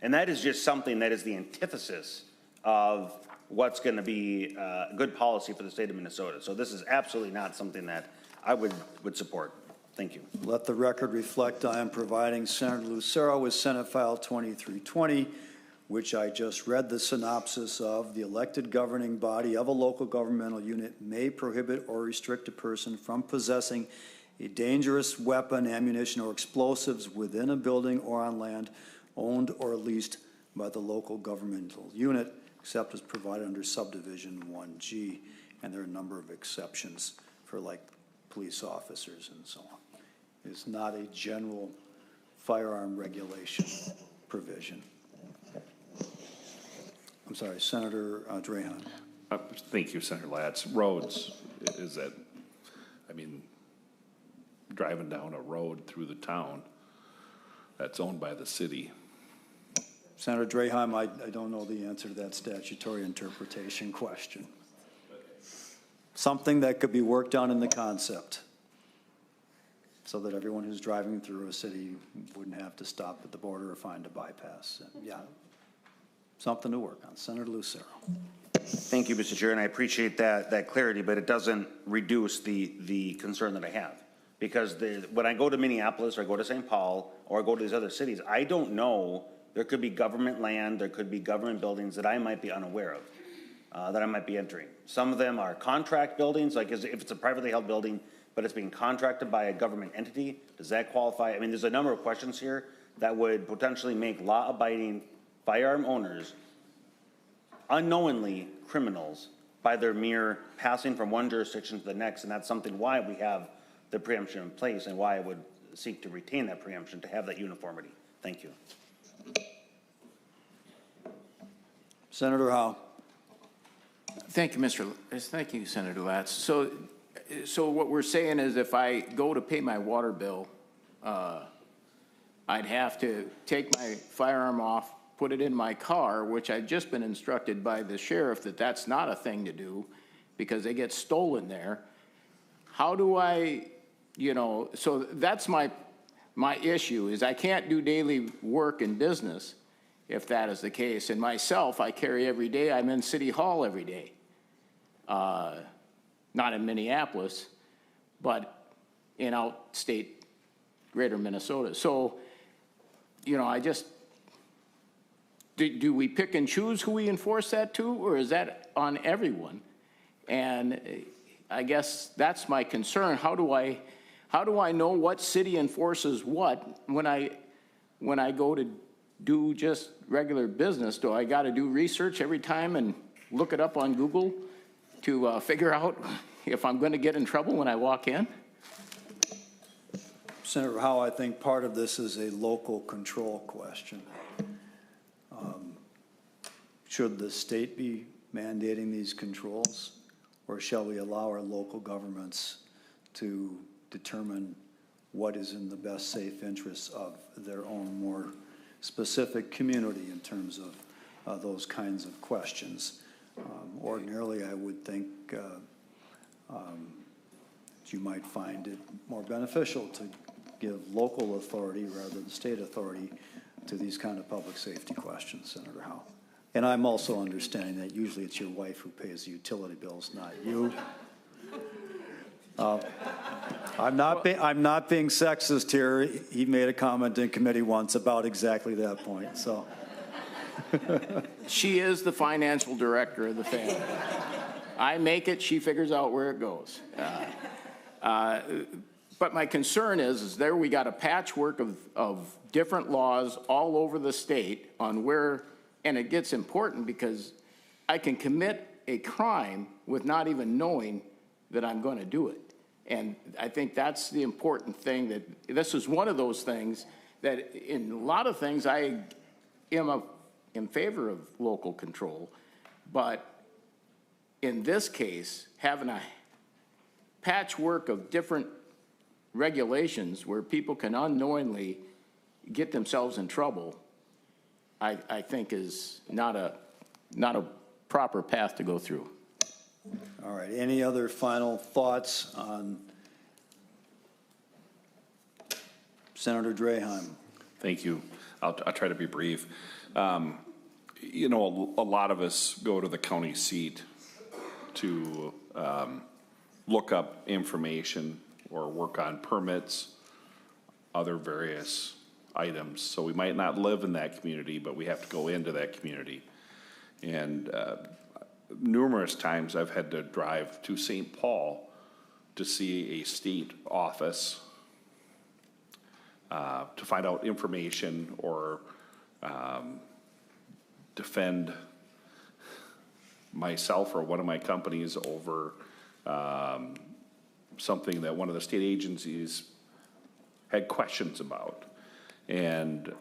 And that is just something that is the antithesis of what's going to be good policy for the state of Minnesota. So this is absolutely not something that I would support. Thank you. Let the record reflect I am providing Senator Lucero with Senate File 2320, which I just read the synopsis of. The elected governing body of a local governmental unit may prohibit or restrict a person from possessing a dangerous weapon, ammunition, or explosives within a building or on land owned or leased by the local governmental unit, except as provided under subdivision 1G. And there are a number of exceptions for like police officers and so on. It's not a general firearm regulation provision. I'm sorry, Senator Drahan. Thank you, Senator Latz. Roads, is that, I mean, driving down a road through the town that's owned by the city. Senator Drahan, I don't know the answer to that statutory interpretation question. Something that could be worked on in the concept so that everyone who's driving through a city wouldn't have to stop at the border or find a bypass. Yeah. Something to work on. Senator Lucero. Thank you, Mr. Chair, and I appreciate that clarity, but it doesn't reduce the concern that I have. Because when I go to Minneapolis, or I go to St. Paul, or I go to these other cities, I don't know, there could be government land, there could be government buildings that I might be unaware of, that I might be entering. Some of them are contract buildings, like if it's a privately held building, but it's being contracted by a government entity, does that qualify? I mean, there's a number of questions here that would potentially make law-abiding firearm owners unknowingly criminals by their mere passing from one jurisdiction to the next, and that's something why we have the preemption in place and why I would seek to retain that preemption, to have that uniformity. Thank you. Senator Howe. Thank you, Senator Latz. So what we're saying is if I go to pay my water bill, I'd have to take my firearm off, put it in my car, which I've just been instructed by the sheriff that that's not a thing to do because they get stolen there. How do I, so that's my issue is I can't do daily work and business if that is the case. And myself, I carry every day. I'm in City Hall every day. Not in Minneapolis, but in outstate greater Minnesota. So, I just, do we pick and choose who we enforce that to, or is that on everyone? And I guess that's my concern. How do I know what city enforces what when I go to do just regular business? Do I got to do research every time and look it up on Google to figure out if I'm going to get in trouble when I walk in? Senator Howe, I think part of this is a local control question. Should the state be mandating these controls, or shall we allow our local governments to determine what is in the best safe interests of their own more specific community in terms of those kinds of questions? Ordinarily, I would think that you might find it more beneficial to give local authority rather than state authority to these kind of public safety questions, Senator Howe. And I'm also understanding that usually it's your wife who pays the utility bills, not you. I'm not being sexist here. He made a comment in committee once about exactly that point, so. She is the financial director of the family. I make it, she figures out where it goes. But my concern is there we got a patchwork of different laws all over the state on where, and it gets important because I can commit a crime with not even knowing that I'm going to do it. And I think that's the important thing, that this is one of those things that in a lot of things I am in favor of local control, but in this case, having a patchwork of different regulations where people can unknowingly get themselves in trouble, I think is not a proper path to go through. All right, any other final thoughts on Senator Draheim? Thank you. I'll try to be brief. A lot of us go to the county seat to look up information or work on permits, other various items. So we might not live in that community, but we have to go into that community. And numerous times I've had to drive to St. Paul to see a state office to find out information or defend myself or one of my companies over something that one of the state agencies had questions about. And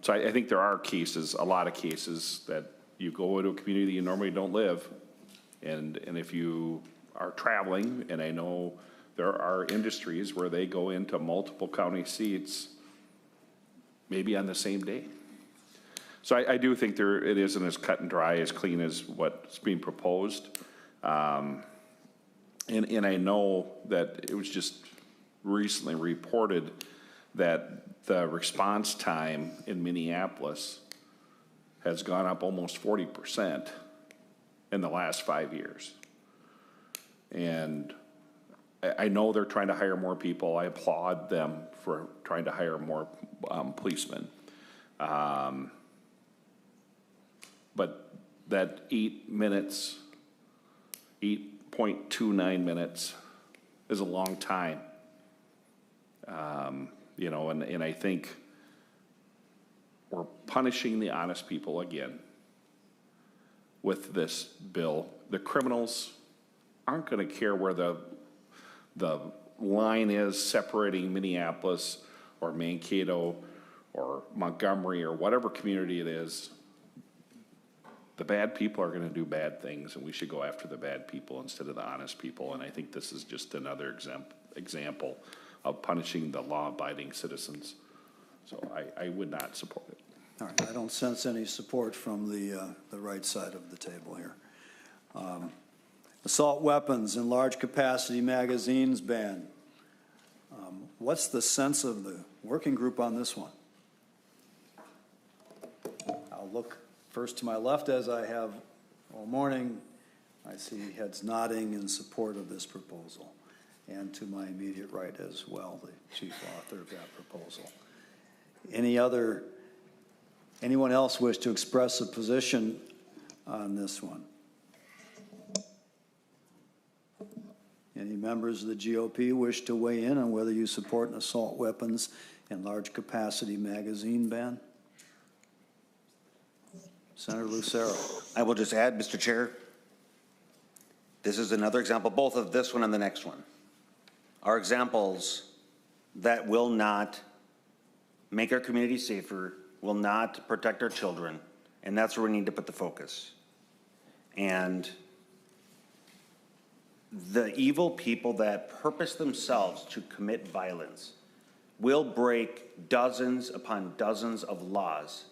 so I think there are cases, a lot of cases, that you go into a community you normally don't live, and if you are traveling, and I know there are industries where they go into multiple county seats maybe on the same day. So I do think it isn't as cut and dry, as clean as what's being proposed. And I know that it was just recently reported that the response time in Minneapolis has gone up almost 40%. in the last 5 years. And I know they're trying to hire more people. I applaud them for trying to hire more policemen. But that 8 minutes, 8.29 minutes is a long time. You know, and I think we're punishing the honest people again with this bill. The criminals aren't going to care where the line is separating Minneapolis or Mankato or Montgomery or whatever community it is. The bad people are going to do bad things, and we should go after the bad people instead of the honest people. And I think this is just another example of punishing the law-abiding citizens. So I would not support it. All right, I don't sense any support from the right side of the table here. Assault weapons and large capacity magazines ban. What's the sense of the working group on this one? I'll look first to my left, as I have all morning. I see heads nodding in support of this proposal, and to my immediate right as well, the chief author of that proposal. Anyone else wish to express a position on this one? Any members of the GOP wish to weigh in on whether you support an assault weapons and large capacity magazine ban? Senator Lucero. I will just add, Mr. Chair, this is another example, both of this one and the next one, are examples that will not make our community safer, will not protect our children, and that's where we need to put the focus. And the evil people that purpose themselves to commit violence will break dozens upon dozens of laws,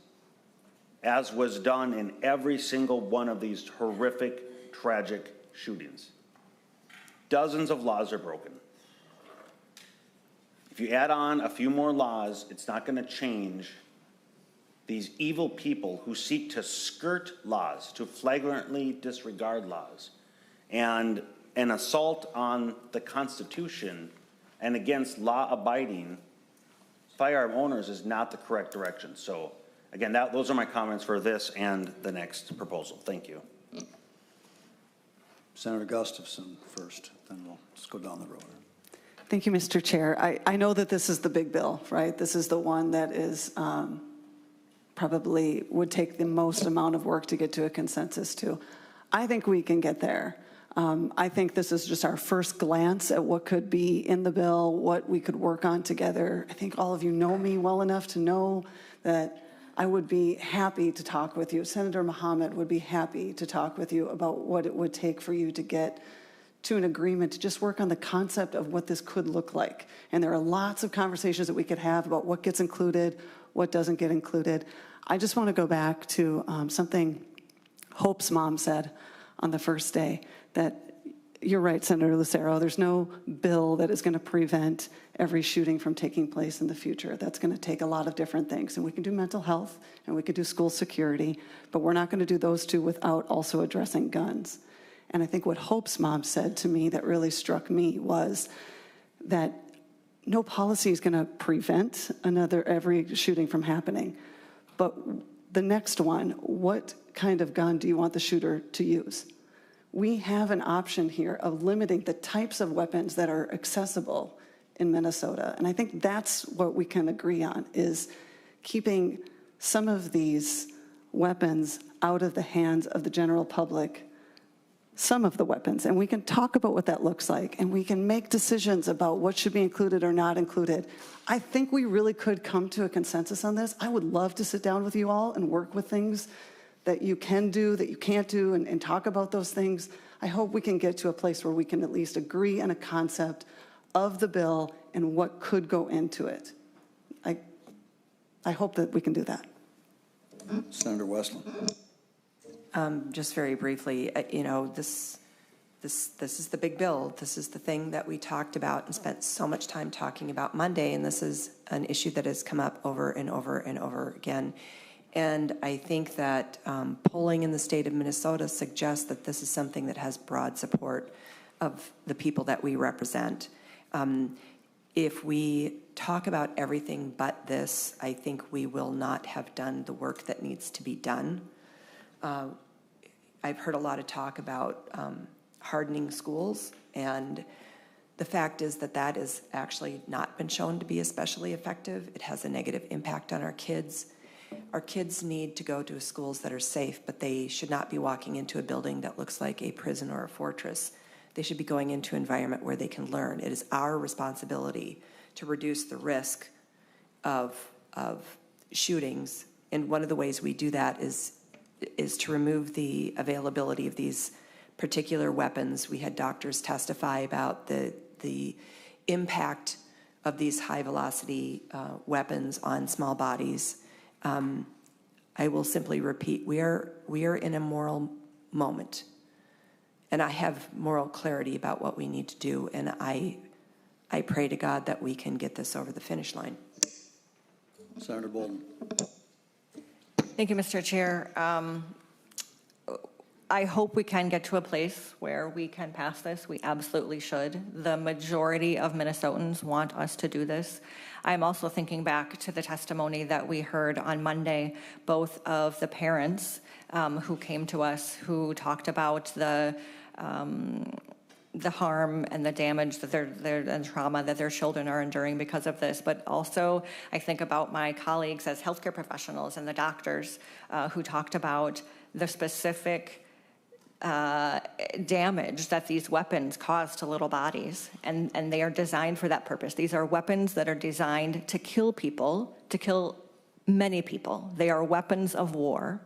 as was done in every single one of these horrific, tragic shootings. Dozens of laws are broken. If you add on a few more laws, it's not going to change these evil people who seek to skirt laws, to flagrantly disregard laws. And an assault on the Constitution and against law-abiding firearm owners is not the correct direction. So, again, those are my comments for this and the next proposal. Thank you. Senator Gustafson first, then we'll just go down the road. Thank you, Mr. Chair. I know that this is the big bill, right? This is the one that is probably would take the most amount of work to get to a consensus to. I think we can get there. I think this is just our first glance at what could be in the bill, what we could work on together. I think all of you know me well enough to know that I would be happy to talk with you. Senator Mohamed would be happy to talk with you about what it would take for you to get to an agreement to just work on the concept of what this could look like. And there are lots of conversations that we could have about what gets included, what doesn't get included. I just want to go back to something Hope's mom said on the first day, that you're right, Senator Lucero, there's no bill that is going to prevent every shooting from taking place in the future. That's going to take a lot of different things. And we can do mental health and we could do school security, but we're not going to do those two without also addressing guns. And I think what Hope's mom said to me that really struck me was that no policy is going to prevent every shooting from happening. But the next one, what kind of gun do you want the shooter to use? We have an option here of limiting the types of weapons that are accessible in Minnesota. And I think that's what we can agree on, is keeping some of these weapons out of the hands of the general public, some of the weapons. And we can talk about what that looks like, and we can make decisions about what should be included or not included. I think we really could come to a consensus on this. I would love to sit down with you all and work with things that you can do, that you can't do, and talk about those things. I hope we can get to a place where we can at least agree on a concept of the bill and what could go into it. I hope that we can do that. Senator Westland. Just very briefly, this is the big bill. This is the thing that we talked about and spent so much time talking about Monday, and this is an issue that has come up over and over and over again. And I think that polling in the state of Minnesota suggests that this is something that has broad support of the people that we represent. If we talk about everything but this, I think we will not have done the work that needs to be done. I've heard a lot of talk about hardening schools, and the fact is that that has actually not been shown to be especially effective. It has a negative impact on our kids. Our kids need to go to schools that are safe, but they should not be walking into a building that looks like a prison or a fortress. They should be going into an environment where they can learn. It is our responsibility to reduce the risk of shootings, and one of the ways we do that is to remove the availability of these particular weapons. We had doctors testify about the impact of these high-velocity weapons on small bodies. I will simply repeat, we are in a moral moment, and I have moral clarity about what we need to do, and I pray to God that we can get this over the finish line. Senator Bolden. Thank you, Mr. Chair. I hope we can get to a place where we can pass this. We absolutely should. The majority of Minnesotans want us to do this. I'm also thinking back to the testimony that we heard on Monday, both of the parents who came to us, who talked about the harm and the damage that and trauma that their children are enduring because of this. But also, I think about my colleagues as healthcare professionals and the doctors who talked about the specific damage that these weapons cause to little bodies, and they are designed for that purpose. These are weapons that are designed to kill people, to kill many people. They are weapons of war,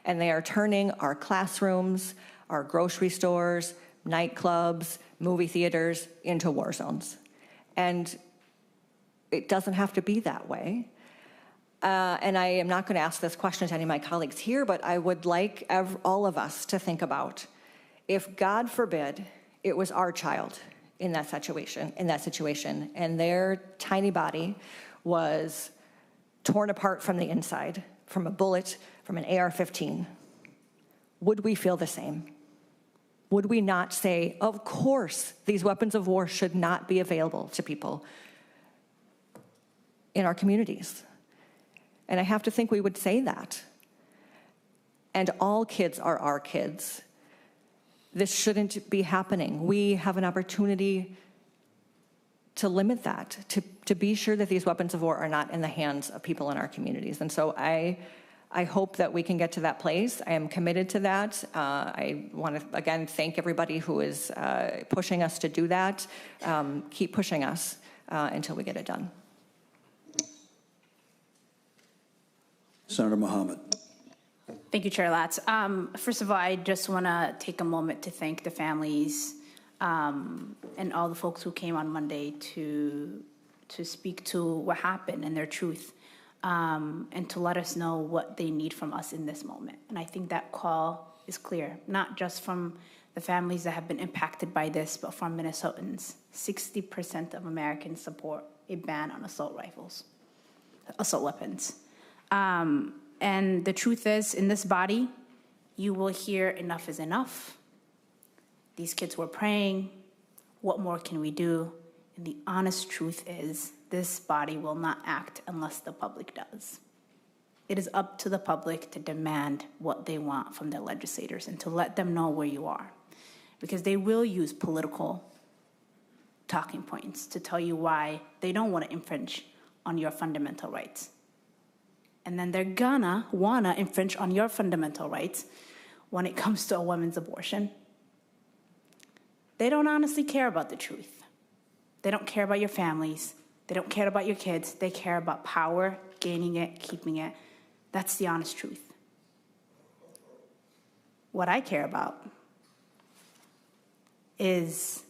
and they are turning our classrooms, our grocery stores, nightclubs, movie theaters into war zones. And it doesn't have to be that way. And I am not going to ask this question to any of my colleagues here, but I would like all of us to think about, if God forbid it was our child in that situation, and their tiny body was torn apart from the inside, from a bullet, from an AR-15, would we feel the same? Would we not say, of course, these weapons of war should not be available to people in our communities? And I have to think we would say that. And all kids are our kids. This shouldn't be happening. We have an opportunity to limit that, to be sure that these weapons of war are not in the hands of people in our communities. And so I hope that we can get to that place. I am committed to that. I want to, again, thank everybody who is pushing us to do that. Keep pushing us until we get it done. Senator Mohamed. Thank you, Chair Latz. First of all, I just want to take a moment to thank the families and all the folks who came on Monday to speak to what happened and their truth, and to let us know what they need from us in this moment. And I think that call is clear, not just from the families that have been impacted by this, but from Minnesotans. 60% of Americans support a ban on assault weapons. And the truth is, in this body, you will hear enough is enough. These kids were praying. What more can we do? And the honest truth is, this body will not act unless the public does. It is up to the public to demand what they want from their legislators and to let them know where you are. Because they will use political talking points to tell you why they don't want to infringe on your fundamental rights. And then they're gonna wanna infringe on your fundamental rights when it comes to a woman's abortion. They don't honestly care about the truth. They don't care about your families. They don't care about your kids. They care about power, gaining it, keeping it. That's the honest truth. What I care about is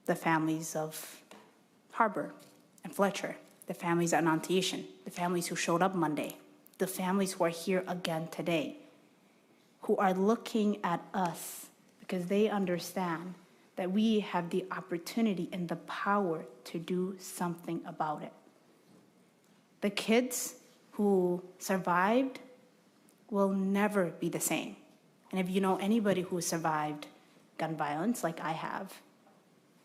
the families of Harbor and Fletcher, the families at Annunciation, the families who showed up Monday, the families who are here again today, who are looking at us because they understand that we have the opportunity and the power to do something about it. The kids who survived will never be the same. And if you know anybody who survived gun violence like I have,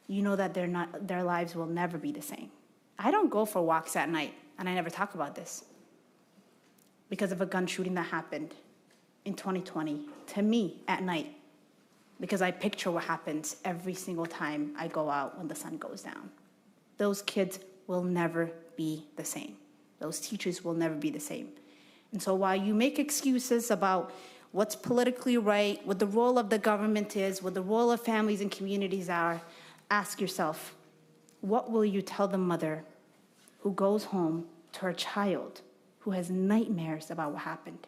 you know that their lives will never be the same. I don't go for walks at night, and I never talk about this, because of a gun shooting that happened in 2020 to me at night, because I picture what happens every single time I go out when the sun goes down. Those kids will never be the same. Those teachers will never be the same. And so while you make excuses about what's politically right, what the role of the government is, what the role of families and communities are, ask yourself, what will you tell the mother who goes home to her child who has nightmares about what happened?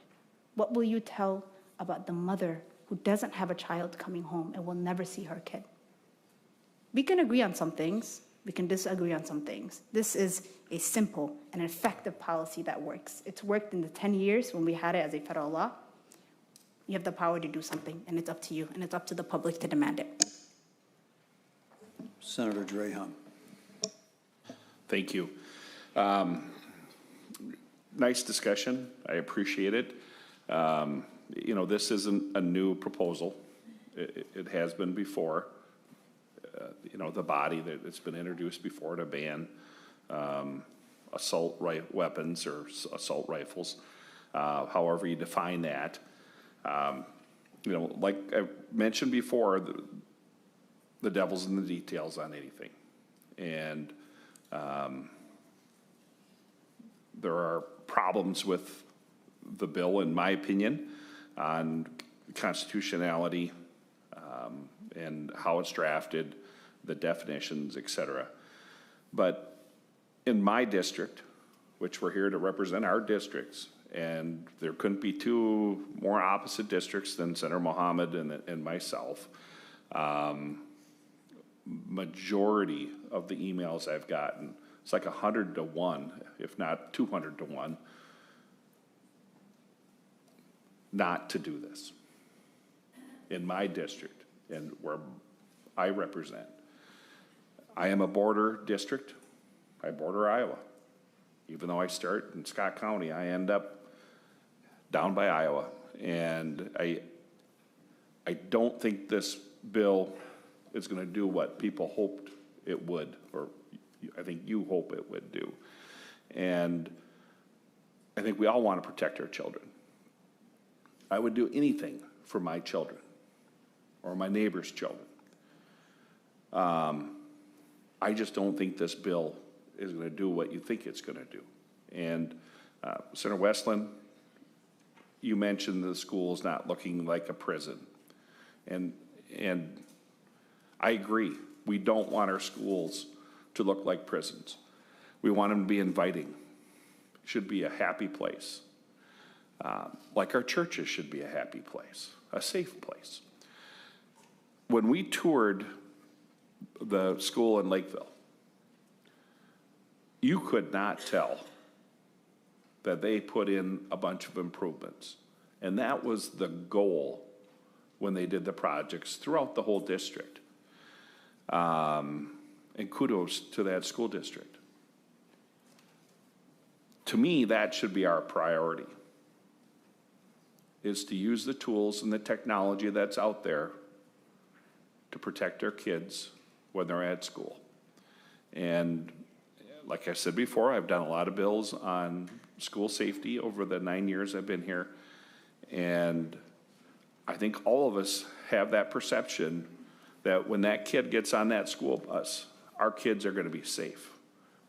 What will you tell about the mother who doesn't have a child coming home and will never see her kid? We can agree on some things. We can disagree on some things. This is a simple and effective policy that works. It's worked in the 10 years when we had it as a federal law. You have the power to do something, and it's up to you, and it's up to the public to demand it. Senator Drahan. Thank you. Nice discussion. I appreciate it. This isn't a new proposal. It has been before. The body that it's been introduced before to ban assault weapons or assault rifles, however you define that. Like I mentioned before, the devil's in the details on anything. And there are problems with the bill, in my opinion, on constitutionality and how it's drafted, the definitions, et cetera. But in my district, which we're here to represent our districts, and there couldn't be two more opposite districts than Senator Mohamed and myself, majority of the emails I've gotten, it's like 100 to 1, if not 200 to 1, not to do this in my district and where I represent. I am a border district. I border Iowa. Even though I start in Scott County, I end up down by Iowa. And I don't think this bill is going to do what people hoped it would, or I think you hope it would do. And I think we all want to protect our children. I would do anything for my children or my neighbor's children. I just don't think this bill is going to do what you think it's going to do. And Senator Westland, you mentioned the schools not looking like a prison. And I agree. We don't want our schools to look like prisons. We want them to be inviting. It should be a happy place. Like our churches should be a happy place, a safe place. When we toured the school in Lakeville, you could not tell that they put in a bunch of improvements. And that was the goal when they did the projects throughout the whole district. And kudos to that school district. To me, that should be our priority, is to use the tools and the technology that's out there to protect our kids when they're at school. And like I said before, I've done a lot of bills on school safety over the 9 years I've been here. And I think all of us have that perception that when that kid gets on that school bus, our kids are going to be safe.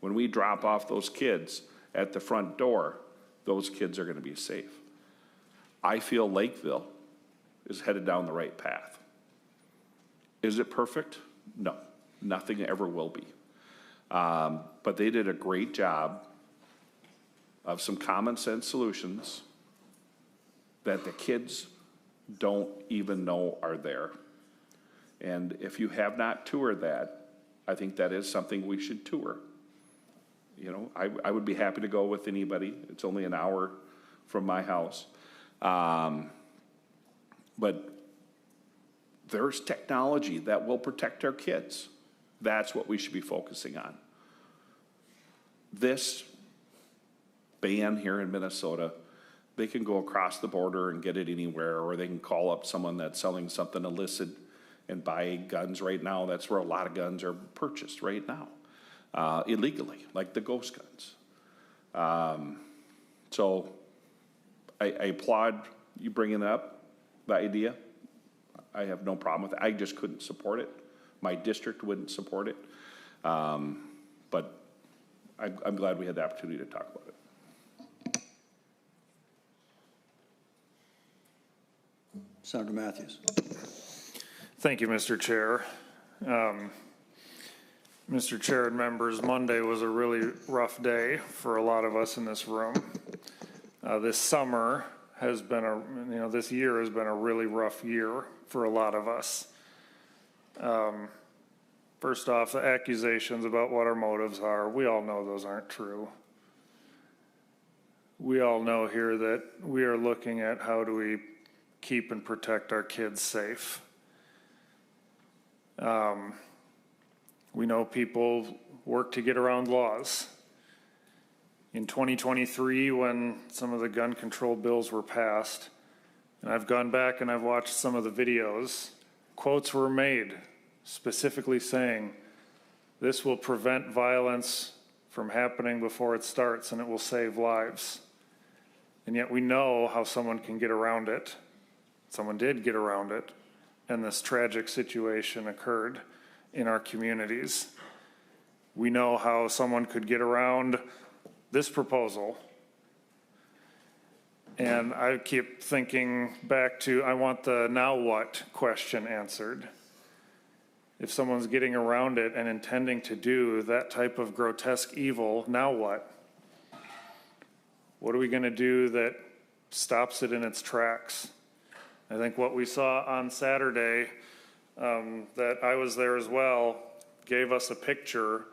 When we drop off those kids at the front door, those kids are going to be safe. I feel Lakeville is headed down the right path. Is it perfect? No, nothing ever will be. But they did a great job of some common sense solutions that the kids don't even know are there. And if you have not toured that, I think that is something we should tour. I would be happy to go with anybody. It's only an hour from my house. But there's technology that will protect our kids. That's what we should be focusing on. This ban here in Minnesota they can go across the border and get it anywhere, or they can call up someone that's selling something illicit and buy guns right now. That's where a lot of guns are purchased right now, illegally, like the ghost guns. So I applaud you bringing up the idea. I have no problem with it. I just couldn't support it. My district wouldn't support it. But I'm glad we had the opportunity to talk about it. Senator Mathews. Thank you, Mr. Chair. Mr. Chair and members, Monday was a really rough day for a lot of us in this room. This summer has been this year has been a really rough year for a lot of us. First off, the accusations about what our motives are, we all know those aren't true. We all know here that we are looking at how do we keep and protect our kids safe. We know people work to get around laws. In 2023, when some of the gun control bills were passed, and I've gone back and I've watched some of the videos, quotes were made specifically saying, this will prevent violence from happening before it starts and it will save lives. And yet we know how someone can get around it. Someone did get around it, and this tragic situation occurred in our communities. We know how someone could get around this proposal. And I keep thinking back to, I want the now what question answered. If someone's getting around it and intending to do that type of grotesque evil, now what? What are we going to do that stops it in its tracks? I think what we saw on Saturday, that I was there as well, gave us a picture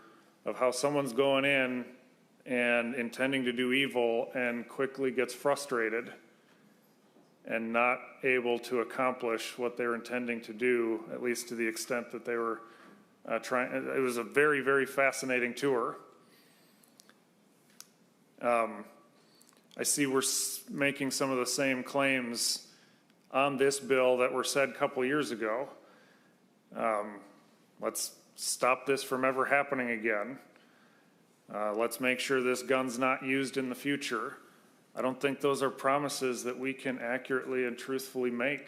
of how someone's going in and intending to do evil and quickly gets frustrated and not able to accomplish what they're intending to do, at least to the extent that they were trying. It was a very, very fascinating tour. I see we're making some of the same claims on this bill that were said a couple years ago. Let's stop this from ever happening again. Let's make sure this gun's not used in the future. I don't think those are promises that we can accurately and truthfully make.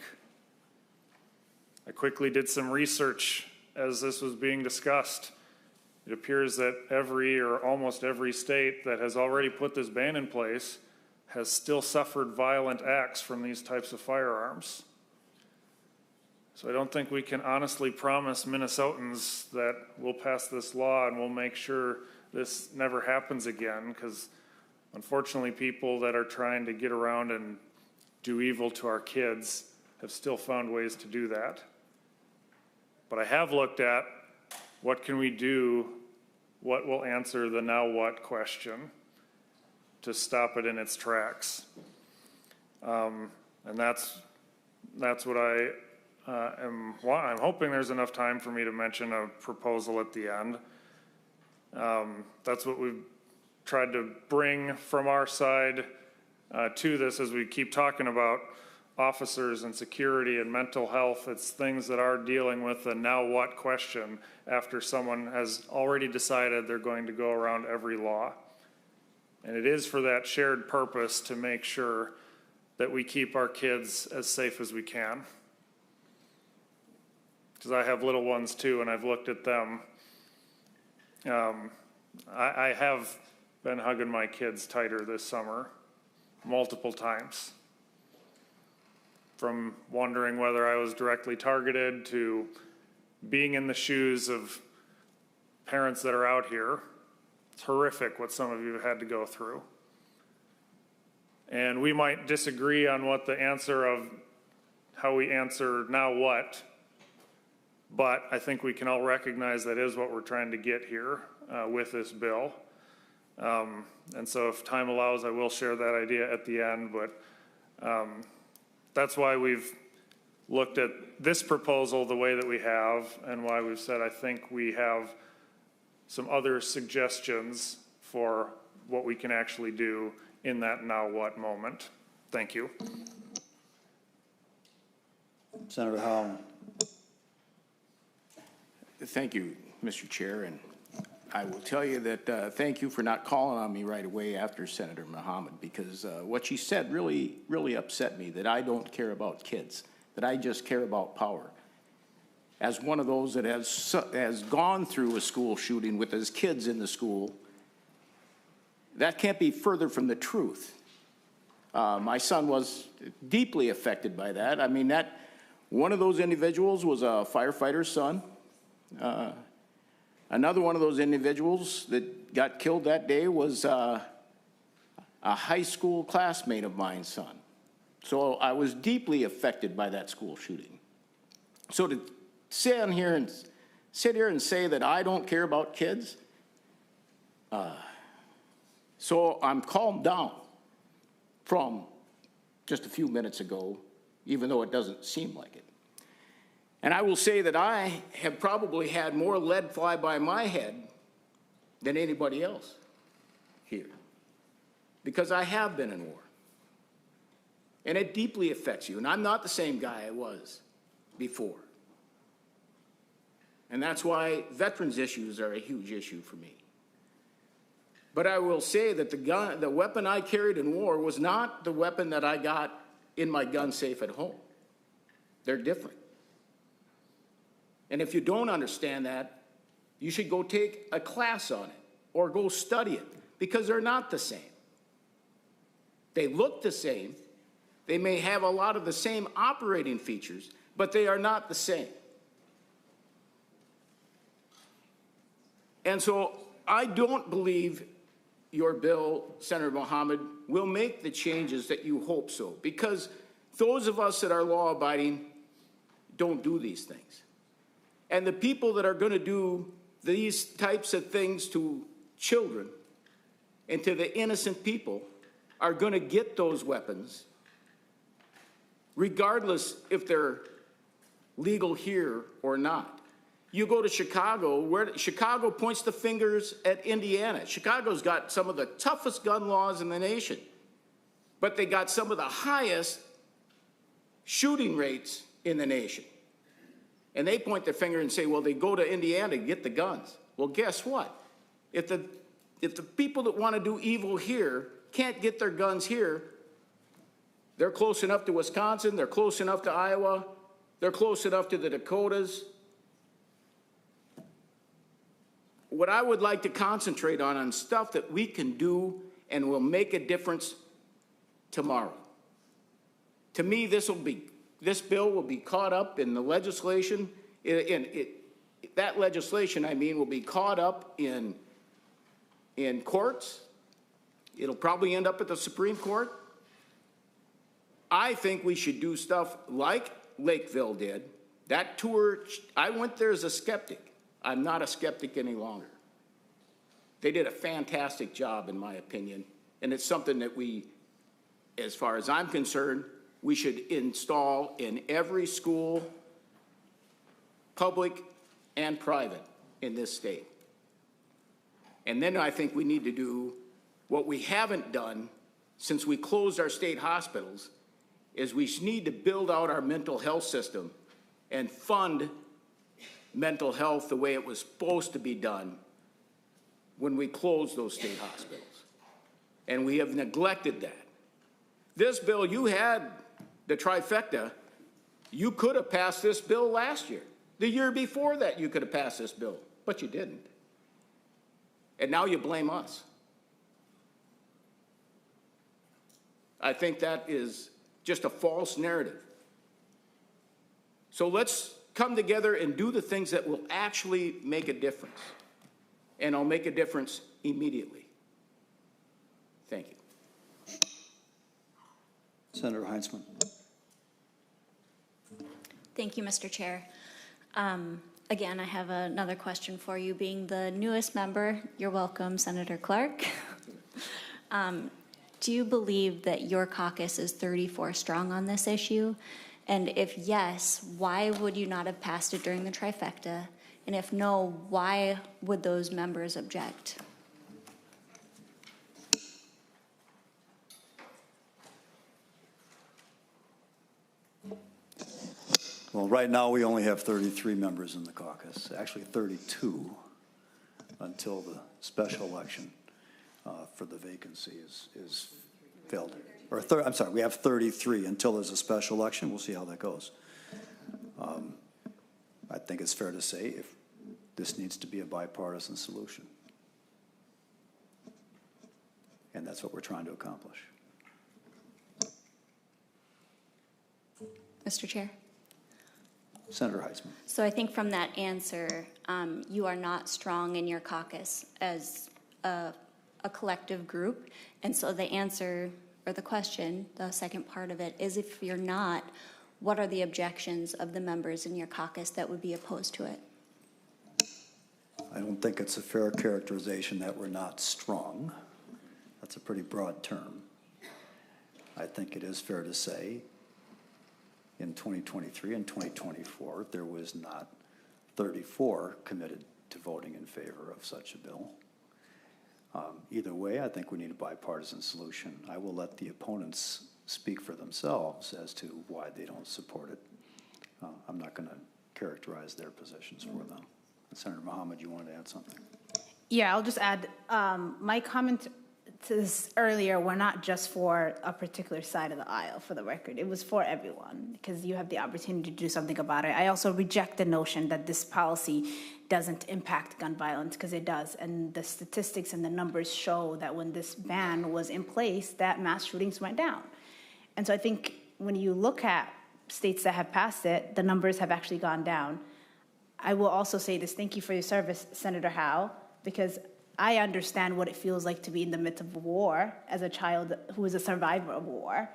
I quickly did some research as this was being discussed. It appears that every or almost every state that has already put this ban in place has still suffered violent acts from these types of firearms. So I don't think we can honestly promise Minnesotans that we'll pass this law and we'll make sure this never happens again, because unfortunately people that are trying to get around and do evil to our kids have still found ways to do that. But I have looked at what can we do, what will answer the now what question to stop it in its tracks. And that's what I'm hoping there's enough time for me to mention a proposal at the end. That's what we've tried to bring from our side to this as we keep talking about officers and security and mental health. It's things that are dealing with the now what question after someone has already decided they're going to go around every law. And it is for that shared purpose to make sure that we keep our kids as safe as we can. Because I have little ones too, and I've looked at them. I have been hugging my kids tighter this summer multiple times. From wondering whether I was directly targeted to being in the shoes of parents that are out here. It's horrific what some of you have had to go through. And we might disagree on what the answer of how we answer now what, but I think we can all recognize that is what we're trying to get here with this bill. And so if time allows, I will share that idea at the end, but that's why we've looked at this proposal the way that we have, and why we've said I think we have some other suggestions for what we can actually do in that now what moment. Thank you. Senator Hoffman. Thank you, Mr. Chair, and I will tell you that thank you for not calling on me right away after Senator Mohamed, because what she said really, really upset me, that I don't care about kids, that I just care about power. As one of those that has gone through a school shooting with his kids in the school, that can't be further from the truth. My son was deeply affected by that. I mean, that one of those individuals was a firefighter's son. Another one of those individuals that got killed that day was a high school classmate of mine's son. So I was deeply affected by that school shooting. So to sit here and say that I don't care about kids, so I'm calmed down from just a few minutes ago, even though it doesn't seem like it. And I will say that I have probably had more lead fly by my head than anybody else here, because I have been in war. And it deeply affects you. And I'm not the same guy I was before. And that's why veterans issues are a huge issue for me. But I will say that the weapon I carried in war was not the weapon that I got in my gun safe at home. They're different. And if you don't understand that, you should go take a class on it or go study it, because they're not the same. They look the same. They may have a lot of the same operating features, but they are not the same. And so I don't believe your bill, Senator Mohamed, will make the changes that you hope so, because those of us that are law-abiding don't do these things. And the people that are going to do these types of things to children and to the innocent people are going to get those weapons, regardless if they're legal here or not. You go to Chicago, where Chicago points the fingers at Indiana. Chicago's got some of the toughest gun laws in the nation, but they got some of the highest shooting rates in the nation. And they point their finger and say, well, they go to Indiana to get the guns. Well, guess what? If the people that want to do evil here can't get their guns here, they're close enough to Wisconsin, they're close enough to Iowa, they're close enough to the Dakotas. What I would like to concentrate on stuff that we can do and will make a difference tomorrow. To me, this bill will be caught up in the legislation. That legislation, I mean, will be caught up in courts. It'll probably end up at the Supreme Court. I think we should do stuff like Lakeville did. That tour, I went there as a skeptic. I'm not a skeptic any longer. They did a fantastic job, in my opinion, and it's something that we, as far as I'm concerned, we should install in every school, public and private, in this state. And then I think we need to do what we haven't done since we closed our state hospitals, is we need to build out our mental health system and fund mental health the way it was supposed to be done when we closed those state hospitals. And we have neglected that. This bill, you had the trifecta. You could have passed this bill last year. The year before that, you could have passed this bill, but you didn't. And now you blame us. I think that is just a false narrative. So let's come together and do the things that will actually make a difference. And I'll make a difference immediately. Thank you. Senator Heinzman. Thank you, Mr. Chair. Again, I have another question for you. Being the newest member, you're welcome, Senator Clark. Do you believe that your caucus is 34 strong on this issue? And if yes, why would you not have passed it during the trifecta? And if no, why would those members object? Well, right now, we only have 33 members in the caucus, actually 32, until the special election for the vacancy is filled. Or I'm sorry, we have 33 until there's a special election. We'll see how that goes. I think it's fair to say if this needs to be a bipartisan solution. And that's what we're trying to accomplish. Mr. Chair. Senator Heisman. So I think from that answer, you are not strong in your caucus as a collective group. And so the answer, or the question, the second part of it, is if you're not, what are the objections of the members in your caucus that would be opposed to it? I don't think it's a fair characterization that we're not strong. That's a pretty broad term. I think it is fair to say in 2023 and 2024, there was not 34 committed to voting in favor of such a bill. Either way, I think we need a bipartisan solution. I will let the opponents speak for themselves as to why they don't support it. I'm not going to characterize their positions for them. Senator Mohamed, you wanted to add something? Yeah, I'll just add, my comment to this earlier were not just for a particular side of the aisle, for the record. It was for everyone, because you have the opportunity to do something about it. I also reject the notion that this policy doesn't impact gun violence, because it does. And the statistics and the numbers show that when this ban was in place, that mass shootings went down. And so I think when you look at states that have passed it, the numbers have actually gone down. I will also say this, thank you for your service, Senator Howe, because I understand what it feels like to be in the midst of a war as a child who is a survivor of war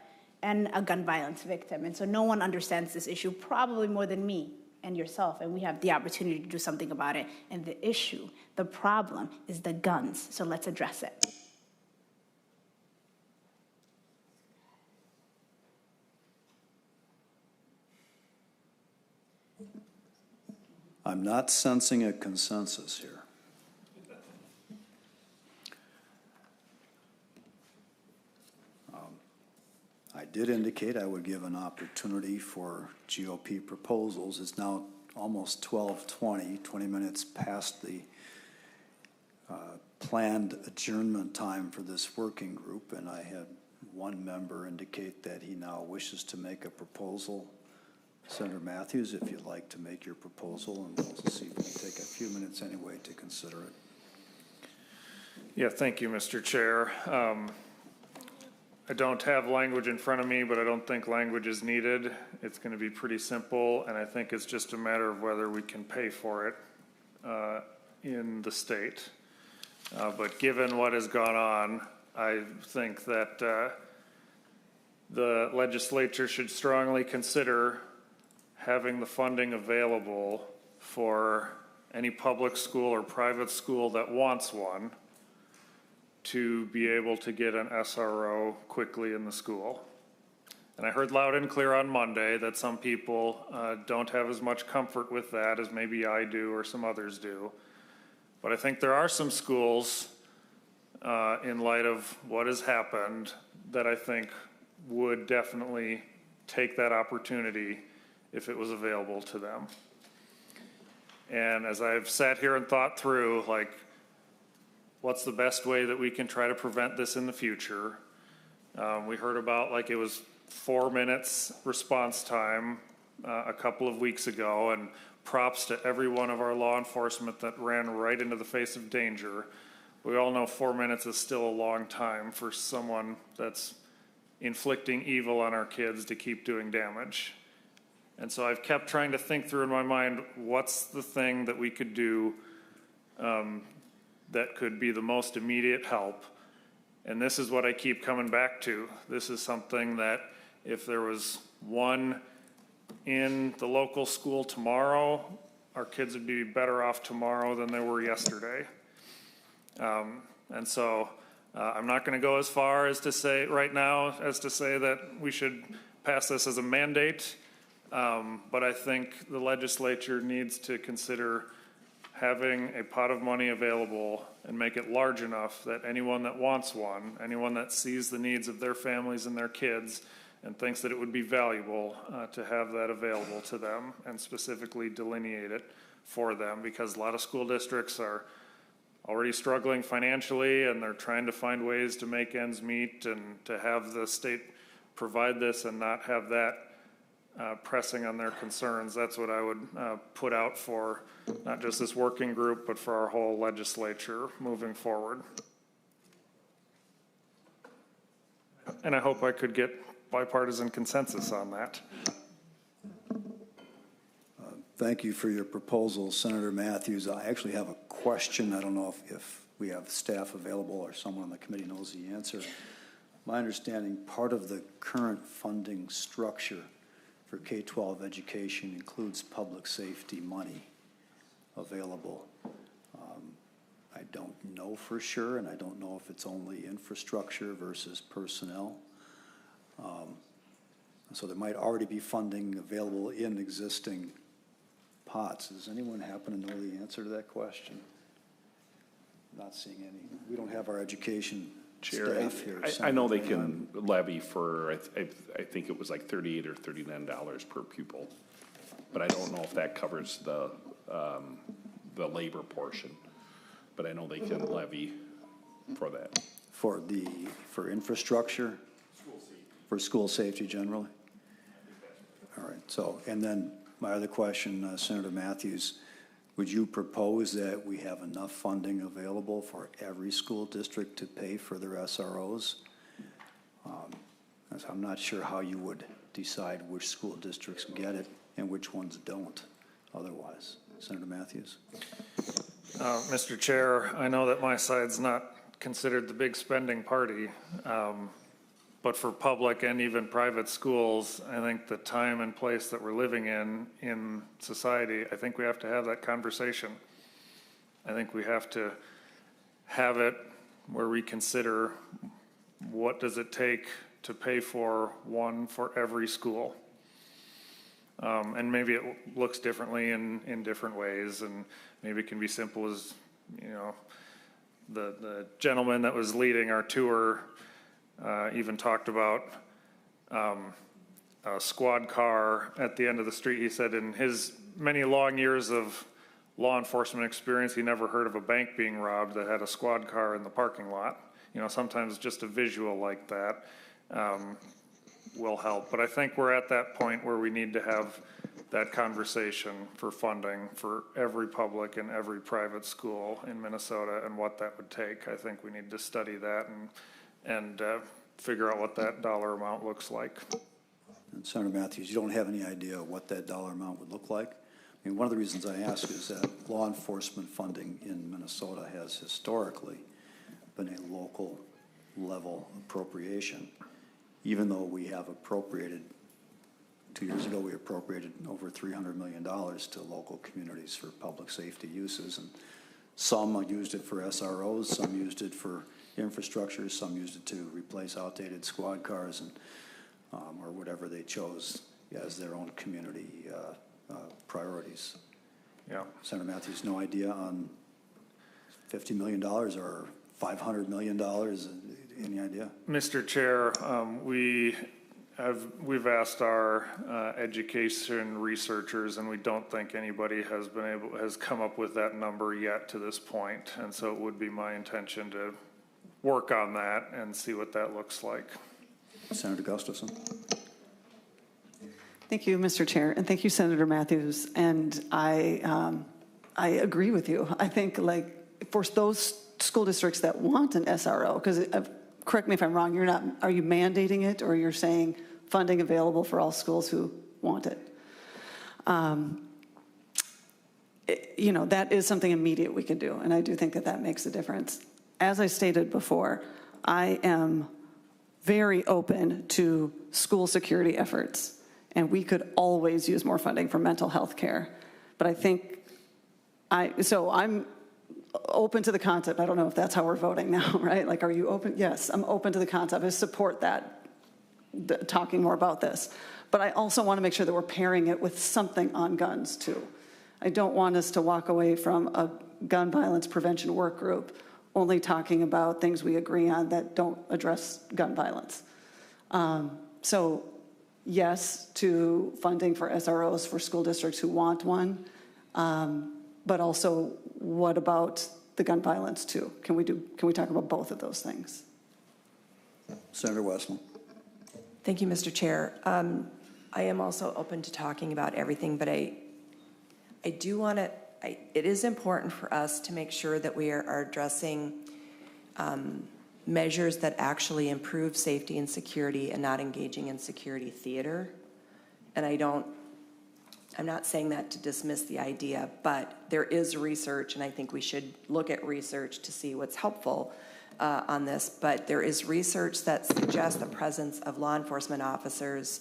and a gun violence victim. And so no one understands this issue probably more than me and yourself, and we have the opportunity to do something about it. And the issue, the problem, is the guns, so let's address it. I'm not sensing a consensus here. I did indicate I would give an opportunity for GOP proposals. It's now almost 12:20, 20 minutes past the planned adjournment time for this working group, and I had one member indicate that he now wishes to make a proposal. Senator Mathews, if you'd like to make your proposal, and we'll see if we can take a few minutes anyway to consider it. Yeah, thank you, Mr. Chair. I don't have language in front of me, but I don't think language is needed. It's going to be pretty simple, and I think it's just a matter of whether we can pay for it in the state. But given what has gone on, I think that the legislature should strongly consider having the funding available for any public school or private school that wants one to be able to get an SRO quickly in the school. And I heard loud and clear on Monday that some people don't have as much comfort with that as maybe I do or some others do. But I think there are some schools, in light of what has happened, that I think would definitely take that opportunity if it was available to them. And as I've sat here and thought through, like, what's the best way that we can try to prevent this in the future? We heard about, like, it was 4 minutes response time a couple of weeks ago, and props to every one of our law enforcement that ran right into the face of danger. We all know 4 minutes is still a long time for someone that's inflicting evil on our kids to keep doing damage. And so I've kept trying to think through in my mind, what's the thing that we could do that could be the most immediate help? And this is what I keep coming back to. This is something that if there was one in the local school tomorrow, our kids would be better off tomorrow than they were yesterday. And so I'm not going to go as far as to say right now as to say that we should pass this as a mandate. But I think the legislature needs to consider having a pot of money available and make it large enough that anyone that wants one, anyone that sees the needs of their families and their kids and thinks that it would be valuable to have that available to them and specifically delineate it for them, because a lot of school districts are already struggling financially and they're trying to find ways to make ends meet, and to have the state provide this and not have that pressing on their concerns. That's what I would put out for not just this working group, but for our whole legislature moving forward. And I hope I could get bipartisan consensus on that. Thank you for your proposal, Senator Mathews. I actually have a question. I don't know if we have staff available or someone on the committee knows the answer. My understanding, part of the current funding structure for K-12 education includes public safety money available. I don't know for sure, and I don't know if it's only infrastructure versus personnel. So there might already be funding available in existing pots. Does anyone happen to know the answer to that question? Not seeing any. We don't have our education staff here. I know they can levy for, I think it was like $38 or $39 per pupil, but I don't know if that covers the labor portion. But I know they can levy for that. For infrastructure? For school safety generally? All right, so, and then my other question, Senator Mathews, would you propose that we have enough funding available for every school district to pay for their SROs? I'm not sure how you would decide which school districts get it and which ones don't otherwise. Senator Mathews? Mr. Chair, I know that my side's not considered the big spending party, but for public and even private schools, I think the time and place that we're living in society, I think we have to have that conversation. I think we have to have it where we consider what does it take to pay for one for every school. And maybe it looks differently in different ways, and maybe it can be simple as, you know, the gentleman that was leading our tour even talked about a squad car at the end of the street. He said in his many long years of law enforcement experience, he never heard of a bank being robbed that had a squad car in the parking lot. You know, sometimes just a visual like that will help. But I think we're at that point where we need to have that conversation for funding for every public and every private school in Minnesota and what that would take. I think we need to study that and figure out what that dollar amount looks like. And Senator Mathews, you don't have any idea what that dollar amount would look like? I mean, one of the reasons I ask is that law enforcement funding in Minnesota has historically been a local level appropriation, even though we have appropriated, 2 years ago we appropriated over $300 million to local communities for public safety uses, and some used it for SROs, some used it for infrastructure, some used it to replace outdated squad cars, and or whatever they chose as their own community priorities. Yeah. Senator Mathews, no idea on $50 million or $500 million? Any idea? Mr. Chair, we've asked our education researchers, and we don't think anybody has come up with that number yet to this point. And so it would be my intention to work on that and see what that looks like. Senator Gustafson. Thank you, Mr. Chair, and thank you, Senator Mathews. And I agree with you. I think, like, for those school districts that want an SRO, because correct me if I'm wrong, are you mandating it, or you're saying funding available for all schools who want it? You know, that is something immediate we can do, and I do think that that makes a difference. As I stated before, I am very open to school security efforts, and we could always use more funding for mental health care. But I think, so I'm open to the concept. I don't know if that's how we're voting now, right? Like, are you open? Yes, I'm open to the concept. I support that, talking more about this. But I also want to make sure that we're pairing it with something on guns, too. I don't want us to walk away from a gun violence prevention work group only talking about things we agree on that don't address gun violence. So yes to funding for SROs for school districts who want one, but also what about the gun violence too? Can we talk about both of those things? Senator Westland. Thank you, Mr. Chair. I am also open to talking about everything, but I do want to, it is important for us to make sure that we are addressing measures that actually improve safety and security and not engaging in security theater. And I'm not saying that to dismiss the idea, but there is research, and I think we should look at research to see what's helpful on this. But there is research that suggests the presence of law enforcement officers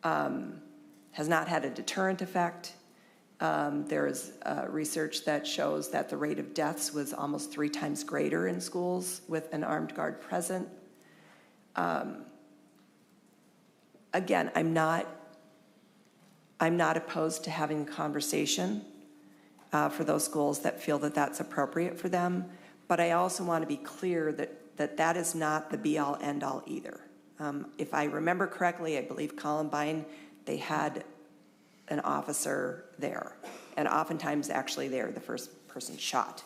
has not had a deterrent effect. There is research that shows that the rate of deaths was almost 3 times greater in schools with an armed guard present. Again, I'm not opposed to having a conversation for those schools that feel that that's appropriate for them, but I also want to be clear that is not the be-all, end-all either. If I remember correctly, I believe Columbine, they had an officer there, and oftentimes actually they're the first person shot.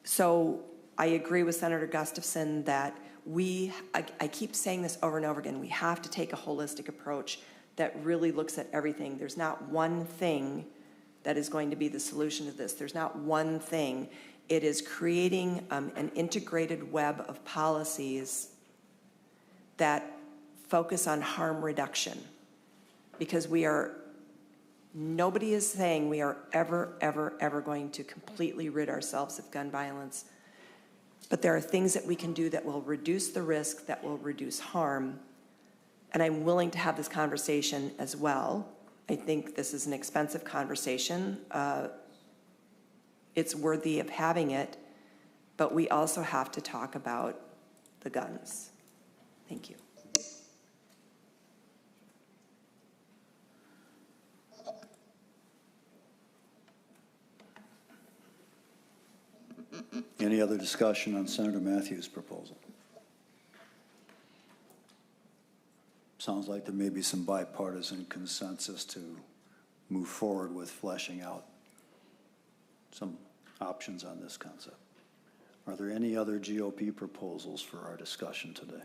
So I agree with Senator Gustafson that I keep saying this over and over again, we have to take a holistic approach that really looks at everything. There's not one thing that is going to be the solution to this. There's not one thing. It is creating an integrated web of policies that focus on harm reduction. Because nobody is saying we are ever going to completely rid ourselves of gun violence. But there are things that we can do that will reduce the risk, that will reduce harm. And I'm willing to have this conversation as well. I think this is an expensive conversation. It's worthy of having it, but we also have to talk about the guns. Thank you. Any other discussion on Senator Mathews' proposal? Sounds like there may be some bipartisan consensus to move forward with fleshing out some options on this concept. Are there any other GOP proposals for our discussion today?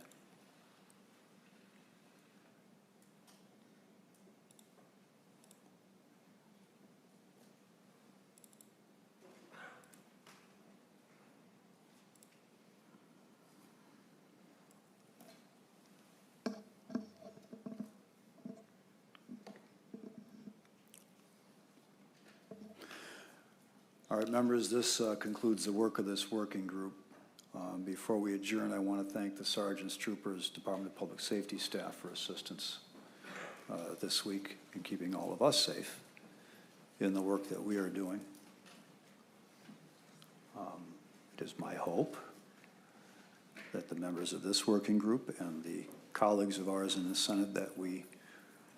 All right, members, this concludes the work of this working group. Before we adjourn, I want to thank the sergeants, troopers, Department of Public Safety staff for assistance this week in keeping all of us safe in the work that we are doing. It is my hope that the members of this working group and the colleagues of ours in the Senate that we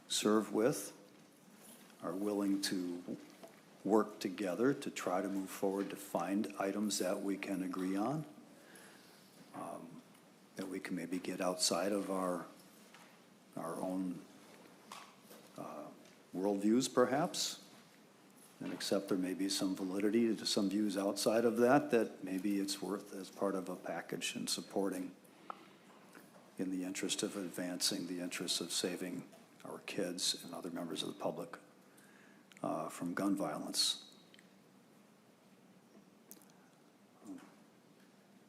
serve with are willing to work together to try to move forward to find items that we can agree on, that we can maybe get outside of our own worldviews perhaps, and accept there may be some validity to some views outside of that maybe it's worth as part of a package and supporting in the interest of advancing the interests of saving our kids and other members of the public from gun violence.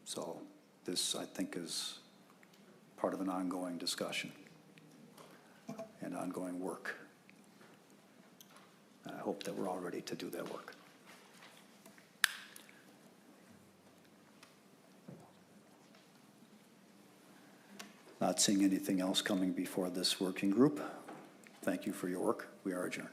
So this, I think, is part of an ongoing discussion and ongoing work. And I hope that we're all ready to do that work. Not seeing anything else coming before this working group. Thank you for your work. We are adjourned.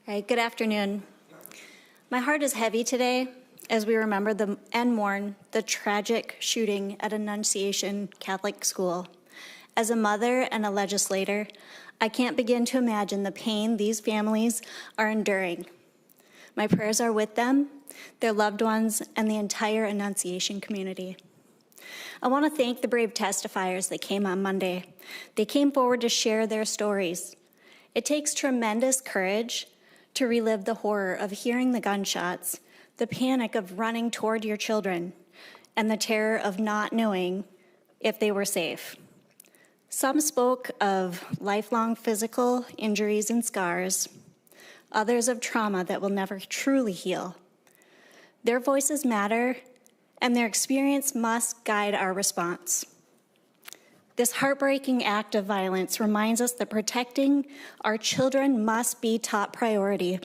All right, good afternoon. My heart is heavy today as we remember and mourn the tragic shooting at Annunciation Catholic School. As a mother and a legislator, I can't begin to imagine the pain these families are enduring. My prayers are with them, their loved ones, and the entire Annunciation community. I want to thank the brave testifiers that came on Monday. They came forward to share their stories. It takes tremendous courage to relive the horror of hearing the gunshots, the panic of running toward your children, and the terror of not knowing if they were safe. Some spoke of lifelong physical injuries and scars, others of trauma that will never truly heal. Their voices matter, and their experience must guide our response. This heartbreaking act of violence reminds us that protecting our children must be top priority.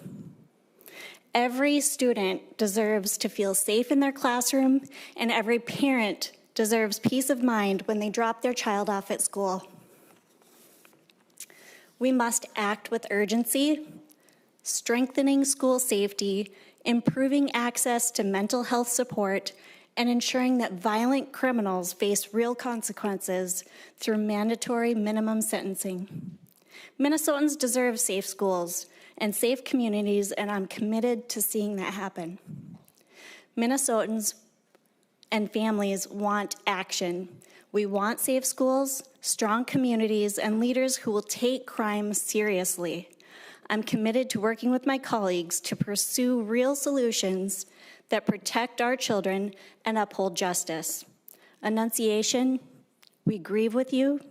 Every student deserves to feel safe in their classroom, and every parent deserves peace of mind when they drop their child off at school. We must act with urgency, strengthening school safety, improving access to mental health support, and ensuring that violent criminals face real consequences through mandatory minimum sentencing. Minnesotans deserve safe schools and safe communities, and I'm committed to seeing that happen. Minnesotans and families want action. We want safe schools, strong communities, and leaders who will take crime seriously. I'm committed to working with my colleagues to pursue real solutions that protect our children and uphold justice. Annunciation, we grieve with you,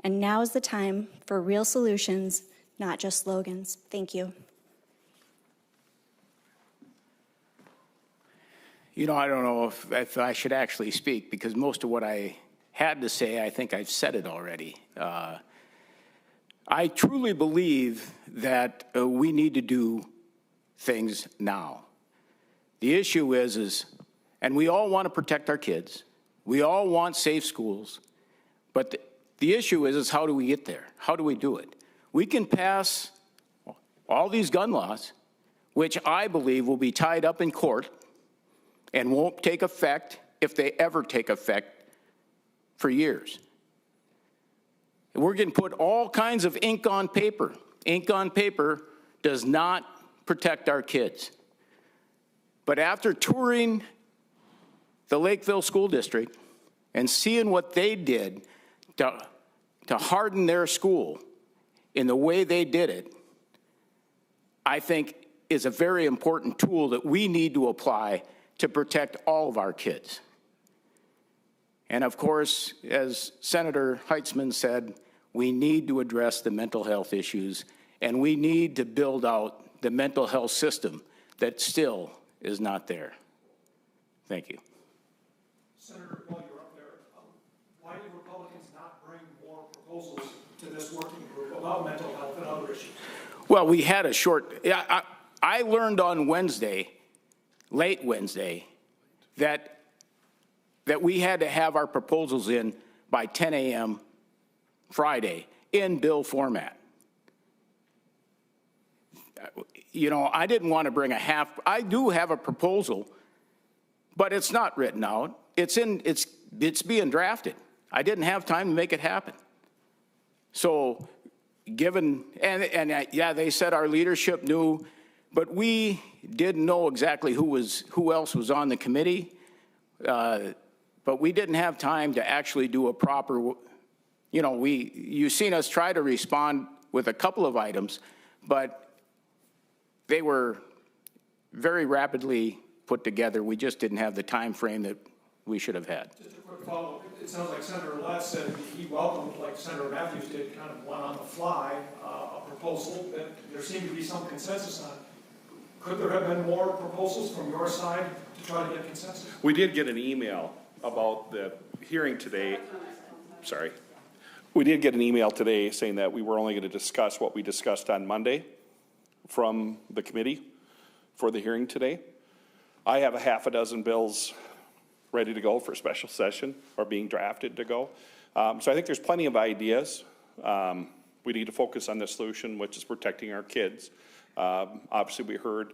and now is the time for real solutions, not just slogans. Thank you. You know, I don't know if I should actually speak, because most of what I had to say, I think I've said it already. I truly believe that we need to do things now. The issue is, and we all want to protect our kids. We all want safe schools. But the issue is how do we get there? How do we do it? We can pass all these gun laws, which I believe will be tied up in court and won't take effect, if they ever take effect, for years. And we're going to put all kinds of ink on paper. Ink on paper does not protect our kids. But after touring the Lakeville School District and seeing what they did to harden their school in the way they did it, I think is a very important tool that we need to apply to protect all of our kids. And of course, as Senator Heitzman said, we need to address the mental health issues, and we need to build out the mental health system that still is not there. Thank you. Senator, while you're up there, why did Republicans not bring more proposals to this working group about mental health and other issues? Well, we had a short, I learned on Wednesday, late Wednesday, that we had to have our proposals in by 10 a.m. Friday in bill format. You know, I didn't want to bring I do have a proposal, but it's not written out. It's being drafted. I didn't have time to make it happen. So given, yeah, they said our leadership knew, but we didn't know exactly who else was on the committee. But we didn't have time to actually do a proper, you know, you've seen us try to respond with a couple of items, but they were very rapidly put together. We just didn't have the time frame that we should have had. Just a quick follow-up. It sounds like Senator Latz said he welcomed, like Senator Mathews did, kind of one on the fly, a proposal that there seemed to be some consensus on. Could there have been more proposals from your side to try to get consensus? We did get an email about the hearing today. Sorry. We did get an email today saying that we were only going to discuss what we discussed on Monday from the committee for the hearing today. I have a half a dozen bills ready to go for special session or being drafted to go. So I think there's plenty of ideas. We need to focus on the solution, which is protecting our kids. Obviously, we heard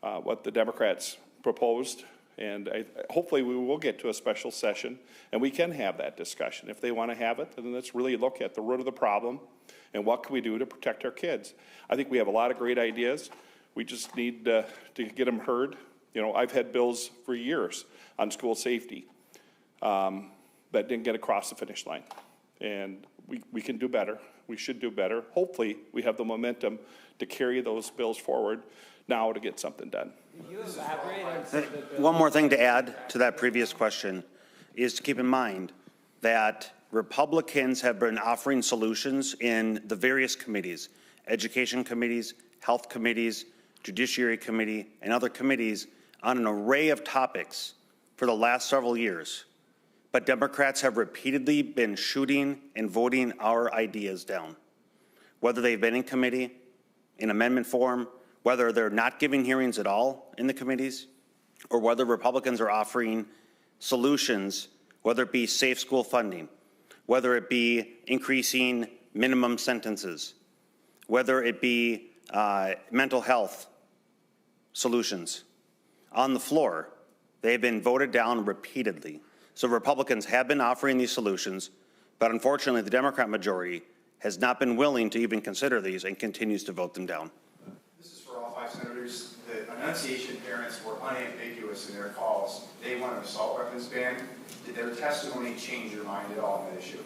what the Democrats proposed, and hopefully we will get to a special session, and we can have that discussion. If they want to have it, then let's really look at the root of the problem and what can we do to protect our kids. I think we have a lot of great ideas. We just need to get them heard. You know, I've had bills for years on school safety that didn't get across the finish line. And we can do better. We should do better. Hopefully, we have the momentum to carry those bills forward now to get something done. One more thing to add to that previous question is to keep in mind that Republicans have been offering solutions in the various committees, education committees, health committees, judiciary committee, and other committees on an array of topics for the last several years. But Democrats have repeatedly been shooting and voting our ideas down, whether they've been in committee, in amendment form, whether they're not giving hearings at all in the committees, or whether Republicans are offering solutions, whether it be safe school funding, whether it be increasing minimum sentences, whether it be mental health solutions. On the floor, they've been voted down repeatedly. So Republicans have been offering these solutions, but unfortunately the Democrat majority has not been willing to even consider these and continues to vote them down. This is for all 5 senators. The enunciation parents were unambiguous in their calls. They want an assault weapons ban. Did their testimony change your mind at all on that issue?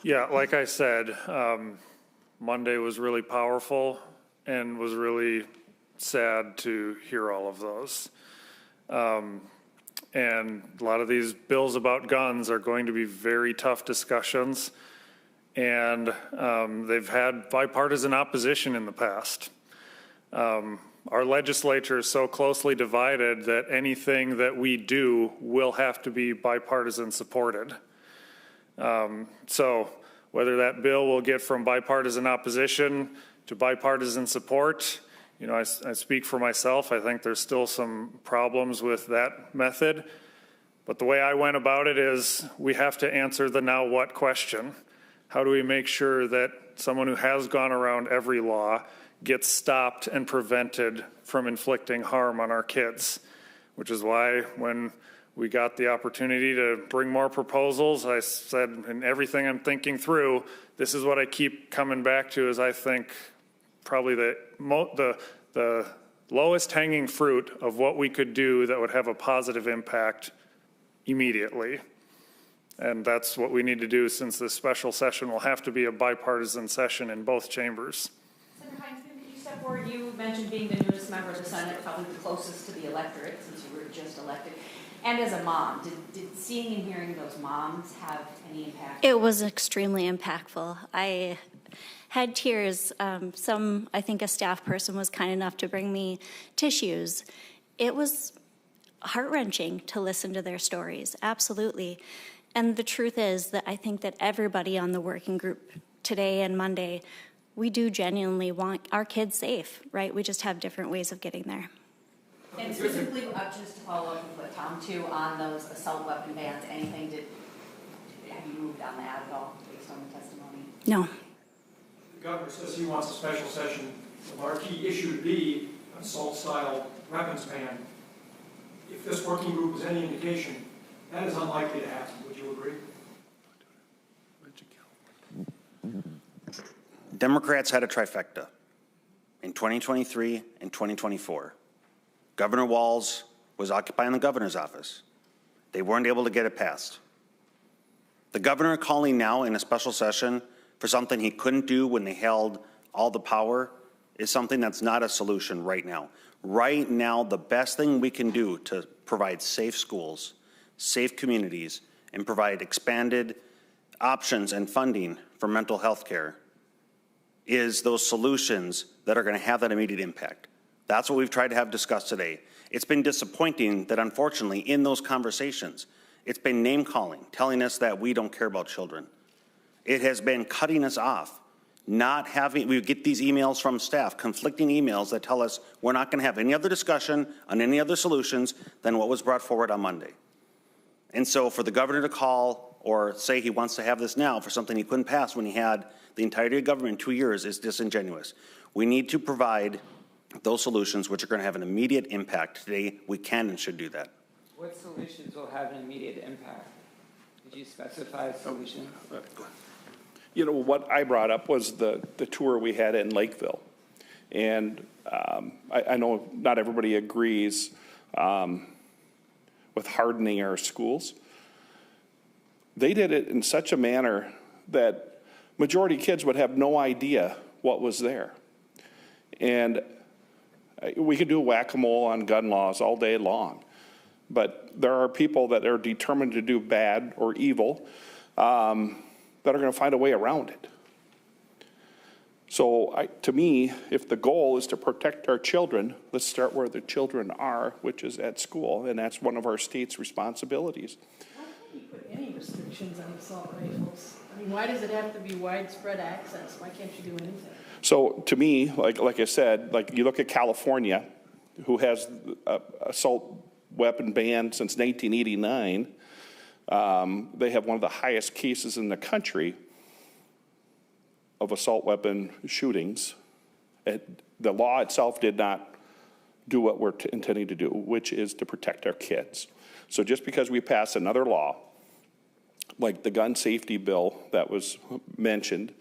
Yeah, like I said, Monday was really powerful and was really sad to hear all of those. And a lot of these bills about guns are going to be very tough discussions. And they've had bipartisan opposition in the past. Our legislature is so closely divided that anything that we do will have to be bipartisan supported. So whether that bill will get from bipartisan opposition to bipartisan support, you know, I speak for myself. I think there's still some problems with that method. But the way I went about it is we have to answer the now what question. How do we make sure that someone who has gone around every law gets stopped and prevented from inflicting harm on our kids? Which is why when we got the opportunity to bring more proposals, I said, in everything I'm thinking through, this is what I keep coming back to, is I think probably the lowest hanging fruit of what we could do that would have a positive impact immediately. And that's what we need to do, since this special session will have to be a bipartisan session in both chambers. Senator Heinz, could you step forward? You mentioned being the newest member of the Senate, probably the closest to the electorate since you were just elected. And as a mom, did seeing and hearing those moms have any impact? It was extremely impactful. I had tears. I think a staff person was kind enough to bring me tissues. It was heart-wrenching to listen to their stories, absolutely. And the truth is that I think that everybody on the working group today and Monday, we do genuinely want our kids safe, right? We just have different ways of getting there. And specifically, just to follow up with what Tom too, on those assault weapon bans, have you moved on that at all based on the testimony? No. The governor says he wants a special session. The marquee issue to be an assault-style weapons ban. If this working group is any indication, that is unlikely to happen. Would you agree? Democrats had a trifecta in 2023 and 2024. Governor Walz was occupying the governor's office. They weren't able to get it passed. The governor calling now in a special session for something he couldn't do when they held all the power is something that's not a solution right now. Right now, the best thing we can do to provide safe schools, safe communities, and provide expanded options and funding for mental health care is those solutions that are going to have that immediate impact. That's what we've tried to have discussed today. It's been disappointing that, unfortunately, in those conversations, it's been name-calling, telling us that we don't care about children. It has been cutting us off, we get these emails from staff, conflicting emails that tell us we're not going to have any other discussion on any other solutions than what was brought forward on Monday. And so for the governor to call or say he wants to have this now for something he couldn't pass when he had the entirety of government in 2 years is disingenuous. We need to provide those solutions which are going to have an immediate impact. Today, we can and should do that. What solutions will have an immediate impact? Did you specify a solution? You know, what I brought up was the tour we had in Lakeville. And I know not everybody agrees with hardening our schools. They did it in such a manner that majority of kids would have no idea what was there. And we could do whack-a-mole on gun laws all day long. But there are people that are determined to do bad or evil that are going to find a way around it. So to me, if the goal is to protect our children, let's start where the children are, which is at school, and that's one of our state's responsibilities. Why can't you put any restrictions on assault rifles? I mean, why does it have to be widespread access? Why can't you do anything? So to me, like I said, like you look at California, who has assault weapon ban since 1989. They have one of the highest cases in the country of assault weapon shootings. The law itself did not do what we're intending to do, which is to protect our kids. So just because we pass another law, like the gun safety bill that was mentioned,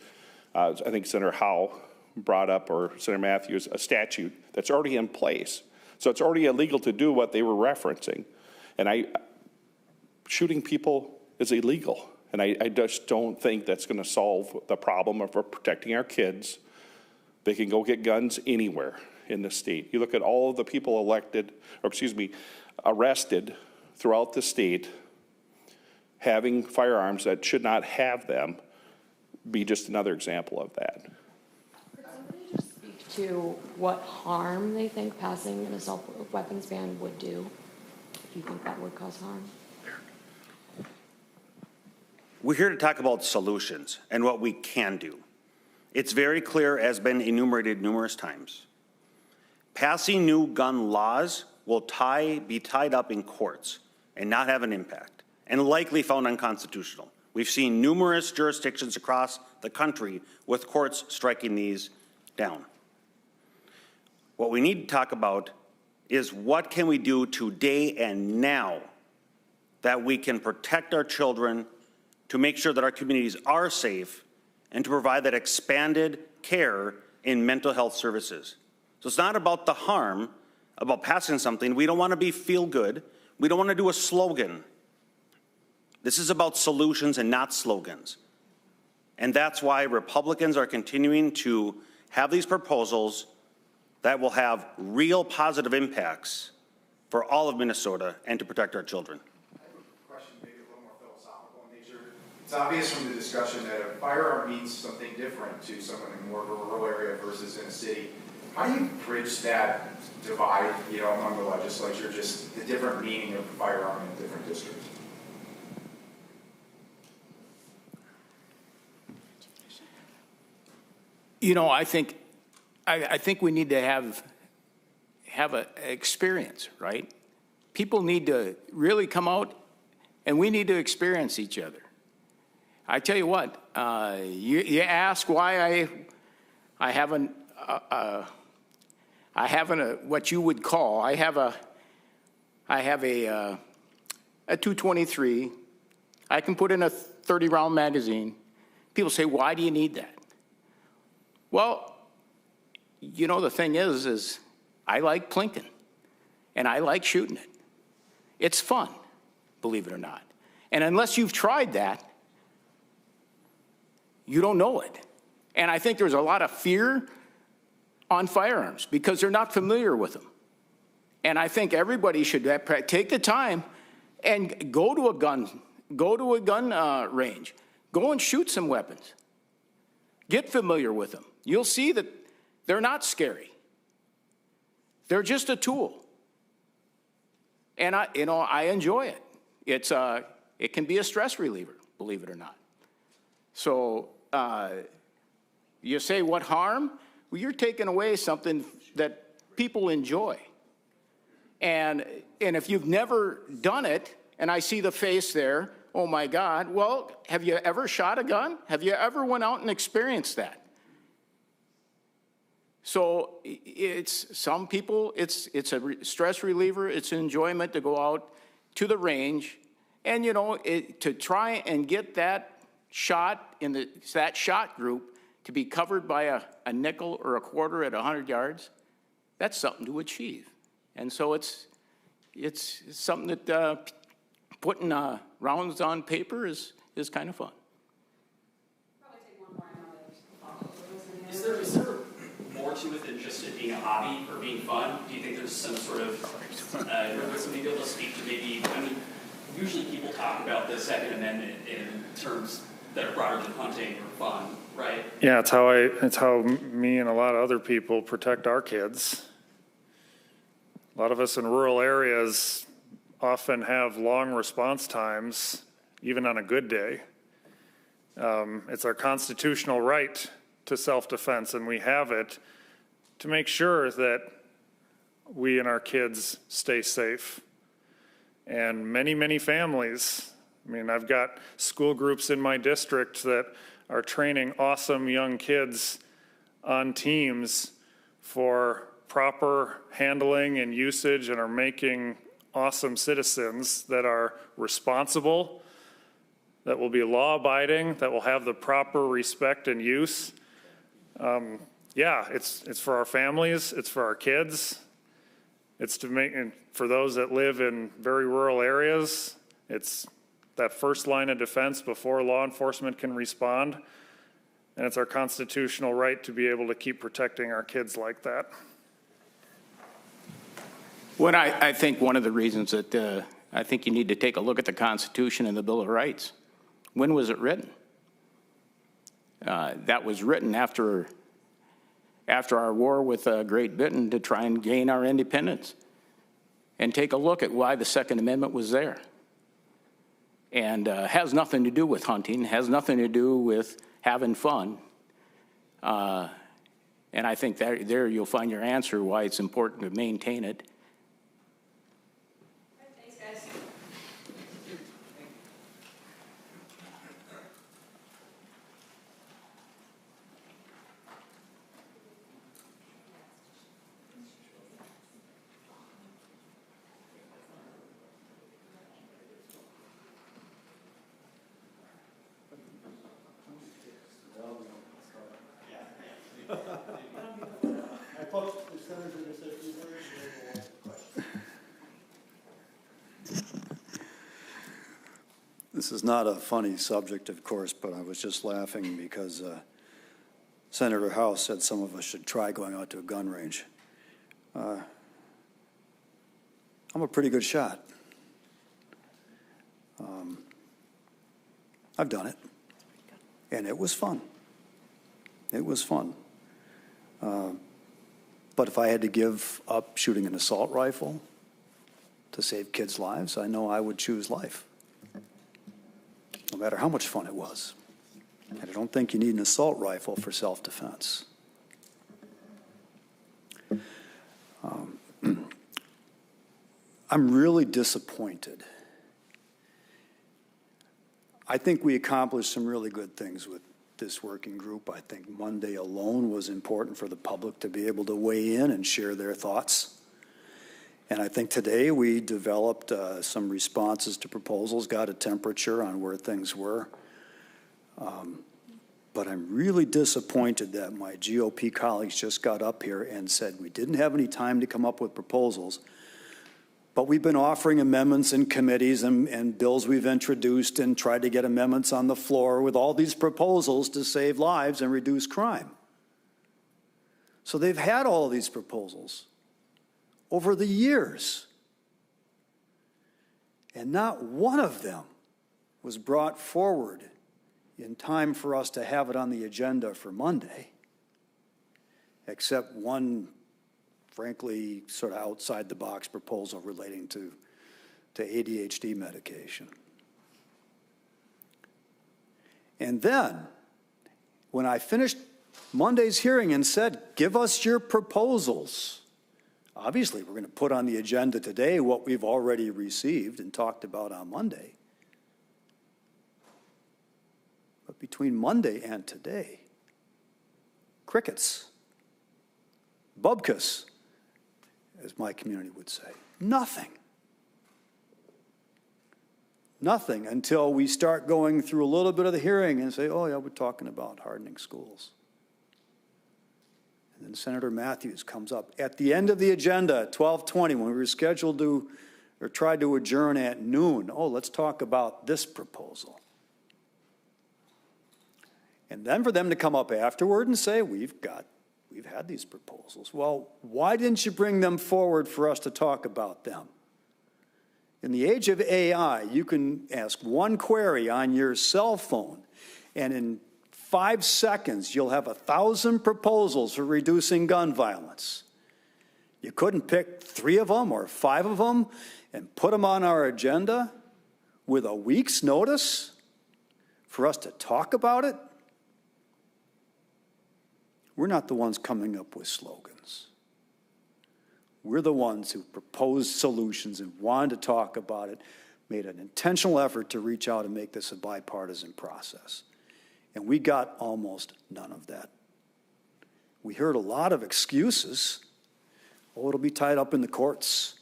I think Senator Howe brought up, or Senator Mathews, a statute that's already in place. So it's already illegal to do what they were referencing. And shooting people is illegal. And I just don't think that's going to solve the problem of protecting our kids. They can go get guns anywhere in the state. You look at all of the people arrested throughout the state having firearms that should not have them, be just another example of that. Could somebody just speak to what harm they think passing an assault weapons ban would do? If you think that would cause harm? We're here to talk about solutions and what we can do. It's very clear, as been enumerated numerous times. Passing new gun laws will be tied up in courts and not have an impact, and likely found unconstitutional. We've seen numerous jurisdictions across the country with courts striking these down. What we need to talk about is what can we do today and now that we can protect our children, to make sure that our communities are safe, and to provide that expanded care in mental health services. So it's not about the harm, about passing something. We don't want to be feel good. We don't want to do a slogan. This is about solutions and not slogans. And that's why Republicans are continuing to have these proposals that will have real positive impacts for all of Minnesota and to protect our children. It's obvious from the discussion that a firearm means something different to someone in more of a rural area versus in a city. How do you bridge that divide, among the legislature, just the different meaning of a firearm in different districts? I think we need to have an experience, right? People need to really come out, and we need to experience each other. I tell you what, you ask why I haven't what you would call, I have a 223. I can put in a 30-round magazine. People say, why do you need that? Well, the thing is I like plinking, and I like shooting it. It's fun, believe it or not. And unless you've tried that, you don't know it. And I think there's a lot of fear on firearms because they're not familiar with them. And I think everybody should take the time and go to a gun range. Go and shoot some weapons. Get familiar with them. You'll see that they're not scary. They're just a tool. And I enjoy it. It can be a stress reliever, believe it or not. So you say, what harm? Well, you're taking away something that people enjoy. And if you've never done it, and I see the face there, oh my God. Well, have you ever shot a gun? Have you ever went out and experienced that? So it's, some people, it's a stress reliever, it's an enjoyment to go out to the range and, you know, to try and get that shot in that shot group to be covered by a nickel or a quarter at 100 yards, that's something to achieve. And so it's something that putting rounds on paper is kind of fun. Is there more to it than just it being a hobby or being fun? Do you think there's some sort of, maybe able to speak to maybe, I mean, usually people talk about the Second Amendment in terms that are broader than hunting or fun, right? Yeah, it's how me and a lot of other people protect our kids. A lot of us in rural areas often have long response times, even on a good day. It's our constitutional right to self-defense, and we have it to make sure that we and our kids stay safe. And many, many families, I mean, I've got school groups in my district that are training awesome young kids on teams for proper handling and usage and are making awesome citizens that are responsible, that will be law-abiding, that will have the proper respect and use. Yeah, it's for our families, it's for our kids, it's to make, and for those that live in very rural areas, it's that first line of defense before law enforcement can respond, and it's our constitutional right to be able to keep protecting our kids like that. Well, I think one of the reasons that I think you need to take a look at the Constitution and the Bill of Rights. When was it written? That was written after our war with Great Britain to try and gain our independence. And take a look at why the Second Amendment was there. And has nothing to do with hunting, has nothing to do with having fun. And I think there you'll find your answer why it's important to maintain it. This is not a funny subject, of course, but I was just laughing because Senator House said some of us should try going out to a gun range. I'm a pretty good shot. I've done it, and it was fun. It was fun. But if I had to give up shooting an assault rifle to save kids' lives, I know I would choose life, no matter how much fun it was. And I don't think you need an assault rifle for self-defense. I'm really disappointed. I think we accomplished some really good things with this working group. I think Monday alone was important for the public to be able to weigh in and share their thoughts. And I think today we developed some responses to proposals, got a temperature on where things were. But I'm really disappointed that my GOP colleagues just got up here and said we didn't have any time to come up with proposals, but we've been offering amendments in committees and bills we've introduced and tried to get amendments on the floor with all these proposals to save lives and reduce crime. So they've had all of these proposals over the years, and not one of them was brought forward in time for us to have it on the agenda for Monday, except one, frankly, sort of outside-the-box proposal relating to ADHD medication. And then, when I finished Monday's hearing and said, give us your proposals, obviously we're going to put on the agenda today what we've already received and talked about on Monday. between Monday and today. Crickets. Bubkas, as my community would say. Nothing. Nothing until we start going through a little bit of the hearing and say, oh yeah, we're talking about hardening schools. And then Senator Mathews comes up at the end of the agenda at 12:20 when we were scheduled to, or tried to adjourn at noon. Oh, let's talk about this proposal. And then for them to come up afterward and say, we've had these proposals. Well, why didn't you bring them forward for us to talk about them? In the age of AI, you can ask one query on your cell phone, and in 5 seconds, you'll have 1,000 proposals for reducing gun violence. You couldn't pick 3 of them or 5 of them and put them on our agenda with a week's notice for us to talk about it? We're not the ones coming up with slogans. We're the ones who proposed solutions and wanted to talk about it, made an intentional effort to reach out and make this a bipartisan process. And we got almost none of that. We heard a lot of excuses. Oh, it'll be tied up in the courts.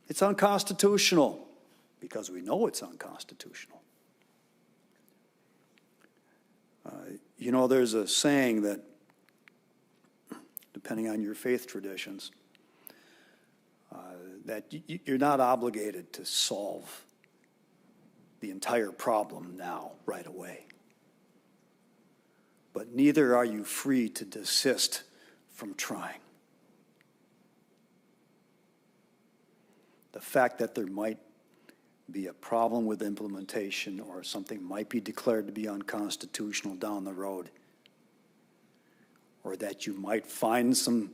It's unconstitutional, because we know it's unconstitutional. You know, there's a saying that, depending on your faith traditions, that you're not obligated to solve the entire problem now, right away. But neither are you free to desist from trying. The fact that there might be a problem with implementation or something might be declared to be unconstitutional down the road, or that you might find some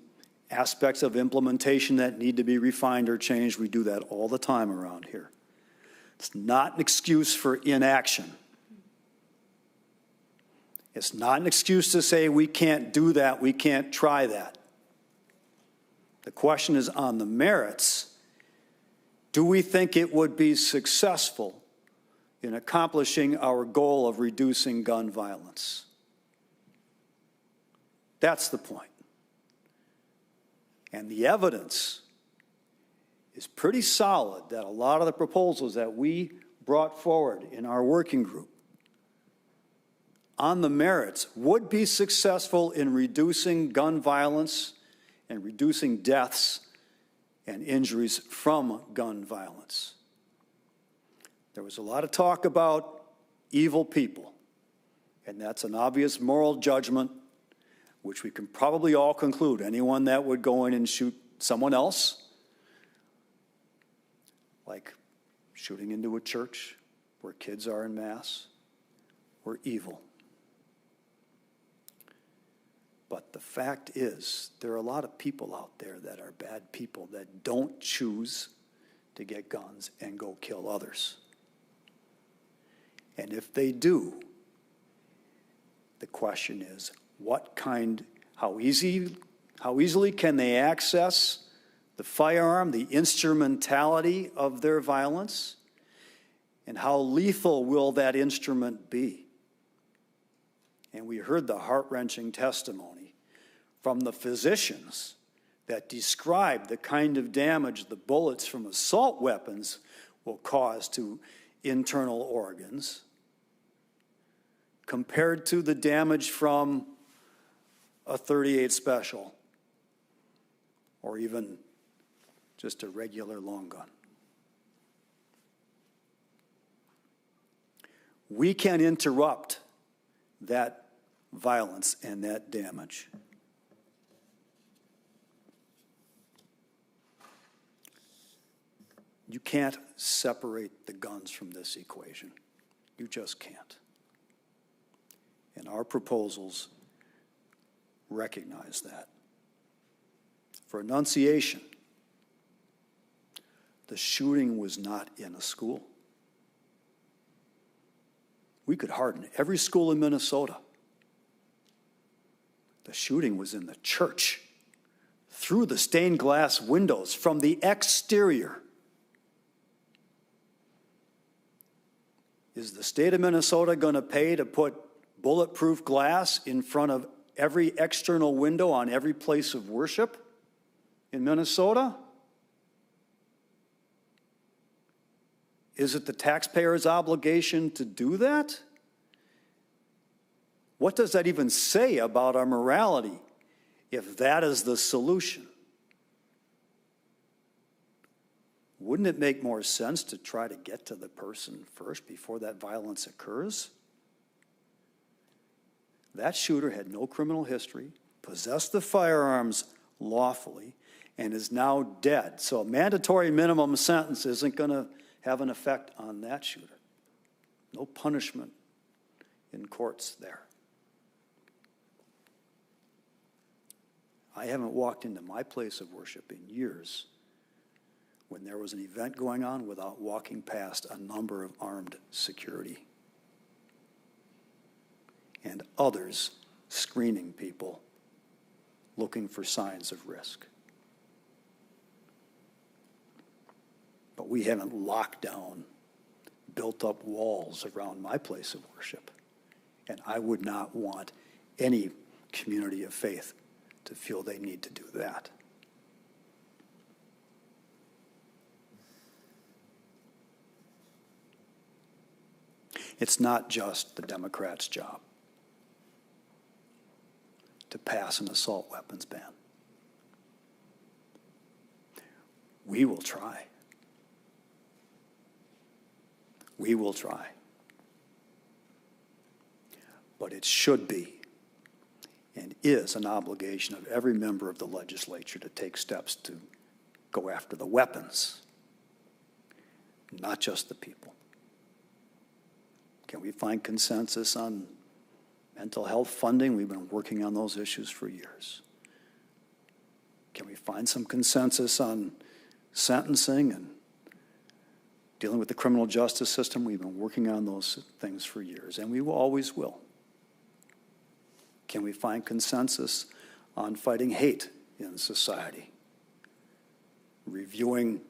aspects of implementation that need to be refined or changed. We do that all the time around here. It's not an excuse for inaction. It's not an excuse to say we can't do that, we can't try that. The question is on the merits. Do we think it would be successful in accomplishing our goal of reducing gun violence? That's the point. And the evidence is pretty solid that a lot of the proposals that we brought forward in our working group on the merits would be successful in reducing gun violence and reducing deaths and injuries from gun violence. There was a lot of talk about evil people, and that's an obvious moral judgment which we can probably all conclude. Anyone that would go in and shoot someone else, like shooting into a church where kids are en masse, were evil. But the fact is, there are a lot of people out there that are bad people that don't choose to get guns and go kill others. And if they do, the question is, how easily can they access the firearm, the instrumentality of their violence, and how lethal will that instrument be? And we heard the heart-wrenching testimony from the physicians that described the kind of damage the bullets from assault weapons will cause to internal organs compared to the damage from a .38 special or even just a regular long gun. We can interrupt that violence and that damage. You can't separate the guns from this equation. You just can't. And our proposals recognize that. For enunciation, the shooting was not in a school. We could harden every school in Minnesota. The shooting was in the church, through the stained glass windows, from the exterior. Is the state of Minnesota going to pay to put bulletproof glass in front of every external window on every place of worship in Minnesota? Is it the taxpayer's obligation to do that? What does that even say about our morality if that is the solution? Wouldn't it make more sense to try to get to the person first before that violence occurs? That shooter had no criminal history, possessed the firearms lawfully, and is now dead. So a mandatory minimum sentence isn't going to have an effect on that shooter. No punishment in courts there. I haven't walked into my place of worship in years when there was an event going on without walking past a number of armed security and others screening people looking for signs of risk. But we haven't locked down, built up walls around my place of worship. And I would not want any community of faith to feel they need to do that. It's not just the Democrats' job to pass an assault weapons ban. We will try. We will try. But it should be and is an obligation of every member of the legislature to take steps to go after the weapons, not just the people. Can we find consensus on mental health funding? We've been working on those issues for years. Can we find some consensus on sentencing and dealing with the criminal justice system? We've been working on those things for years, and we always will. Can we find consensus on fighting hate in society? Reviewing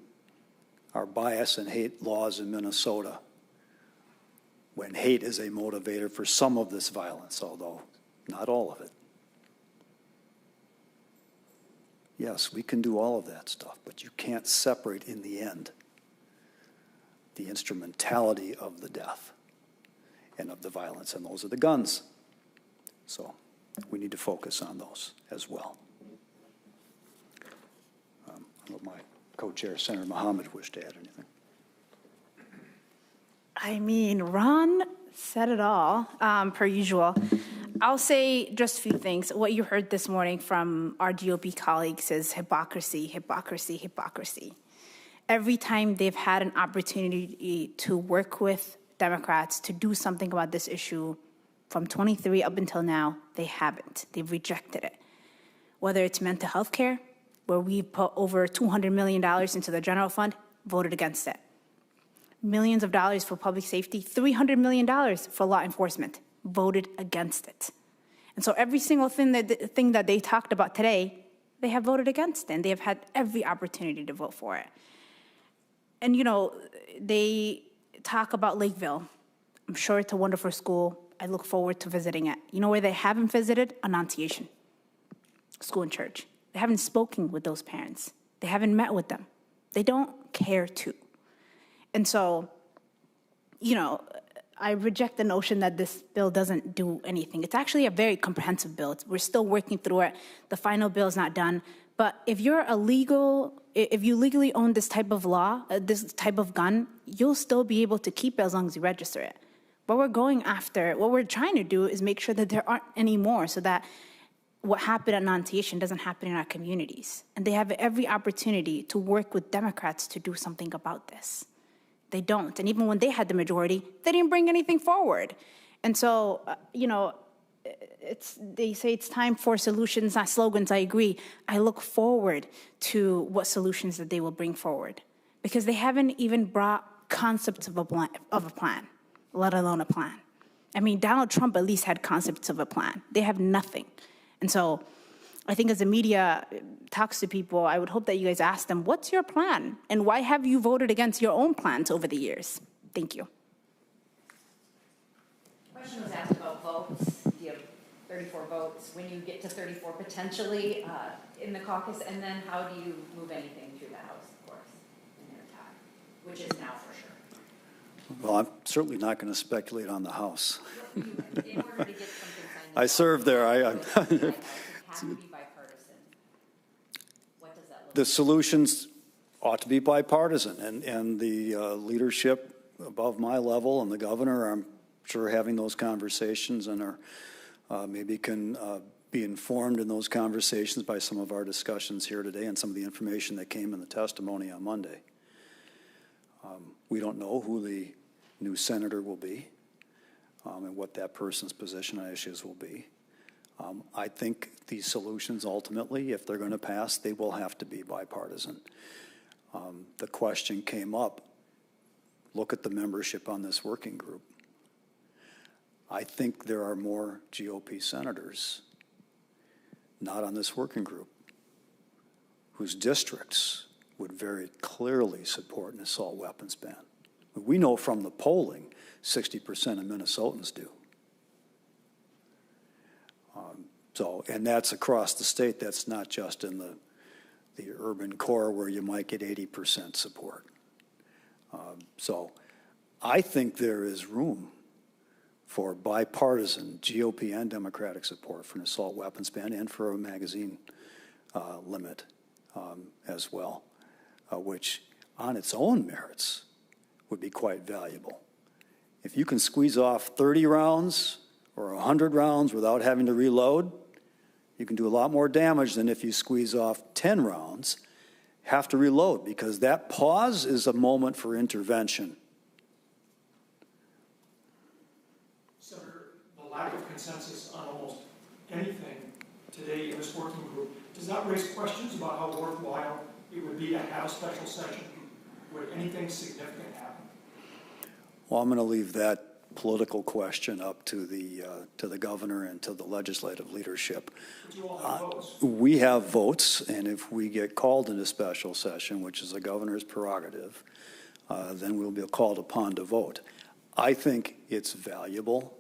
our bias and hate laws in Minnesota when hate is a motivator for some of this violence, although not all of it. Yes, we can do all of that stuff, but you can't separate in the end the instrumentality of the death and of the violence, and those are the guns. So we need to focus on those as well. I don't know if my co-chair, Senator Mohamed, wished to add anything. I mean, Ron said it all, per usual. I'll say just a few things. What you heard this morning from our GOP colleagues is hypocrisy, hypocrisy, hypocrisy. Every time they've had an opportunity to work with Democrats to do something about this issue, from 23 up until now, they haven't. They've rejected it. Whether it's mental health care, where we put over $200 million into the general fund, voted against it. Millions of dollars for public safety, $300 million for law enforcement, voted against it. And so every single thing that they talked about today, they have voted against it, and they have had every opportunity to vote for it. And, you know, they talk about Lakeville. I'm sure it's a wonderful school. I look forward to visiting it. You know where they haven't visited? Annunciation, school and church. They haven't spoken with those parents. They haven't met with them. They don't care to. And so, you know, I reject the notion that this bill doesn't do anything. It's actually a very comprehensive bill. We're still working through it. The final bill is not done. But if you legally own this type of law, this type of gun, you'll still be able to keep it as long as you register it. What we're trying to do is make sure that there aren't any more, so that what happened at Annunciation doesn't happen in our communities. And they have every opportunity to work with Democrats to do something about this. They don't. And even when they had the majority, they didn't bring anything forward. And so, you know, they say it's time for solutions, not slogans. I agree. I look forward to what solutions that they will bring forward, because they haven't even brought concepts of a plan, let alone a plan. I mean, Donald Trump at least had concepts of a plan. They have nothing. And so I think as the media talks to people, I would hope that you guys ask them, what's your plan? And why have you voted against your own plans over the years? Thank you. Question was asked about votes? Do you have 34 votes? When you get to 34 potentially in the caucus, and then how do you move anything through the House, of course, in their time, which is now for sure. Well, I'm certainly not going to speculate on the House. In order to get something signed. I served there. It has to be bipartisan. What does that look The solutions ought to be bipartisan, and the leadership above my level and the governor, I'm sure, having those conversations and are maybe can be informed in those conversations by some of our discussions here today and some of the information that came in the testimony on Monday. We don't know who the new senator will be and what that person's position on issues will be. I think these solutions ultimately, if they're going to pass, they will have to be bipartisan. The question came up, look at the membership on this working group. I think there are more GOP senators not on this working group whose districts would very clearly support an assault weapons ban. We know from the polling, 60% of Minnesotans do. And that's across the state. That's not just in the urban core where you might get 80% support. So I think there is room for bipartisan GOP and Democratic support for an assault weapons ban and for a magazine limit as well, which on its own merits would be quite valuable. If you can squeeze off 30 rounds or 100 rounds without having to reload, you can do a lot more damage than if you squeeze off 10 rounds, have to reload, because that pause is a moment for intervention. Senator, the lack of consensus on almost anything today in this working group, does that raise questions about how worthwhile it would be to have a special session? Would anything significant happen? Well, I'm going to leave that political question up to the governor and to the legislative leadership. But you all have votes. We have votes, and if we get called into special session, which is the governor's prerogative, then we'll be called upon to vote. I think it's valuable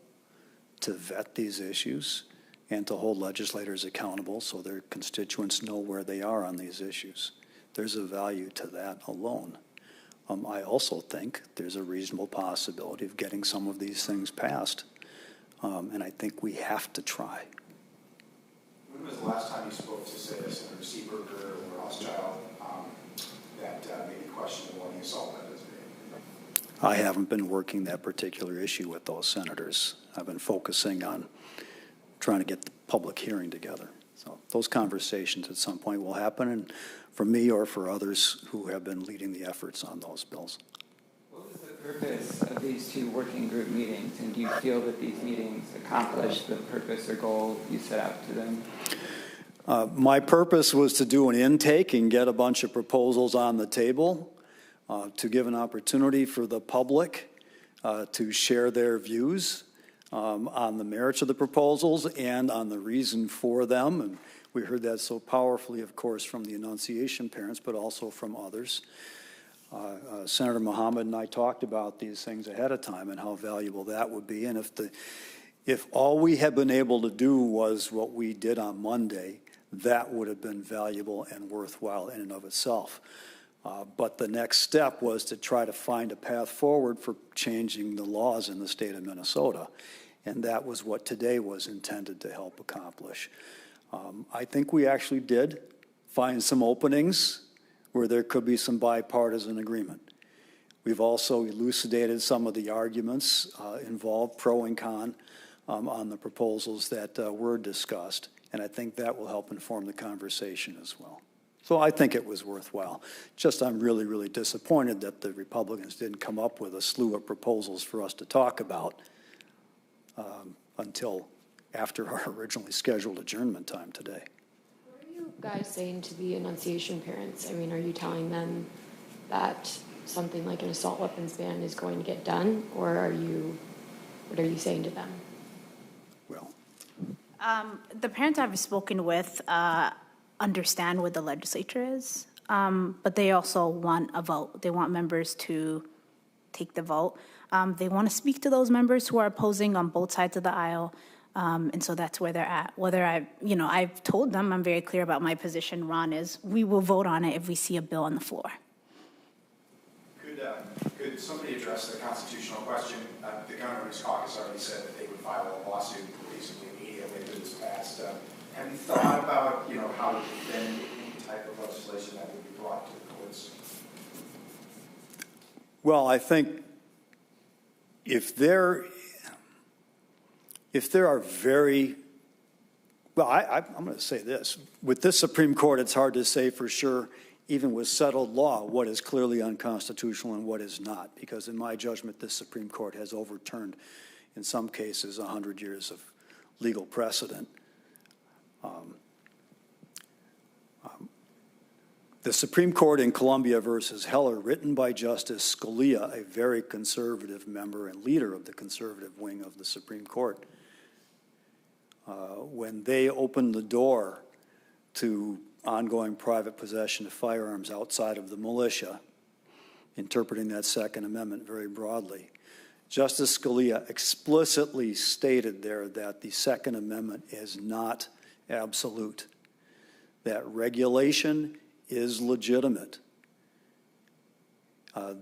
to vet these issues and to hold legislators accountable so their constituents know where they are on these issues. There's a value to that alone. I also think there's a reasonable possibility of getting some of these things passed, and I think we have to try. When was the last time you spoke to, say, Senator Seeberger or Rothschild that maybe questioned on the assault weapons ban? I haven't been working that particular issue with those senators. I've been focusing on trying to get the public hearing together. So those conversations at some point will happen, and for me or for others who have been leading the efforts on those bills. What was the purpose of these two working group meetings, and do you feel that these meetings accomplish the purpose or goal you set out to them? My purpose was to do an intake and get a bunch of proposals on the table, to give an opportunity for the public to share their views on the merits of the proposals and on the reason for them. And we heard that so powerfully, of course, from the Annunciation parents, but also from others. Senator Mohamed and I talked about these things ahead of time and how valuable that would be. And if all we had been able to do was what we did on Monday, that would have been valuable and worthwhile in and of itself. But the next step was to try to find a path forward for changing the laws in the state of Minnesota. And that was what today was intended to help accomplish. I think we actually did find some openings where there could be some bipartisan agreement. We've also elucidated some of the arguments involved, pro and con, on the proposals that were discussed. And I think that will help inform the conversation as well. So I think it was worthwhile. Just I'm really, really disappointed that the Republicans didn't come up with a slew of proposals for us to talk about until after our originally scheduled adjournment time today. What are you guys saying to the Annunciation parents? I mean, are you telling them that something like an assault weapons ban is going to get done, or what are you saying to them? Well, the parents I've spoken with understand what the legislature is, but they also want a vote. They want members to take the vote. They want to speak to those members who are opposing on both sides of the aisle. And so that's where they're at. Whether I've told them, I'm very clear about my position. Ron is, we will vote on it if we see a bill on the floor. Could somebody address the constitutional question? The governor's caucus already said that they would file a lawsuit basically immediately if this passed. Have you thought about, how to defend any type of legislation that would be brought to the courts? Well, I think if there are very, well, I'm going to say this. With this Supreme Court, it's hard to say for sure, even with settled law, what is clearly unconstitutional and what is not. Because in my judgment, this Supreme Court has overturned, in some cases, 100 years of legal precedent. The Supreme Court in Columbia versus Heller, written by Justice Scalia, a very conservative member and leader of the conservative wing of the Supreme Court, when they opened the door to ongoing private possession of firearms outside of the militia, interpreting that Second Amendment very broadly, Justice Scalia explicitly stated there that the Second Amendment is not absolute, that regulation is legitimate.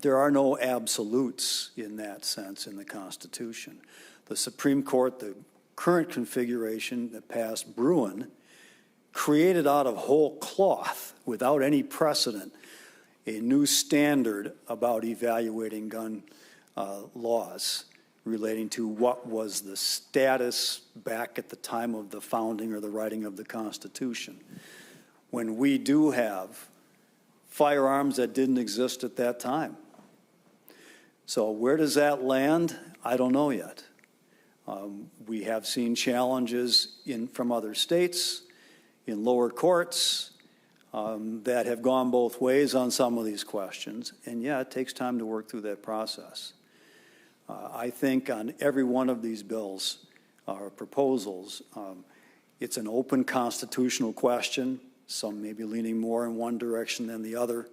There are no absolutes in that sense in the Constitution. The Supreme Court, the current configuration that passed Bruin, created out of whole cloth, without any precedent, a new standard about evaluating gun laws relating to what was the status back at the time of the founding or the writing of the Constitution. When we do have firearms that didn't exist at that time. So where does that land? I don't know yet. We have seen challenges from other states, in lower courts, that have gone both ways on some of these questions. And yeah, it takes time to work through that process. I think on every one of these bills or proposals, it's an open constitutional question. Some may be leaning more in one direction than the other,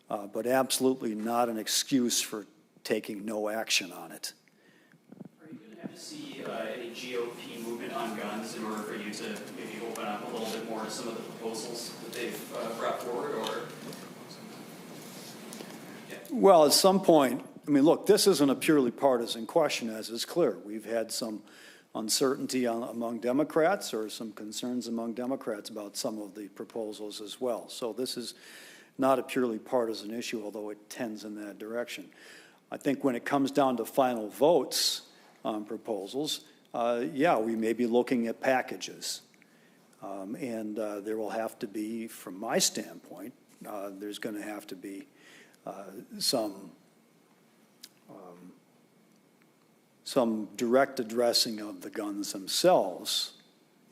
but absolutely not an excuse for taking no action on it. Are you going to have to see any GOP movement on guns in order for you to maybe open up a little bit more to some of the proposals that they've brought forward, or? Yeah. Well, at some point, I mean, look, this isn't a purely partisan question, as is clear. We've had some uncertainty among Democrats or some concerns among Democrats about some of the proposals as well. So this is not a purely partisan issue, although it tends in that direction. I think when it comes down to final votes on proposals, yeah, we may be looking at packages. And there will have to be, from my standpoint, there's going to have to be some direct addressing of the guns themselves,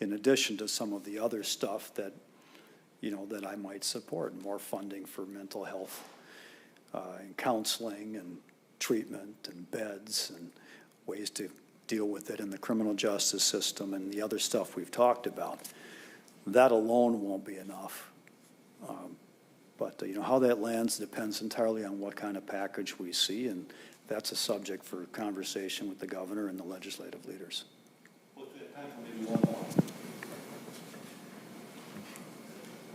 in addition to some of the other stuff that, that I might support, more funding for mental health and counseling and treatment and beds and ways to deal with it in the criminal justice system and the other stuff we've talked about. That alone won't be enough. But how that lands depends entirely on what kind of package we see, and that's a subject for conversation with the governor and the legislative leaders. We'll do time for maybe one more.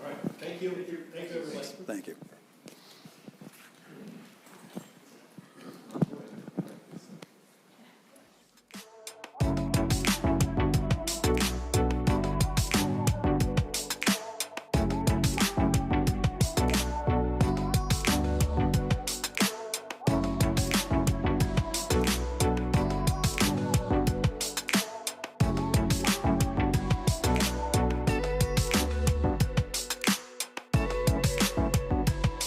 All right, thank you. Thank you, everybody. Thank you.